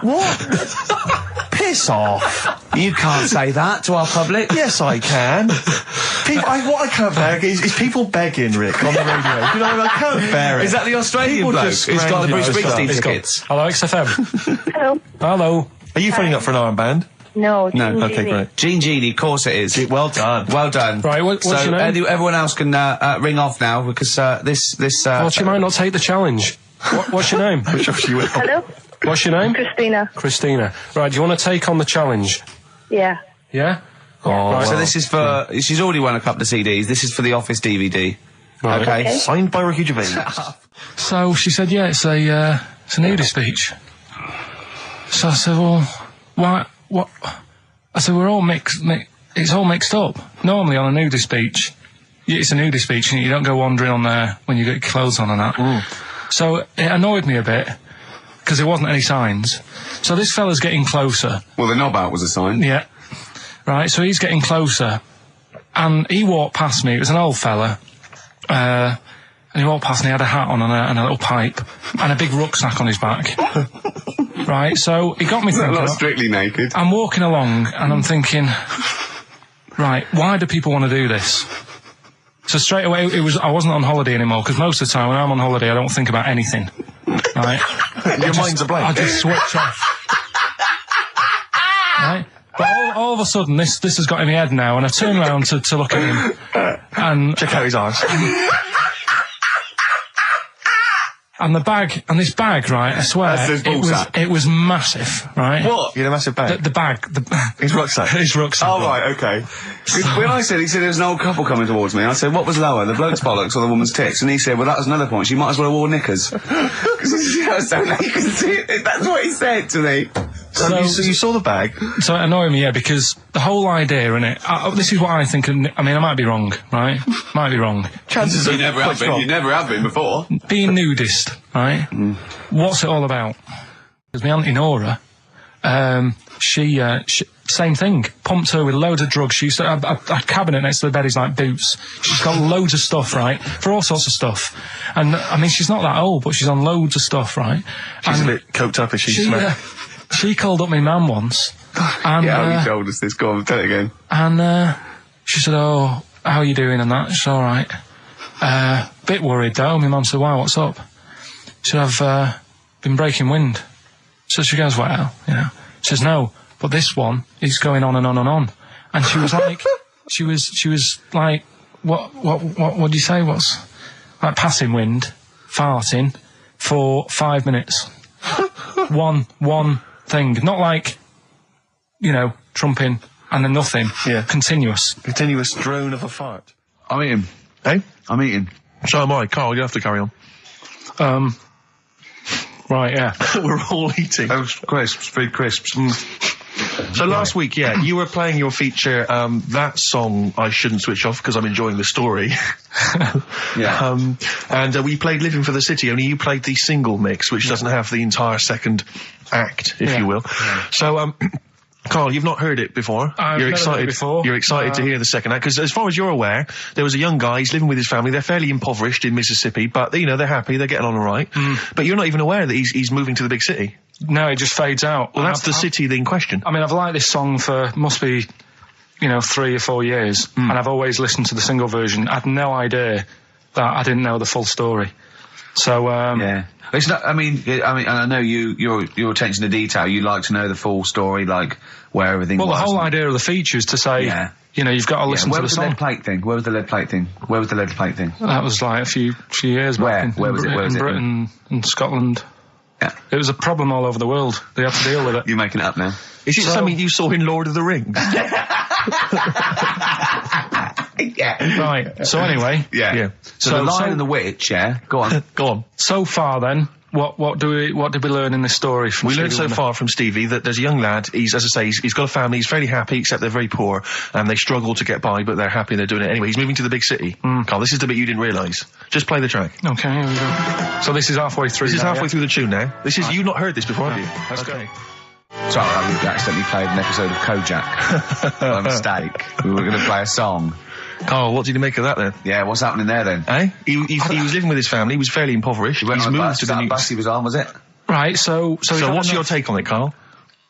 What? Piss off. You can't say that to our public. Yes, I can. What I can't bear is people begging, Rick, on the radio. You know, I can't bear it. Is that the Australian bloke who's got the Bruce Springsteen tickets? Hello, XFM. Hello. Hello. Are you phoning up for an armband? No. Okay, great. Gene Genie, of course it is. Well done. Well done. Right, what's your name? Everyone else can ring off now because this. Well, she might not take the challenge. What's your name? Hello. What's your name? Christina. Christina. Right, do you want to take on the challenge? Yeah. Yeah? Oh, right. So this is for... She's already won a couple of CDs. This is for the Office DVD. Right. Okay. Signed by Ricky Gervais. So she said, yeah, it's a nudie speech. So I said, well, why... What? I said, we're all it's all mixed up. Normally on a nudie speech, it's a nudie speech and you don't go wandering on there when you get clothes on and that. So it annoyed me a bit, because there wasn't any signs. So this fella's getting closer. Well, the knob out was a sign. Yeah. Right, so he's getting closer. And he walked past me, it was an old fella. And he walked past and he had a hat on and a little pipe. And a big rucksack on his back. Right, so he got me thinking... Not strictly naked. I'm walking along and I'm thinking, right, why do people want to do this? So straight away, I wasn't on holiday anymore, because most of the time when I'm on holiday, I don't think about anything. Right? Your mind's a blank. I just switch off. Right? But all of a sudden, this has got in my head now, and I turn around to look at him, and... Check out his arse. And this bag, right, I swear, it was massive, right? What? You had a massive bag? The bag. His rucksack? His rucksack. Oh, right, okay. When he said there was an old couple coming towards me, I said, what was lower, the bloke's bollocks or the woman's tits? And he said, well, that was another point. She might as well have worn knickers. That's what he said to me. So you saw the bag? So it annoyed me, yeah, because the whole idea in it, this is what I think, I mean, I might be wrong, right? Might be wrong. Chances are you never have been before. Being nudist, right? What's it all about? Because my auntie Nora, she same thing, pumped her with loads of drugs. She used to have a cabinet next to the bed is like boots. She's got loads of stuff, right? For all sorts of stuff. And, I mean, she's not that old, but she's on loads of stuff, right? She's a bit coked up, is she? She called up my mum once. And, yeah, you told us this. Go on, tell it again. And she said, oh, how are you doing and that? She's all right. Bit worried, though. My mum said, why, what's up? She said, I've been breaking wind. So she goes, well, you know. She says, no, but this one is going on and on and on. And she was like, she was like, what do you say? What's like passing wind, farting for 5 minutes. One thing, not like, you know, trumping and then nothing. Yeah. Continuous drone of a fart. I'm eating. Hey? I'm eating. So am I. Karl, you have to carry on. Right, yeah. We're all eating. Crisps, food crisps. So last week, yeah, you were playing your feature, that song, I Shouldn't Switch Off, because I'm enjoying the story. Yeah. And we played Living for the City, only you played the single mix, which doesn't have the entire second act, if you will. Yeah. So, Carl, you've not heard it before. You're excited. Heard it before. You're excited to hear the second act because, as far as you're aware, there was a young guy. He's living with his family. They're fairly impoverished in Mississippi, but they're happy. They're getting on all right. But you're not even aware that he's moving to the big city. No, it just fades out. Well, that's the city in question. I mean, I've liked this song for must be, 3 or 4 years, and I've always listened to the single version. I had no idea that I didn't know the full story. So yeah, it's not. I mean, and I know your attention to detail. You like to know the full story, like where everything. Well, was. the whole idea of the feature is to say, you've got to listen to the song. Where was the lead plate thing? Where was the lead plate thing? That was like a few years back. Where was it? In Britain and Scotland. Yeah, it was a problem all over the world. They had to deal with it. You're making it up now. Is it something you saw in Lord of the Rings? Yeah. Right. So anyway. Yeah. So the Lion and the Witch. Yeah. Go on. Go on. So far, then, what did we learn in this story? We learned so far from Stevie that there's a young lad. He's, as I say, he's got a family. He's fairly happy, except they're very poor and they struggle to get by, but they're happy and they're doing it anyway. He's moving to the big city. Carl, this is the bit you didn't realise. Just play the track. Okay. Here we go. So this is halfway through. This is halfway through the tune now. This is you've not heard this before, have you? Let's go. Sorry, I accidentally played an episode of Kojak by mistake. We were going to play a song. Carl, what did you make of that then? Yeah, what's happening there then? Eh? He was living with his family. He was fairly impoverished. He's moved to the new bus he was on, was it? Right. So what's your take on it, Carl?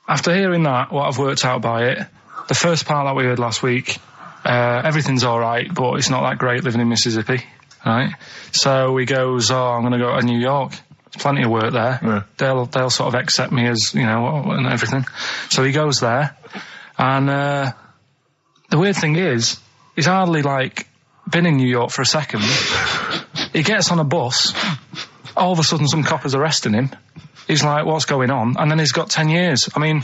After hearing that, what I've worked out by it, the first part that we heard last week, everything's all right, but it's not that great living in Mississippi, right? So he goes, I'm going to go to New York. There's plenty of work there. Yeah. They'll sort of accept me as, and everything. So he goes there, and the weird thing is, he's hardly, been in New York for a second. He gets on a bus, all of a sudden some coppers arresting him. He's like, what's going on? And then he's got 10 years. I mean,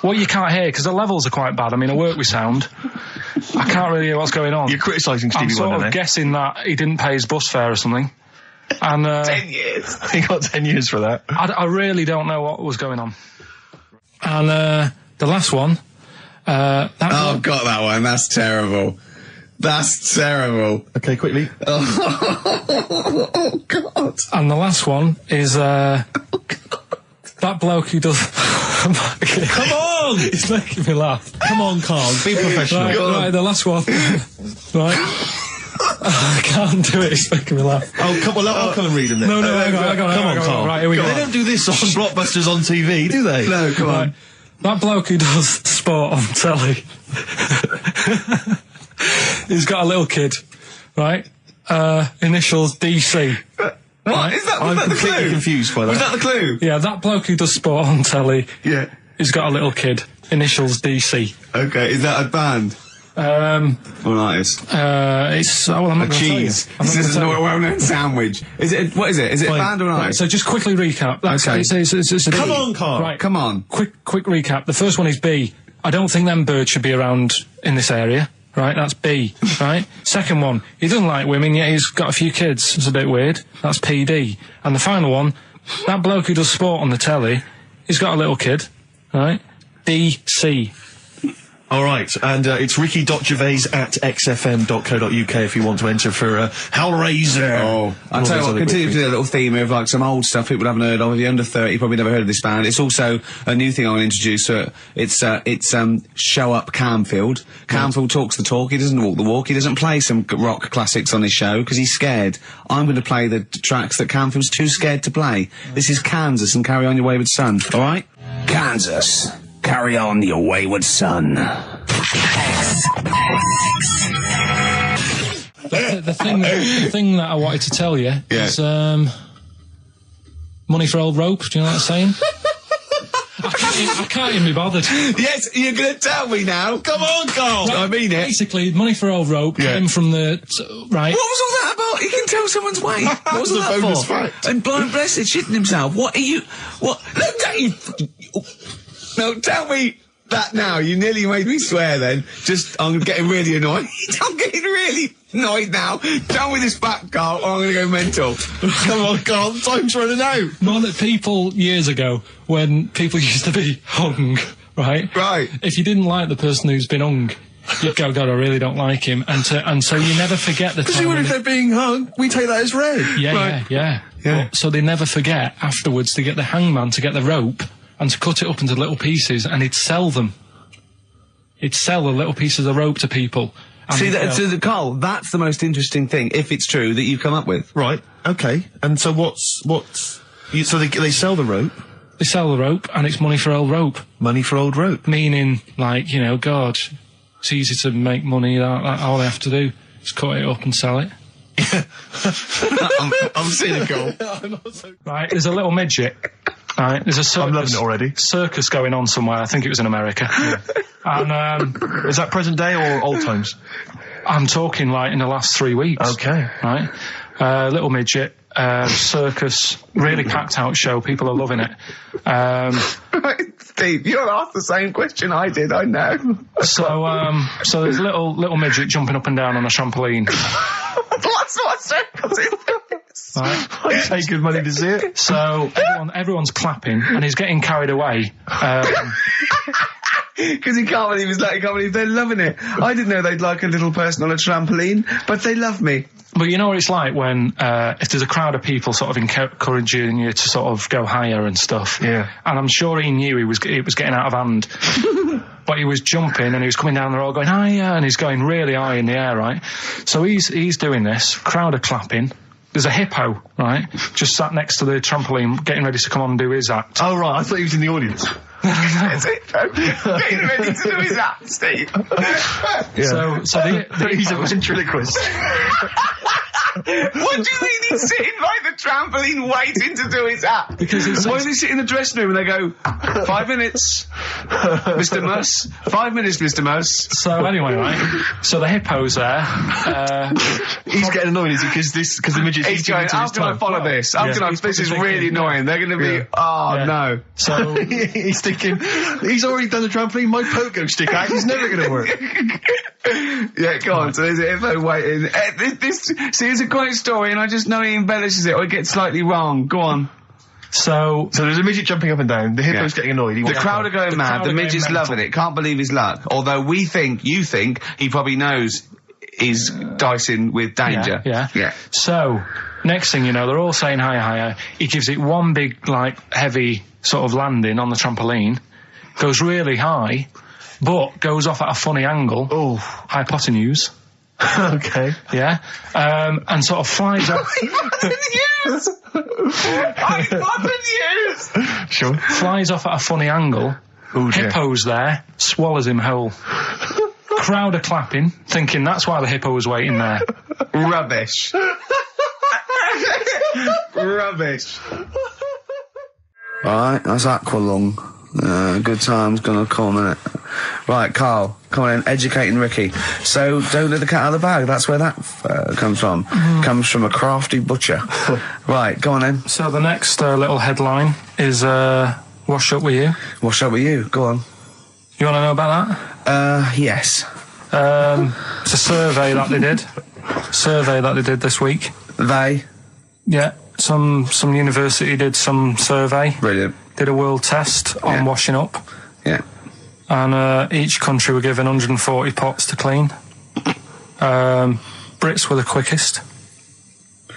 what you can't hear, because the levels are quite bad. I mean, I work with sound. I can't really hear what's going on. You're criticising Stevie Wonder, I'm sort of guessing that he didn't pay his bus fare or something. And 10 years. He got 10 years for that. I really don't know what was going on. And the last one. Got that one. That's terrible. That's terrible. Okay, quickly. Oh, God. And the last one is that bloke who does. Come on! He's making me laugh. Come on, Carl. Be professional. Right, the last one. Right. I can't do it, it's making me laugh. Oh, come on, I'll come and read them then. No, hang on, come on, Carl. Right, here we go. They don't do this on Blockbusters on TV, do they? No, come on. That bloke who does sport on telly, he's got a little kid, right? Initials DC. What? Right? Is that, I'm that completely the clue? Confused by that. Was that the clue? Yeah, that bloke who does sport on telly, he's got a little kid. Initials DC. Okay, is that a band? Or an artist? It's I'm not cheese. This is a well-known sandwich. Is it? What is it? Is it a band or an artist? So just quickly recap. Okay. It's come on, Carl. Right, come on. Quick recap. The first one is B. I don't think them birds should be around in this area. Right, that's B. Right. Second one, he doesn't like women yet he's got a few kids. It's a bit weird. That's PD. And the final one, that bloke who does sport on the telly, he's got a little kid. Right. DC. All right, and it's ricky.gervais@xfm.co.uk if you want to enter for Hellraiser. Oh, I'll tell you what, continue to do a little theme of some old stuff people haven't heard of. If you're under 30, you probably never heard of this band. It's also a new thing I want to introduce. It's Show Up Camfield. Camfield talks the talk, he doesn't walk the walk. He doesn't play some rock classics on his show because he's scared. I'm going to play the tracks that Camfield's too scared to play. This is Kansas and Carry On Your Wayward Son, all right? Kansas. Carry on your wayward son. The thing that I wanted to tell you is money for old rope. Do you know what I'm saying? I can't even be bothered. Yes, you're going to tell me now. Come on, Carl. Right, I mean it. Basically, money for old rope came from the right. What was all that about? He can tell someone's weight. What was that bonus for? fact. And blind blessed shitting himself. What are you? What? No, tell me that now. You nearly made me swear then. I'm getting really annoyed. I'm getting really annoyed now. Tell me this back, Carl, or I'm going to go mental. Come on, Carl, time's running out. More that people years ago, when people used to be hung, right? Right. If you didn't like the person who's been hung, you'd go, God, I really don't like him. And so you never forget the time. Because if they're being hung, we take that as read. Yeah. So they never forget afterwards to get the hangman to get the rope, and to cut it up into little pieces, and he'd sell them. He'd sell the little pieces of rope to people. See, Carl, that's the most interesting thing, if it's true, that you've come up with. Right. Okay. And so so they sell the rope. They sell the rope, and it's money for old rope. Money for old rope. Meaning, like, you know, God, it's easy to make money. All they have to do is cut it up and sell it. I'm cynical. Right, there's a little midget. Right, there's a circus. I'm loving it already. Circus going on somewhere. I think it was in America. Yeah. And is that present day or old times? I'm talking like in the last 3 weeks. Okay. Right, little midget. Circus, really packed out show. People are loving it. Steve, you asked the same question I did. I know. So there's little midget jumping up and down on a trampoline. That's what circus is. Right. I pay good money to see it. So everyone's clapping, and he's getting carried away. Because he can't believe they're loving it. I didn't know they'd like a little person on a trampoline, but they love me. But you know what it's like when, if there's a crowd of people sort of encouraging you to sort of go higher and stuff. Yeah. And I'm sure he knew it was getting out of hand. But he was jumping and he was coming down the road going higher, and he's going really high in the air, right? So he's doing this, crowd are clapping. There's a hippo, right, just sat next to the trampoline getting ready to come on and do his act. Oh, right, I thought he was in the audience. There's a hippo getting ready to do his act, Steve. Yeah. So he's a ventriloquist. What do you mean he's sitting by the trampoline waiting to do his act? Because why does he sit in the dressing room and they go, 5 minutes, Mr. Muss, 5 minutes, Mr. Muss. So anyway, right, so the hippo's there. He's getting annoyed, is he? Because the midget's he's going, how can I follow this? This is really annoying. They're going to be, no. So he's thinking, he's already done the trampoline, my pogo stick act is never going to work. Yeah, go on. So there's a hippo waiting. See, it's a great story, and I just know he embellishes it, or it gets slightly wrong. Go on. So there's a midget jumping up and down. The hippo's getting annoyed. The crowd are going mad. The midget's loving it. Can't believe his luck. Although you think he probably knows he's dicing with danger. Yeah. So next thing you know, they're all saying higher. He gives it one big, like, heavy sort of landing on the trampoline. Goes really high, but goes off at a funny angle. Oh, hypotenuse. Okay. Yeah. And sort of flies off. Hypotenuse! Sure. Flies off at a funny angle. Ooh, Hippo's there, swallows him whole. Crowd are clapping, thinking that's why the hippo was waiting there. Rubbish. Rubbish. Alright, that's Aqualung. Good time's gonna come, innit? Right, Carl, come on in, educating Ricky. So, don't let the cat out of the bag, that's where that comes from. Comes from a crafty butcher. Right, go on then. So the next little headline is, Wash Up With You. Wash Up With You, go on. You want to know about that? Yes. It's a survey that they did. This week. They? Yeah, some university did some survey. Brilliant. Did a world test on washing up. Yeah. And each country were given 140 pots to clean. Brits were the quickest.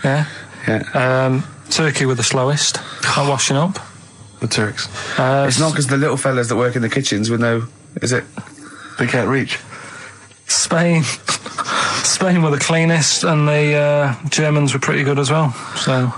Yeah. Yeah. Turkey were the slowest at washing up. The Turks. It's not because the little fellas that work in the kitchens with no... Is it? They can't reach. Spain were the cleanest, and the Germans were pretty good as well. So...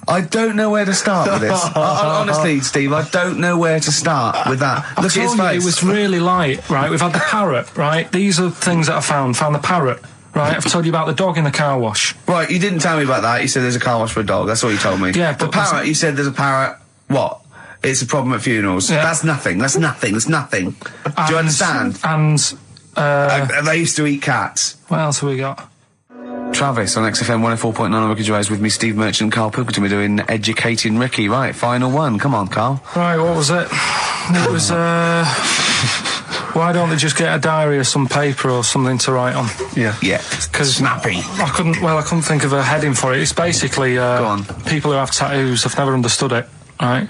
I don't know where to start with this. Honestly, Steve, I don't know where to start with that. Look at his face. It was really light, right? We've had the parrot, right? These are things that I found the parrot, right? I've told you about the dog in the car wash. Right, you didn't tell me about that. You said there's a car wash for a dog. That's all you told me. Yeah, the parrot, you said there's a parrot. What? It's a problem at funerals. Yeah. That's nothing. That's nothing. Do you understand? And they used to eat cats. What else have we got? Travis on XFM 104.9 on Ricky Gervais with me, Steve Merchant and Karl Pilkington. We're doing Educating Ricky. Right, final one. Come on, Karl. Right, what was it? It was, why don't they just get a diary or some paper or something to write on? Yeah. Yeah. Because snappy. I couldn't think of a heading for it. It's basically, Go on. People who have tattoos, I've never understood it, right?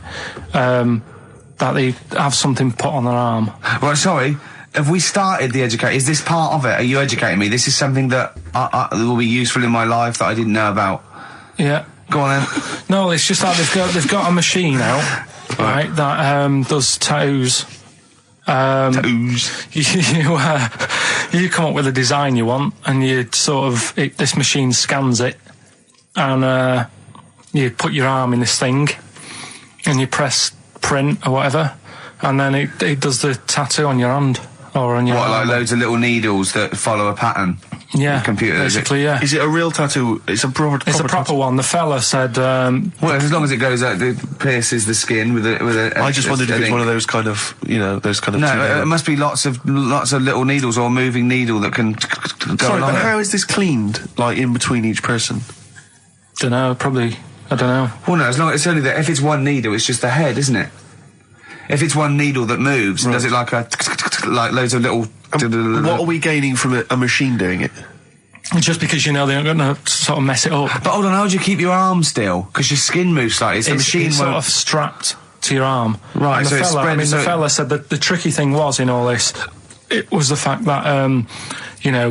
That they have something put on their arm. Right, sorry. Have we started the educate? Is this part of it? Are you educating me? This is something that will be useful in my life that I didn't know about. Yeah. Go on then. No, it's just like they've got a machine out, right, that does tattoos. You come up with a design you want, and you sort of this machine scans it, and you put your arm in this thing, and you press print or whatever, and then it does the tattoo on your hand or on your arm. Like loads of little needles that follow a pattern? Yeah, computer, basically, yeah. Is it a real tattoo? It's a proper tattoo. one. The fella said... well, as long as it goes out, it pierces the skin with a I just wondered if it's one of those kind of, those kind of... No, it must be lots of little needles or a moving needle that can go along. But how is this cleaned, like, in between each person? Dunno, probably... I don't know. Well, no, as long as it's only that... If it's one needle, it's just the head, isn't it? If it's one needle that moves, and does it like like loads of little... What are we gaining from a machine doing it? Just because they're not going to sort of mess it up. But hold on, how do you keep your arm still? Because your skin moves slightly. It's the machine sort of strapped to your arm. Right, and so it's spread... the fella said that the tricky thing was in all this, it was the fact that,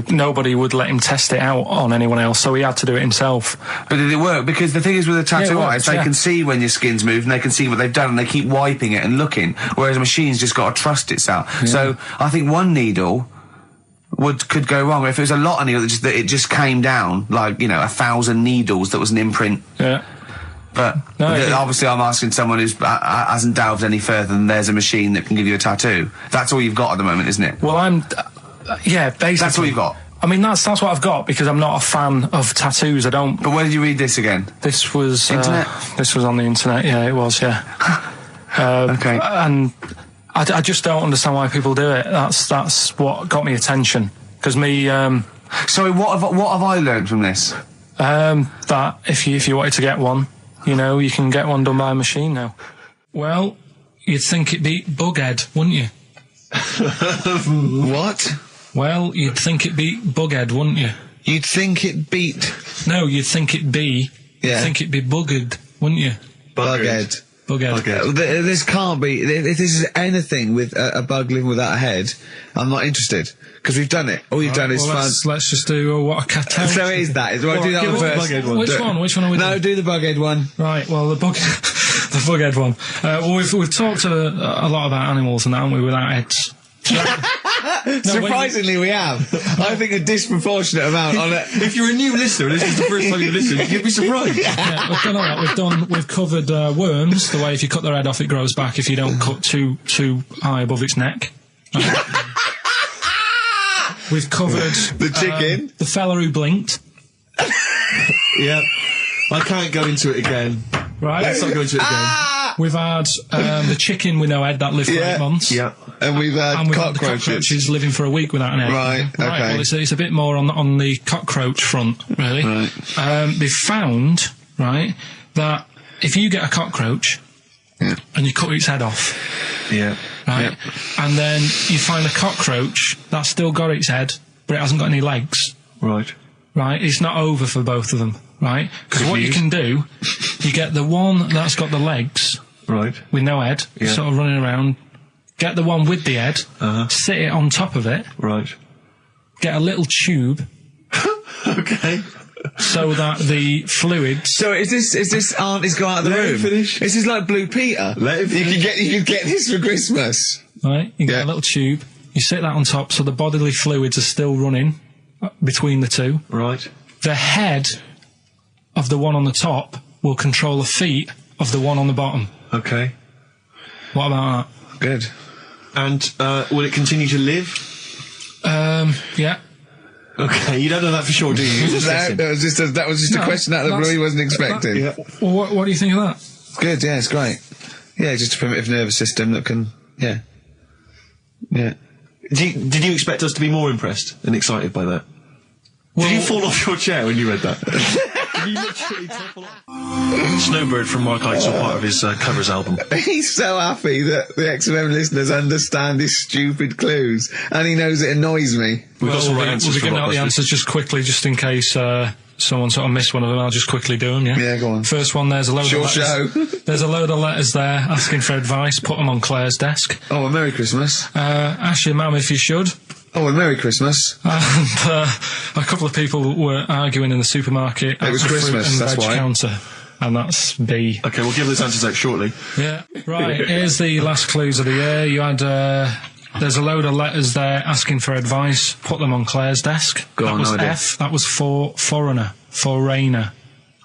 nobody would let him test it out on anyone else, so he had to do it himself. But did it work? Because the thing is with a tattoo artist, they can see when your skin's moved and they can see what they've done and they keep wiping it and looking, whereas a machine's just got to trust itself. Yeah. So I think one needle could go wrong. If it was a lot of needles that it just came down, like, 1,000 needles that was an imprint. Yeah. But obviously I'm asking someone who hasn't delved any further than there's a machine that can give you a tattoo. That's all you've got at the moment, isn't it? Well, yeah, basically. That's all you've got? I mean, that's what I've got, because I'm not a fan of tattoos. I don't... But where did you read this again? This was... Internet? This was on the internet, yeah, it was, yeah. Okay. And I just don't understand why people do it. That's what got me attention. Because me... Sorry, what have I learned from this? That if you wanted to get one, you can get one done by a machine now. Well, you'd think it'd be Bughead, wouldn't you? What? Well, you'd think it'd be Bughead, wouldn't you? You'd think it beat... No, you'd think it'd be... Yeah. You'd think it'd be Buggered, wouldn't you? Bughead. Bughead. This can't be... If this is anything with a bug living without a head, I'm not interested. Because we've done it. All you've done is fun. Let's just do what a cat. So it is that. Do I do that one first? Which one are we doing? No, do the Bughead one. Right, well, the Bughead one. Well, we've talked a lot about animals and that, haven't we, without heads. Surprisingly, we have. I think a disproportionate amount on it. If you're a new listener, and this is the first time you listen, you'd be surprised. Yeah, we've done all that. We've covered worms. The way if you cut their head off, it grows back. If you don't cut too high above its neck. We've covered the chicken, the fella who blinked. Yeah, I can't go into it again. Right, let's not go into it again. We've had the chicken with no head that lived for 8 months. Yeah, and we've had cockroaches living for a week without an egg. Right, okay. Well, it's a bit more on the cockroach front, really. Right. They've found, right, that if you get a cockroach and you cut its head off, right, and then you find a cockroach that's still got its head, but it hasn't got any legs. Right. Right, it's not over for both of them, right? Because what you can do, you get the one that's got the legs, right, with no head, sort of running around. Get the one with the head, sit it on top of it, right. Get a little tube, okay, so that the fluids. So is this auntie's go out of the room? Finish. This is like Blue Peter. Let him finish. You could get this for Christmas. Right, you get a little tube. You sit that on top, so the bodily fluids are still running between the two. Right. The head of the one on the top will control the feet of the one on the bottom. Okay. What about that? Good. And will it continue to live? Yeah. Okay, you don't know that for sure, do you? That was just a question out of the blue he wasn't expecting. Well, what do you think of that? Good, yeah, it's great. Yeah, just a primitive nervous system that can, yeah. Did you expect us to be more impressed and excited by that? Did you fall off your chair when you read that? Did you literally topple off? Snowbird from Mark Ikes are part of his covers album. He's so happy that the XFM listeners understand his stupid clues, and he knows it annoys me. We've got some right answers. We'll be getting out the answers just quickly, just in case someone sort of missed one of them. I'll just quickly do them, Yeah, go on. First one, there's a load of letters. There's a load of letters there asking for advice. Put them on Claire's desk. Oh, well, Merry Christmas. Ask your mum if you should. Oh, well, Merry Christmas. And a couple of people were arguing in the supermarket. It was Christmas, and that's veg why. Counter. and that's B. Okay, we'll give those answers out shortly. Yeah. Right, here's the last clues of the year. You had, there's a load of letters there asking for advice. Put them on Claire's desk. That was F. That was for foreigner. Foreigner.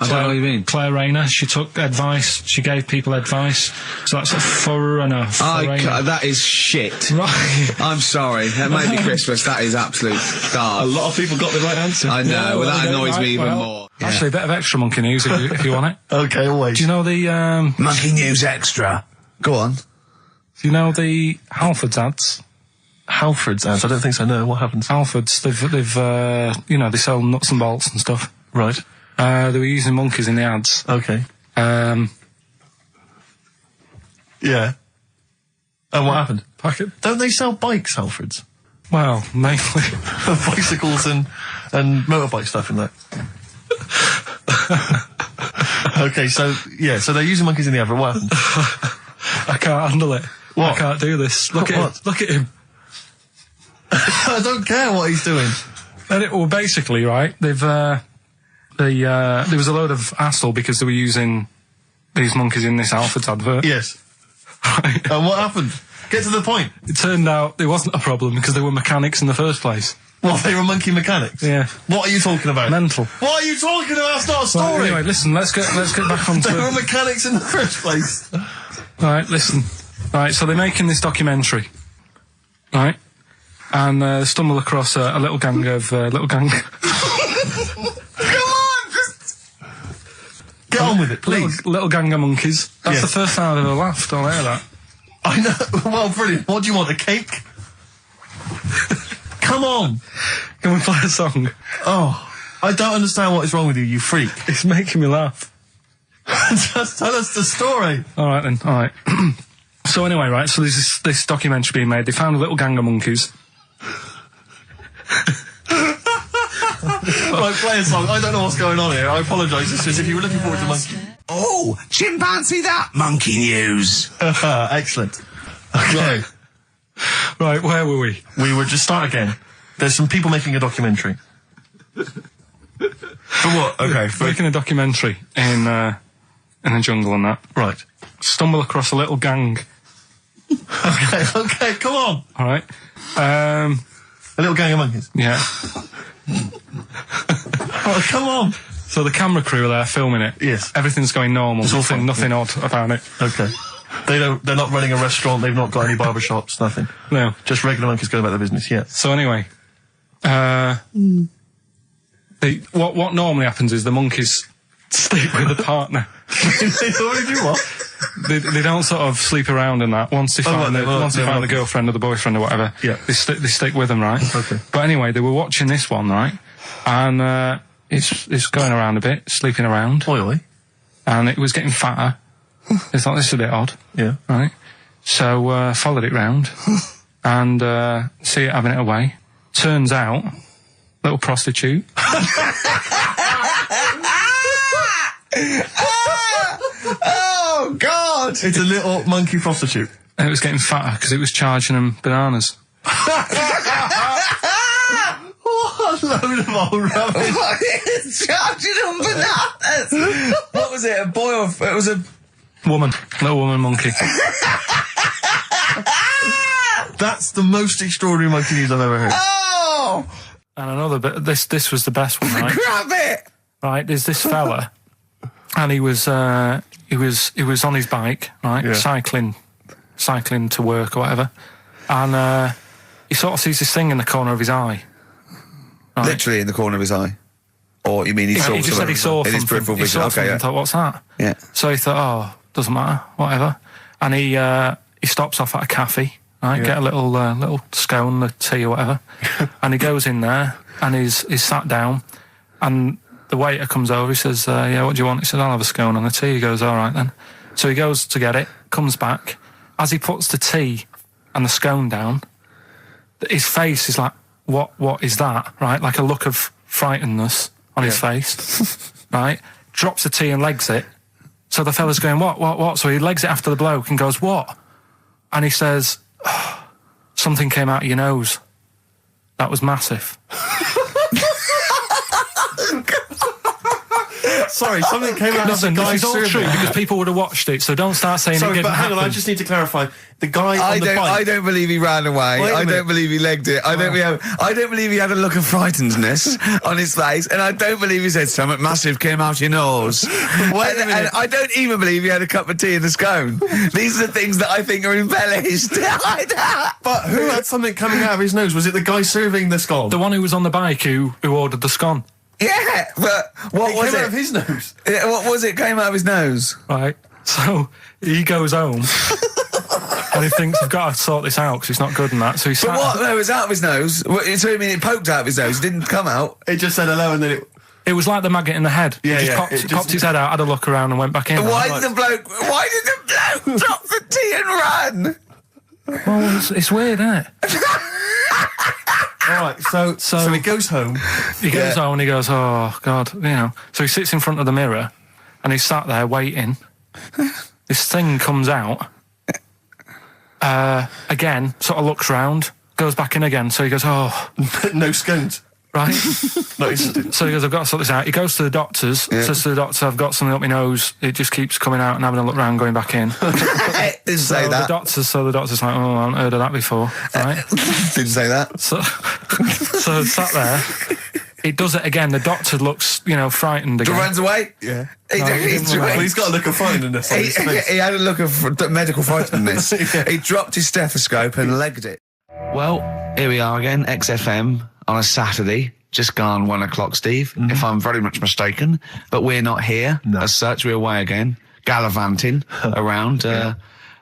I don't know what you mean. Claire Rayner, she took advice, she gave people advice, so that's a foreigner. That is shit. Right. I'm sorry. It may be Christmas, that is absolute A dark. lot of people got the right answer. I know, Yeah, well, that annoys me even well, more. Actually, a bit of extra monkey news if you want it. Okay, always. Do you know the, Monkey News Extra. Go on. do you know the Halfords ads? Halfords ads? I don't think so, no. What happens? Halfords, they've you know, they sell nuts and bolts and stuff. Right. They were using monkeys in the ads. Okay. Yeah. And what happened? Packet. Don't they sell bikes, Halfords? Well, mainly. Bicycles and motorbike stuff in that. Okay, so they're using monkeys in the advert. What happened? I can't handle it. What? I can't do this. Look at him. Look at him. I don't care what he's doing. Well, basically, right, there was a load of hassle because they were using these monkeys in this Halfords advert. Yes. Right. And what happened? Get to the point. It turned out there wasn't a problem because they were mechanics in the first place. What, they were monkey mechanics? Yeah. What are you talking about? Mental. What are you talking about? That's not a story. Right, anyway, listen, let's get back onto They were it. mechanics in the first place. Right, listen. Right, so they're making this documentary. Right? And stumble across a little gang of Get on with it, please. Little gang of monkeys. That's Yeah. the first time I've ever laughed. I'll hear that. I know. Well, brilliant. What do you want, a cake? Come on. Can we play a song? Oh, I don't understand what is wrong with you, you freak. It's making me laugh. Just tell us the story. All right then. All right. So anyway, right. So there's this documentary being made. They found a little gang of monkeys. Right, play a song. I don't know what's going on here. I apologise. It's just if you were looking forward to monkey. Oh, chimpanzee that Monkey News. Excellent. Okay. Right. Where were we? We would just start again. There's some people making a documentary. For what? Okay. Making a documentary in a jungle and that. Right. Stumble across a little gang. Okay, come on. All right. A little gang of monkeys. Yeah. Oh, come on. So the camera crew are there filming it. Yes. Everything's going normal. It's all fine. Nothing odd about it. Okay. They're not running a restaurant. They've not got any barber shops. Nothing. No. Just regular monkeys going about their business. Yeah. So anyway, what normally happens is the monkeys sleep with a partner. They already do what? They don't sort of sleep around and that. Once they find the girlfriend or the boyfriend or whatever, Yeah. they stick with them, right? Okay. But anyway, they were watching this one, right? And it's going around a bit, sleeping around, Oily. and it was getting fatter. They thought this is a bit odd, Yeah. right? So followed it round and see it having it away. Turns out, little prostitute. Oh, God! It's a little monkey prostitute. And it was getting fatter because it was charging them bananas. What a load of old rubbish. Charging them bananas! What was it, a boy or... It was a... Woman. Little woman monkey. That's the most extraordinary monkey news I've ever heard. Oh! And another bit, this was the best one, right? Grab it! Right, there's this fella, and he was on his bike, right, Yeah. cycling to work or whatever, and he sort of sees this thing in the corner of his eye. Right? Literally in the corner of his eye. Or you mean he saw He just said he saw in his something. peripheral He vision? saw Okay, something yeah. and thought, what's that? Yeah. So he thought, oh, doesn't matter, whatever. And he stops off at a cafe, right, get a little scone, a tea or whatever, and he goes in there and he's sat down, and the waiter comes over, he says, yeah, what do you want? He says, I'll have a scone and a tea. He goes, all right then. So he goes to get it, comes back. As he puts the tea and the scone down, his face is like, what is that, right? Like a look of frightenedness on his face, right? Drops the tea and legs it. So the fella's going, what? So he legs it after the bloke and goes, what? And he says, oh, something came out of your nose. That was massive. Sorry, something came out of the guy It's all serving. true because people would have watched it, so don't start saying it Sorry, didn't but hang on, I happen. just need to clarify. The guy on the bike... I don't believe he ran away. Wait a I minute. don't believe he legged it. I don't believe he had a look of frightenedness on his face, and I don't believe he said something massive came out your nose. and I don't even believe he had a cup of tea and a scone. These are the things that I think are embellished. But who had something coming out of his nose? Was it the guy serving the scone? The one who was on the bike who ordered the scone. Yeah, but what was came out it? of his nose. Yeah, what was it? Came out of his nose. Right. So he goes home and he thinks, I've got to sort this out because it's not good and that. So he But sat. what? No, it was out of his nose. So you mean it poked out of his nose? It didn't come out. It just said hello and then it... It was like the maggot in the head. Yeah, he just yeah, popped, it just- popped his head out, had a look around and went back in. Why did the bloke drop the tea and run? Well, it's weird, isn't it? All right, so he goes home. He goes home and he goes, oh, God, you know. So he sits in front of the mirror and he's sat there waiting. This thing comes out. Again, sort of looks round, goes back in again. So he goes, oh. No scones. Right. No, he didn't. So he goes, I've got to sort this out. He goes to the doctors, says to the doctor, I've got something up my nose. It just keeps coming out and having a look round, going back in. Didn't say that. The doctor's like, oh, I haven't heard of that before. Right. Didn't say that. So sat there. It does it again. The doctor looks, frightened again. Runs away. Yeah. He's got a look of frightenedness on his face. He had a look of medical frightenedness. He dropped his stethoscope and legged it. Well, here we are again, XFM on a Saturday, just gone 1 o'clock, Steve, if I'm very much mistaken. But we're not here as such. We're away again, gallivanting around. We've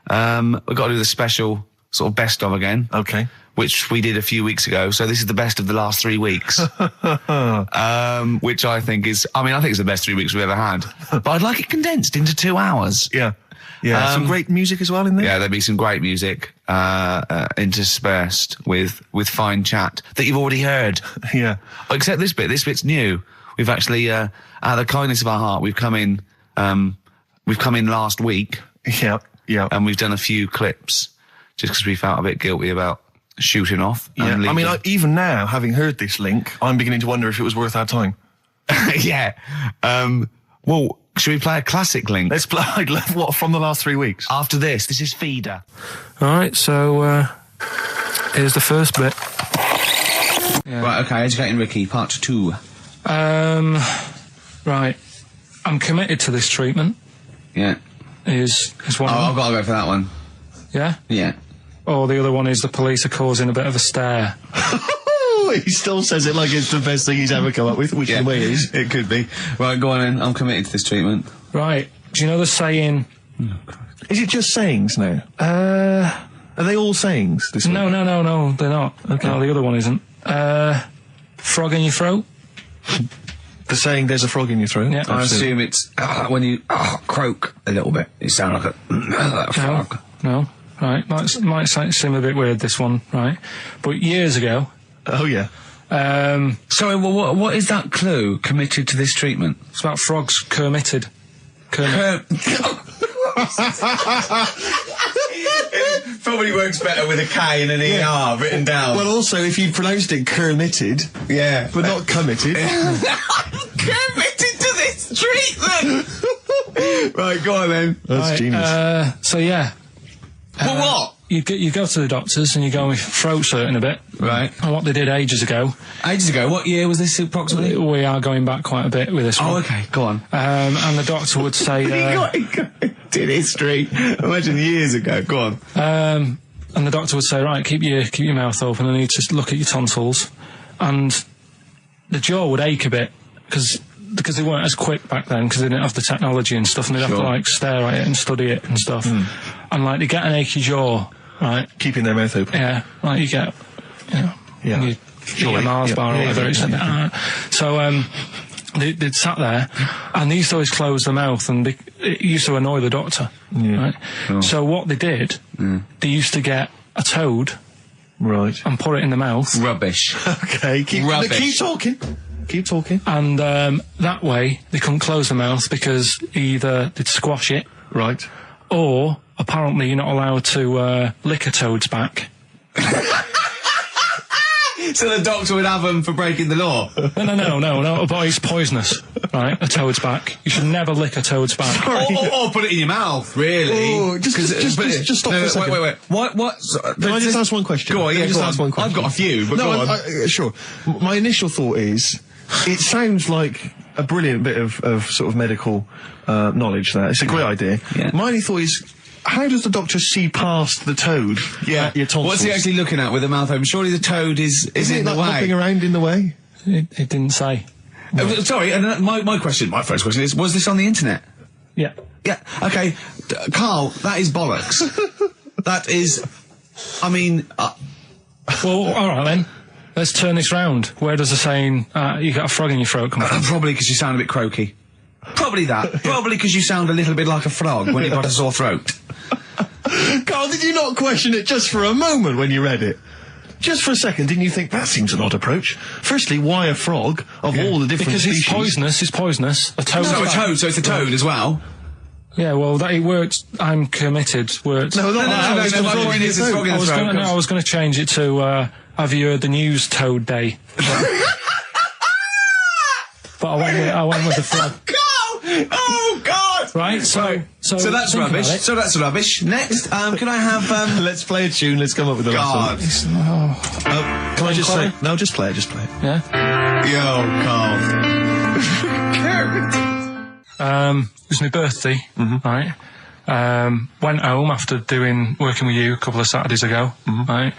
got to do the special sort of best of again. Okay. Which we did a few weeks ago. So this is the best of the last 3 weeks. Which I think is it's the best 3 weeks we've ever had. But I'd like it condensed into 2 hours. Yeah. Yeah, some great music as well in there. Yeah, there'll be some great music interspersed with fine chat that you've already heard. Yeah. Except this bit. This bit's new. We've actually, out of the kindness of our heart, we've come in last week. Yeah. Yeah. And we've done a few clips just because we felt a bit guilty about shooting off. Yeah. And leaving. Even now, having heard this link, I'm beginning to wonder if it was worth our time. Yeah. Well, should we play a classic link? Let's play, what, from the last 3 weeks? After this is Feeder. All right, so here's the first bit. Yeah. Right, okay, Educating Ricky, part 2. Right. I'm committed to this treatment. Yeah. Is one of them. I've got to go for that one. Yeah? Yeah. Or the other one is the police are causing a bit of a stir. He still says it like it's the best thing he's ever come up with, which in a way is. It could be. Right, go on then. I'm committed to this treatment. Right. Do you know the saying... Is it just sayings now? Are they all sayings? This No, they're not. Okay. No, the other one isn't. Frog in your throat? The saying, there's a frog in your throat? Yeah. I assume it's when you croak a little bit. You sound like a frog. No. Right. Might seem a bit weird, this one, right? But years ago... Oh, yeah. Sorry, well, what is that clue? Committed to this treatment? It's about frogs committed. It probably works better with a K and an ER written down. Well, also, if you pronounced it committed, yeah, but not committed. Committed to this treatment! Right, go on then. That's genius. So, yeah. Well, what? You go to the doctors and you go with throat hurting a bit. Right. And what they did ages ago. Ages ago? What year was this approximately? We are going back quite a bit with this one. Oh, okay, go on. And the doctor would say... did history. Imagine years ago. Go on. And the doctor would say, right, keep your mouth open and you need to look at your tonsils. And the jaw would ache a bit because they weren't as quick back then because they didn't have the technology and stuff, and they'd have to stare at it and study it and stuff. And they get an achy jaw, right? Keeping their mouth open. Yeah, like you get, you eat a Mars bar or whatever. So they'd sat there and they used to always close their mouth, and it used to annoy the doctor. Right? Oh. So what they did, they used to get a toad, right, and put it in the mouth. Rubbish. Okay, keep talking. Keep talking. And that way they couldn't close their mouth because either they'd squash it, right, or apparently you're not allowed to lick a toad's back. So the doctor would have them for breaking the law? No, but it's poisonous, right? A toad's back. You should never lick a toad's back. Or put it in your mouth, really. Oh, just stop for a second. Wait. What? Can I just ask one question? Go on, yeah, just ask one question. I've got a few, but go on. Sure. My initial thought is, it sounds like a brilliant bit of sort of medical knowledge there. It's a great idea. Yeah. My only thought is, how does the doctor see past the toad? Yeah. Your tonsils? What's he actually looking at with the mouth open? Surely the toad is in the way. Hopping around in the way? It didn't say. Sorry, and my first question is, was this on the internet? Yeah. Yeah, okay. Carl, that is bollocks. That is, I mean... Well, all right then. Let's turn this round. Where does the saying, you got a frog in your throat come from? Probably because you sound a bit croaky. Probably that. Probably because you sound a little bit like a frog when you've got a sore throat. Carl, did you not question it just for a moment when you read it? Just for a second, didn't you think, that seems an odd approach? Firstly, why a frog of all the different species? Because it's poisonous. A toad. So it's a toad as well? Yeah, well, it worked. I'm committed. Worked. No, my point is a frog in the throat. I was going to change it to, have you heard the news Toad Day? But I went with the frog. Oh, God! Right, so that's rubbish. So that's rubbish. Next, can I have, Let's play a tune, let's come up with the God. last one. Can I just say... No, just play it. Yeah? Yo, Carl. It was my birthday, right? Went home after working with you a couple of Saturdays ago, right?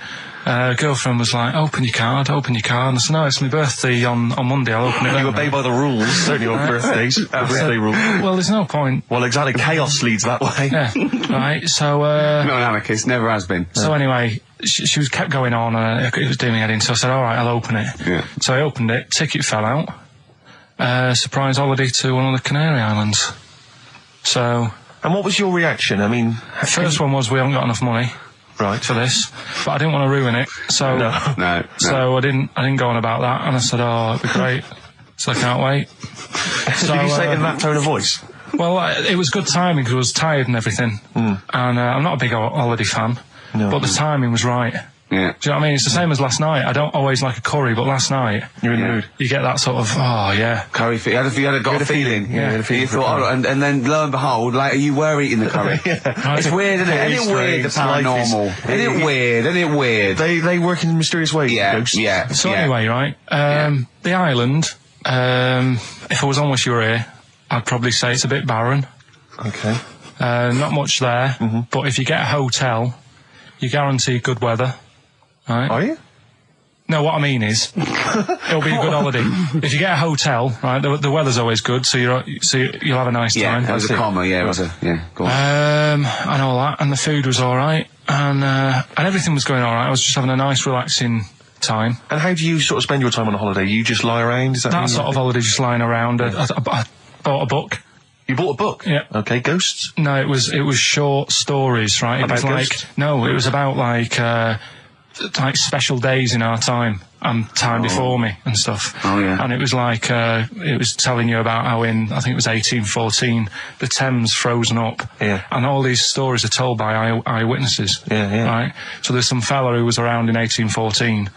Girlfriend was like, open your card. And I said, no, it's my birthday on Monday, I'll open it. You obey by the rules, don't you, on birthdays? Birthday rule. Well, there's no point. Well, exactly, chaos leads that way. Yeah, right, so... Not an anarchist, never has been. So anyway, she was kept going on, and it was doing me head in, so I said, all right, I'll open it. Yeah. So I opened it, ticket fell out. Surprise holiday to one of the Canary Islands. So... And what was your reaction? I mean... The first one was, we haven't got enough money. Right. For this, but I didn't want to ruin it, so no. So I didn't go on about that, and I said, "Oh, it'd be great." So I can't wait. So did you say it in that tone of voice? Well, it was good timing because I was tired and everything, and I'm not a big holiday fan, but the timing was right. Yeah. Do you know what I mean? It's the same as last night. I don't always like a curry, but last night you're in the mood. You get that sort of curry. You had a feeling. Yeah. You thought, and then lo and behold, later you were eating the curry. It's weird, isn't it? Isn't it weird? The paranormal. Isn't it weird? They work in mysterious ways. Yeah. So anyway, right? The island. If I was on with you here, I'd probably say it's a bit barren. Okay. Not much there, but if you get a hotel, you guarantee good weather. Right. Are you? No, what I mean is, it'll be a good holiday. If you get a hotel, right, the weather's always good, so you'll have a nice time. Yeah, that was a comma. Yeah, it was a Go on. And all that, and the food was all right, and everything was going all right. I was just having a nice, relaxing time. And how do you sort of spend your time on a holiday? You just lie around? Is that sort of holiday, just lying around? I bought a book. You bought a book? Yeah. Okay, ghosts? No, it was short stories, right? About ghosts? It was about like special days in our time and time before me and stuff. Oh, yeah. And it was like, it was telling you about how I think it was 1814, the Thames frozen up. Yeah. And all these stories are told by eyewitnesses. Yeah. Right? So there's some fella who was around in 1814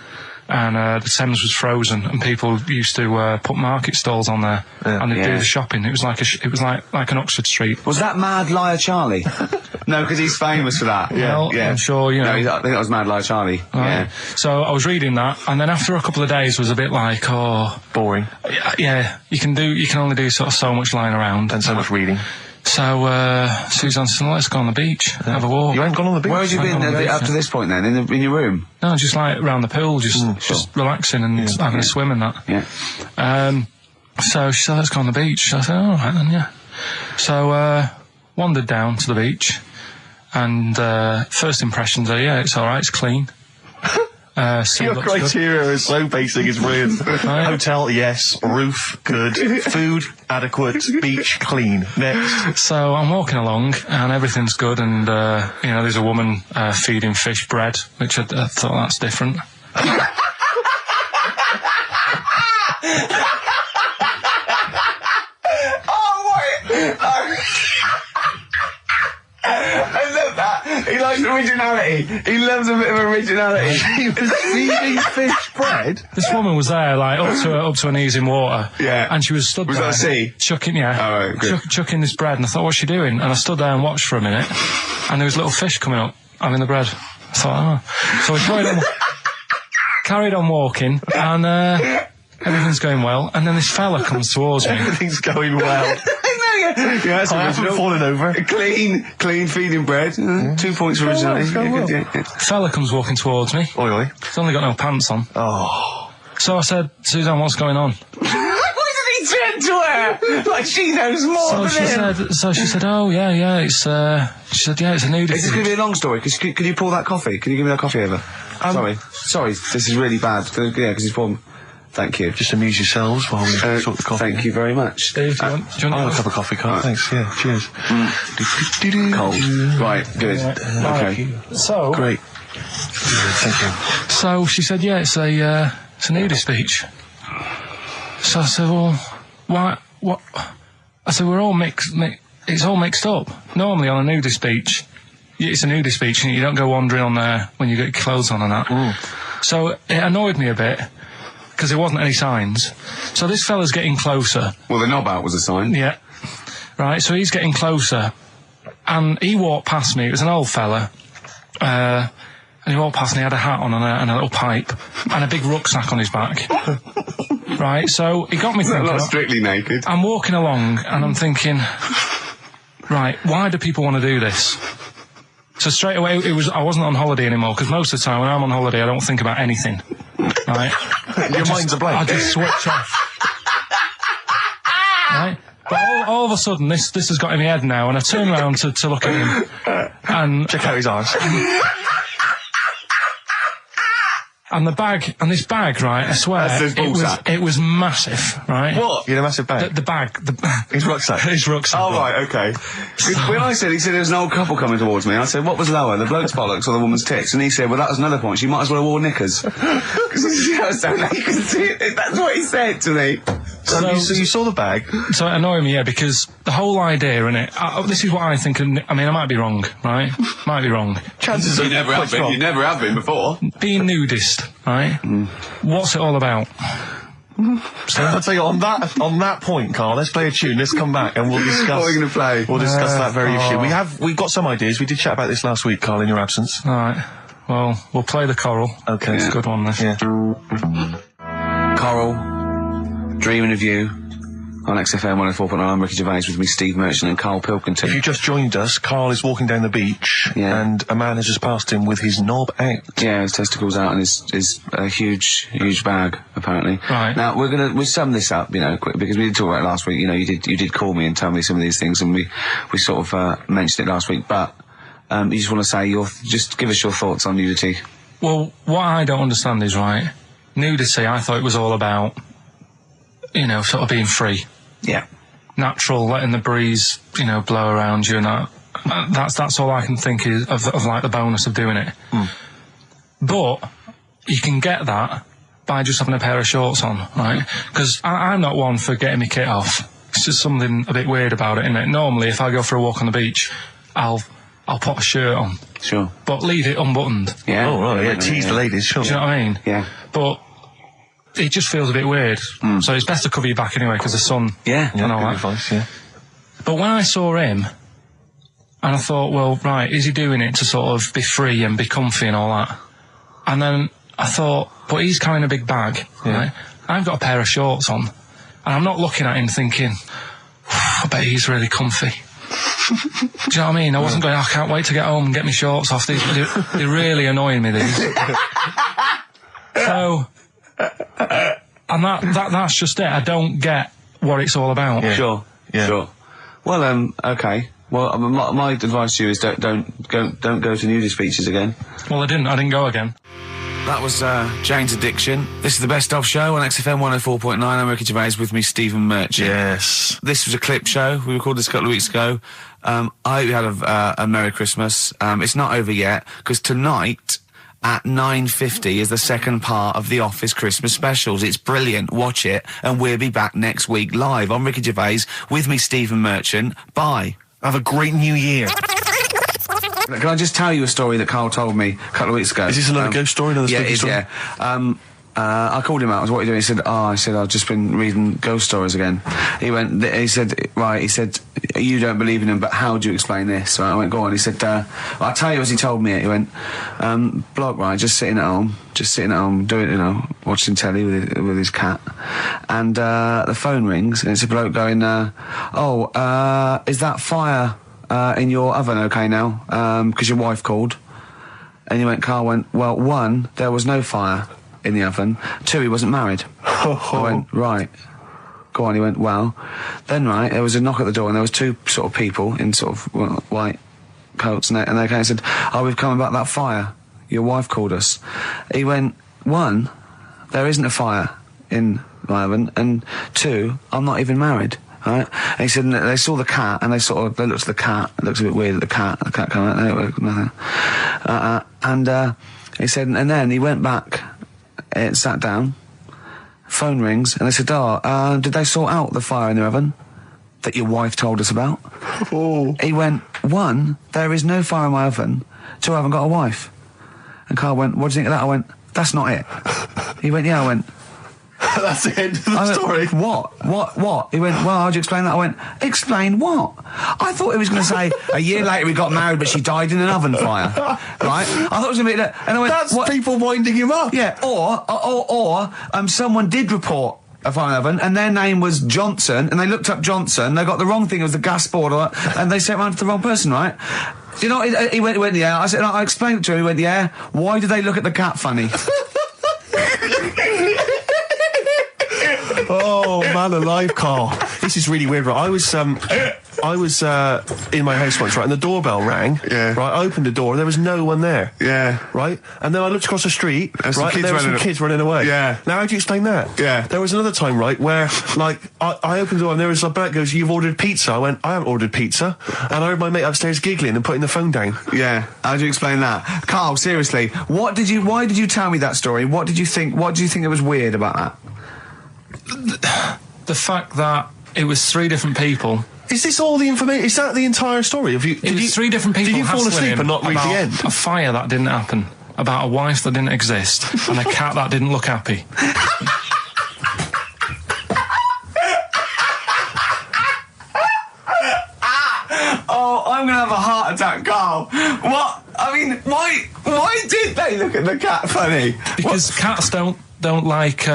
and the Thames was frozen and people used to put market stalls on there and they'd do the shopping. It was like an Oxford Street. Was that Mad Liar Charlie? No, because he's famous for that. Well, I'm sure, you know. No, I think that was Mad Liar Charlie. Right. Yeah. So I was reading that, and then after a couple of days was a bit like, boring. Yeah, you can only do sort of so much lying around. And so much reading. So Suzanne said, let's go on the beach, have a walk. You haven't gone on the beach? Where have you been up to this point then? In your room? No, just like around the pool, just relaxing and having a swim and that. Yeah. So she said, let's go on the beach. I said, all right then, yeah. So wandered down to the beach, and first impressions are, it's all right, it's clean. Your criteria is so basic, it's weird. Hotel, yes. Roof, good. Food, adequate. Beach, clean. Next. So I'm walking along, and everything's good, and there's a woman feeding fish bread, which I thought that's different. I love that. He likes to Originality. He loves a bit of originality. He was feeding fish bread? This woman was there, like, up to her knees in water. Yeah. And she was stood there. Was that a sea? Chucking, yeah. Oh, right, good. Chucking this bread, and I thought, what's she doing? And I stood there and watched for a minute, and there was little fish coming up, having the bread. I thought, oh. So we carried on walking, and everything's going well, and then this fella comes towards me. Everything's going well. Yeah, I haven't fallen over. Clean feeding bread. 2 points for originality. Fella comes walking towards me. Oi, oi. He's only got no pants on. Oh. So I said, Suzanne, what's going on? Why did he turn to her? Like she knows more than him. So she said, oh, yeah, it's, she said, yeah, it's a nudity. Is this going to be a long story? Could you pour that coffee? Can you give me that coffee over? Sorry, this is really bad. Yeah, because he's pouring... Thank you. Just amuse yourselves while we sort the coffee. Thank you very much. Steve, do you want I'll have a cup of coffee, Carl. Thanks, yeah, cheers. Cold. Right, good. Okay. So... Great. Thank you. So she said, yeah, it's a nudist beach. So I said, well, why, what? I said, we're all it's all mixed up. Normally on a nudist beach, it's a nudist beach and you don't go wandering on there when you get your clothes on and that. So it annoyed me a bit, because there wasn't any signs. So this fella's getting closer. Well, the knob out was a sign. Yeah. Right, so he's getting closer. And he walked past me. It was an old fella. And he walked past and he had a hat on and a little pipe. And a big rucksack on his back. Right, so he got me thinking... Not strictly naked. I'm walking along and I'm thinking... Right, why do people want to do this? So straight away, I wasn't on holiday anymore, because most of the time when I'm on holiday, I don't think about anything. Right? Your mind's a blank. I just switch off. Right? But all of a sudden, this has got in my head now, and I turn around to look at him, and... Check out his eyes. And this bag, right, I swear, it was massive, right? What? You had a massive bag? The bag. His rucksack? His rucksack. Oh, right, okay. When he said there was an old couple coming towards me, I said, what was lower, the bloke's bollocks or the woman's tits? And he said, well, that was another point. She might as well have worn knickers. Because so you can see it. That's what he said to me. So you saw the bag? So it annoyed me, yeah, because the whole idea in it, this is what I think, I mean, I might be wrong, right? Might be wrong. Chances are you never have been. You never have been before. Being nudist, right? What's it all about? So I'll tell you, on that point, Carl, let's play a tune, let's come back and we'll discuss... What are we going to play? We'll discuss that very issue. We've got some ideas, we did chat about this last week, Carl, in your absence. Alright, well, we'll play the Coral. Okay. It's a good one, this. Yeah. Coral, Dreaming of You, on XFM 104.9. I'm Ricky Gervais, with me Steve Merchant and Karl Pilkington. If you just joined us, Carl is walking down the beach, and a man has just passed him with his knob out. Yeah, his testicles out and his huge bag, apparently. Right. Now, we'll sum this up, quick, because we did talk about it last week. You did call me and tell me some of these things, and we sort of mentioned it last week, but you just want to say just give us your thoughts on nudity. Well, what I don't understand is, right, nudity, I thought it was all about, sort of being free. Yeah. Natural, letting the breeze, blow around you and that. That's all I can think is of like the bonus of doing it. But you can get that by just having a pair of shorts on, right? Because I'm not one for getting my kit off. It's just something a bit weird about it, isn't it? Normally, if I go for a walk on the beach, I'll put a shirt on. Sure. But leave it unbuttoned. Yeah. Oh, right, yeah, tease the ladies, sure. Do you know what I mean? Yeah. But it just feels a bit weird. So it's best to cover your back anyway, because the sun... Yeah. And all good that. advice, yeah. But when I saw him, and I thought, well, right, is he doing it to sort of be free and be comfy and all that? And then I thought, but he's carrying a big bag, right? I've got a pair of shorts on, and I'm not looking at him thinking, I bet he's really comfy. Do you know what I mean? I wasn't going, I can't wait to get home and get my shorts off. They're really annoying me, these. So... and that's just it. I don't get what it's all about. Yeah. Sure. Yeah. Sure. Well, okay. Well, my advice to you is don't go to nudist beaches again. Well, I didn't go again. That was Jane's Addiction. This is the Best Of Show on XFM 104.9. I'm Ricky Gervais, with me Stephen Merchant. Yes. This was a clip show. We recorded this a couple of weeks ago. I hope you had a Merry Christmas. It's not over yet, because tonight... at 9:50 is the second part of The Office Christmas specials. It's brilliant. Watch it, and we'll be back next week live. I'm Ricky Gervais, with me Stephen Merchant. Bye. Have a great new year. Can I just tell you a story that Karl told me a couple of weeks ago? Is this another ghost story? Another spooky story? Yeah. I called him out. I was, what are you doing? He said, I've just been reading ghost stories again. He said, you don't believe in them, but how do you explain this? Right, I went, go on. He said, I'll tell you as he told me it. He went, bloke, right, just sitting at home, doing, watching telly with his cat. And, the phone rings, and it's a bloke going, is that fire, in your oven okay now? 'Cause your wife called. And Karl went, well, 1, there was no fire in the oven. 2, he wasn't married. I went, right. Go on. He went, well, then there was a knock at the door, and there was 2 sort of people in sort of white coats, and they came and said, we've come about that fire. Your wife called us. He went, 1, there isn't a fire in my oven, and 2, I'm not even married. Right? And he said, they saw the cat, and they looked at the cat. It looks a bit weird at the cat came out, nothing. And he said, and then he went back, sat down, phone rings, and they said, did they sort out the fire in the oven that your wife told us about? Oh. He went, 1, there is no fire in my oven. 2, I haven't got a wife. And Karl went, what do you think of that? I went, that's not it. He went, yeah. I went, that's the end of the story. What? He went, well, how'd you explain that? I went, explain what? I thought he was going to say, a year later we got married, but she died in an oven fire. Right? I thought it was going to be that. And I went, that's people winding him up. Yeah, or someone did report a fire oven, and their name was Johnson, and they looked up Johnson, they got the wrong thing, it was the gas board, and they sent around to the wrong person, right? You know, he went, yeah. I said, I explained it to him, he went, yeah. Why did they look at the cat funny? Oh, man alive, Karl. This is really weird, right? I was in my house once, right, and the doorbell rang. Yeah. Right, I opened the door, there was no one there. Yeah. Right? And then I looked across the street, right, and there were some kids running away. Yeah. Now, how do you explain that? Yeah. There was another time, right, where, I opened the door and there was a bloke goes, you've ordered pizza. I went, I haven't ordered pizza. And I heard my mate upstairs giggling and putting the phone down. Yeah. How do you explain that? Karl, seriously, why did you tell me that story? What do you think it was weird about that? The fact that it was 3 different people. Is this all the information? Is that the entire story? It was 3 different people. Did you fall asleep and not read the end? A fire that didn't happen, about a wife that didn't exist, and a cat that didn't look happy. Oh, I'm gonna have a heart attack, Karl. What? I mean, why did they look at the cat funny? Because cats don't like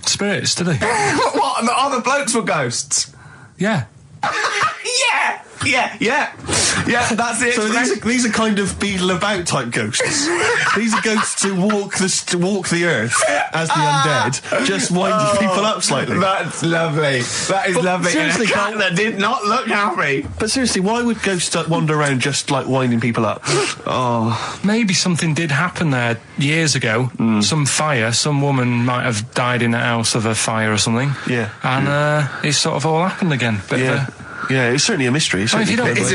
spirits, do they? What? And the other blokes were ghosts? Yeah. Yeah, that's it. So these are kind of beetle about type ghosts. These are ghosts who walk the earth as the undead, just winding people up slightly. That's lovely. That is lovely. Seriously, and a cat that did not look happy. But seriously, why would ghosts wander around just like winding people up? Oh, maybe something did happen there years ago. Some fire. Some woman might have died in a house of a fire or something. Yeah. And it's sort of all happened again. But yeah, it's certainly a mystery. It's a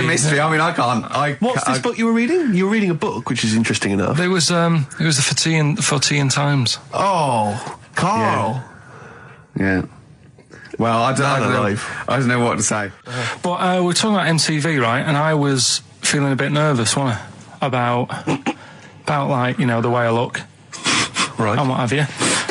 mystery. I mean, I can't. What's this book you were reading? You were reading a book, which is interesting enough. It was the Fortean Times. Oh, Karl. Yeah. Well, I don't know what to say. But we're talking about MTV, right? And I was feeling a bit nervous, wasn't I? About like, the way I look. Right. And what have you.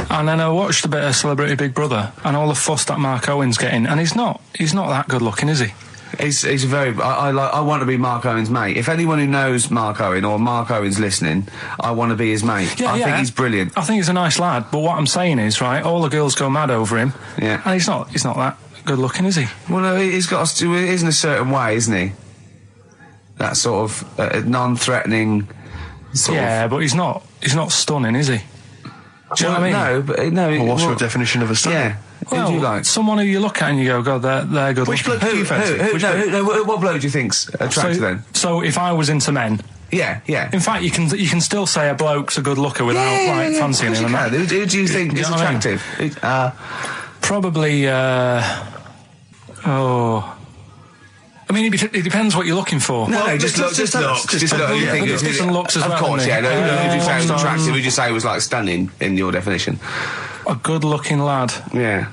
And then I watched a bit of Celebrity Big Brother and all the fuss that Mark Owen's getting, and he's not that good looking, is he? He's very. I want to be Mark Owen's mate. If anyone who knows Mark Owen or Mark Owen's listening, I want to be his mate. I think he's brilliant. I think he's a nice lad. But what I'm saying is, right, all the girls go mad over him. Yeah. And he's not that good looking, is he? Well, no, he's got. He is in a certain way, isn't he? That sort of non-threatening. But he's not stunning, is he? Do you know what I mean? No. Well, what's your definition of a stunning? Yeah. Well, who do you like? Someone who you look at and you go, God, they're good. Which bloke do you fancy? What bloke do you think's attractive then? So if I was into men. Yeah. In fact, you can still say a bloke's a good looker without fancying him. Who do you think is attractive? Probably. I mean, it depends what you're looking for. No, just look. You think different looks as well. Of course, yeah. Who would you say was attractive? Who would you say was like stunning in your definition? A good-looking lad. Yeah.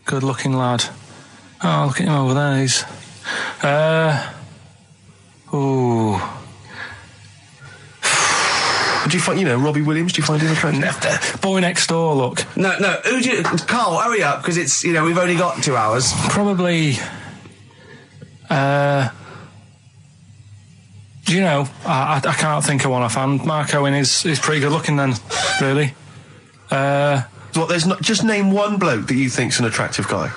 Good-looking lad. Oh, look at him over there. He's. Do you find, Robbie Williams, do you find him attractive? Boy Next Door, look. No, who do you... Carl, hurry up, because it's, we've only got 2 hours. Probably... I can't think of one offhand. Mark Owen is pretty good looking then, really. There's not... Just name one bloke that you think's an attractive guy.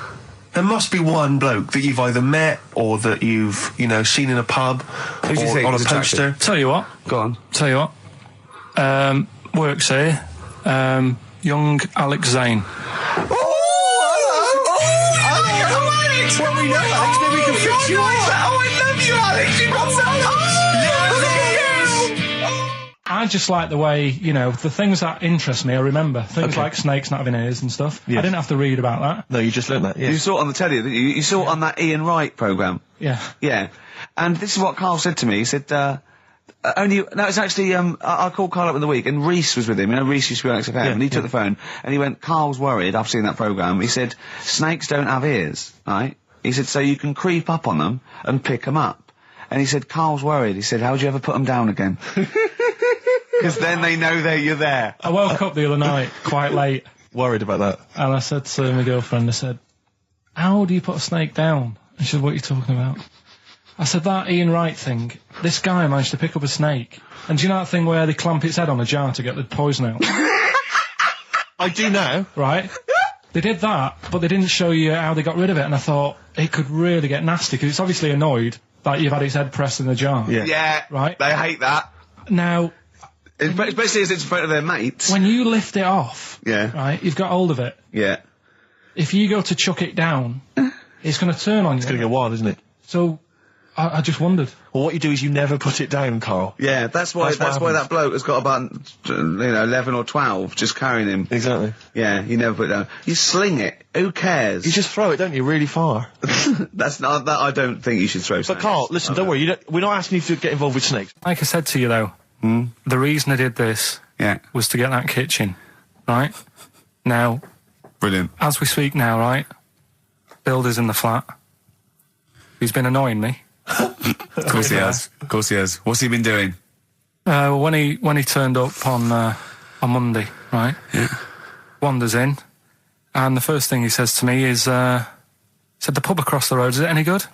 There must be one bloke that you've either met or that you've, seen in a pub Who do you think on a is poster. attractive? Tell you what. Go on. Tell you what. Works here. Young Alex Zane. Alex! Well, we know Alex, maybe we can fix you like that. Oh, I love you, Alex! You've got so I just like the way, the things that interest me, I remember. Things like snakes not having ears and stuff. Yes. I didn't have to read about that. No, you just learned that, yes. You saw it on the telly, didn't you? You saw it on that Ian Wright programme. Yeah. Yeah. And this is what Carl said to me. He said, it's actually, I called Carl up in the week, and Reese was with him. Reese used to be on XFM, and he took the phone, and he went, Carl's worried, I've seen that programme. He said, snakes don't have ears, right? He said, so you can creep up on them and pick them up. And he said, Carl's worried. He said, how would you ever put them down again? Because then they know you're there. I woke up the other night quite late. Worried about that. And I said to my girlfriend, I said, how do you put a snake down? And she said, what are you talking about? I said, that Ian Wright thing, this guy managed to pick up a snake. And do you know that thing where they clamp its head on a jar to get the poison out? I do now. Right? They did that, but they didn't show you how they got rid of it. And I thought, it could really get nasty, because it's obviously annoyed that you've had its head pressed in the jar. Yeah. Right? They hate that. Now... Especially as it's in front of their mates. When you lift it off, right, you've got hold of it. Yeah. If you go to chuck it down, it's going to turn on you. It's going to go wild, isn't it? So, I just wondered. Well, what you do is you never put it down, Carl. Yeah, that's why that bloke has got about, 11 or 12 just carrying him. Exactly. Yeah, you never put it down. You sling it. Who cares? You just throw it, don't you, really far. That's not, that I don't think you should throw But snakes. Carl, listen, don't worry, we're not asking you to get involved with snakes. Like I said to you, though, the reason I did this was to get that kitchen, right? Now... Brilliant. As we speak now, right, Builder's in the flat. He's been annoying me. Of course he has. Of course he has. What's he been doing? When he turned up on Monday, right? Yeah. Wanders in, and the first thing he says to me is, said, the pub across the road, is it any good?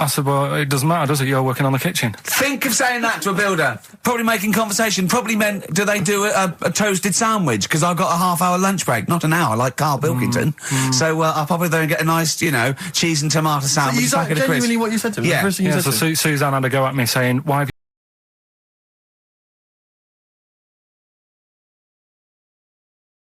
I said, well, it doesn't matter, does it? You're working on the kitchen. Think of saying that to a builder. Probably making conversation. Probably meant, do they do a toasted sandwich? Because I've got a half-hour lunch break, not an hour, like Karl Pilkington. So I'll probably go and get a nice, cheese and tomato sandwich. Is that genuinely what you said to me? Yeah. The first thing you said to me? Suzanne had a go at me saying, why have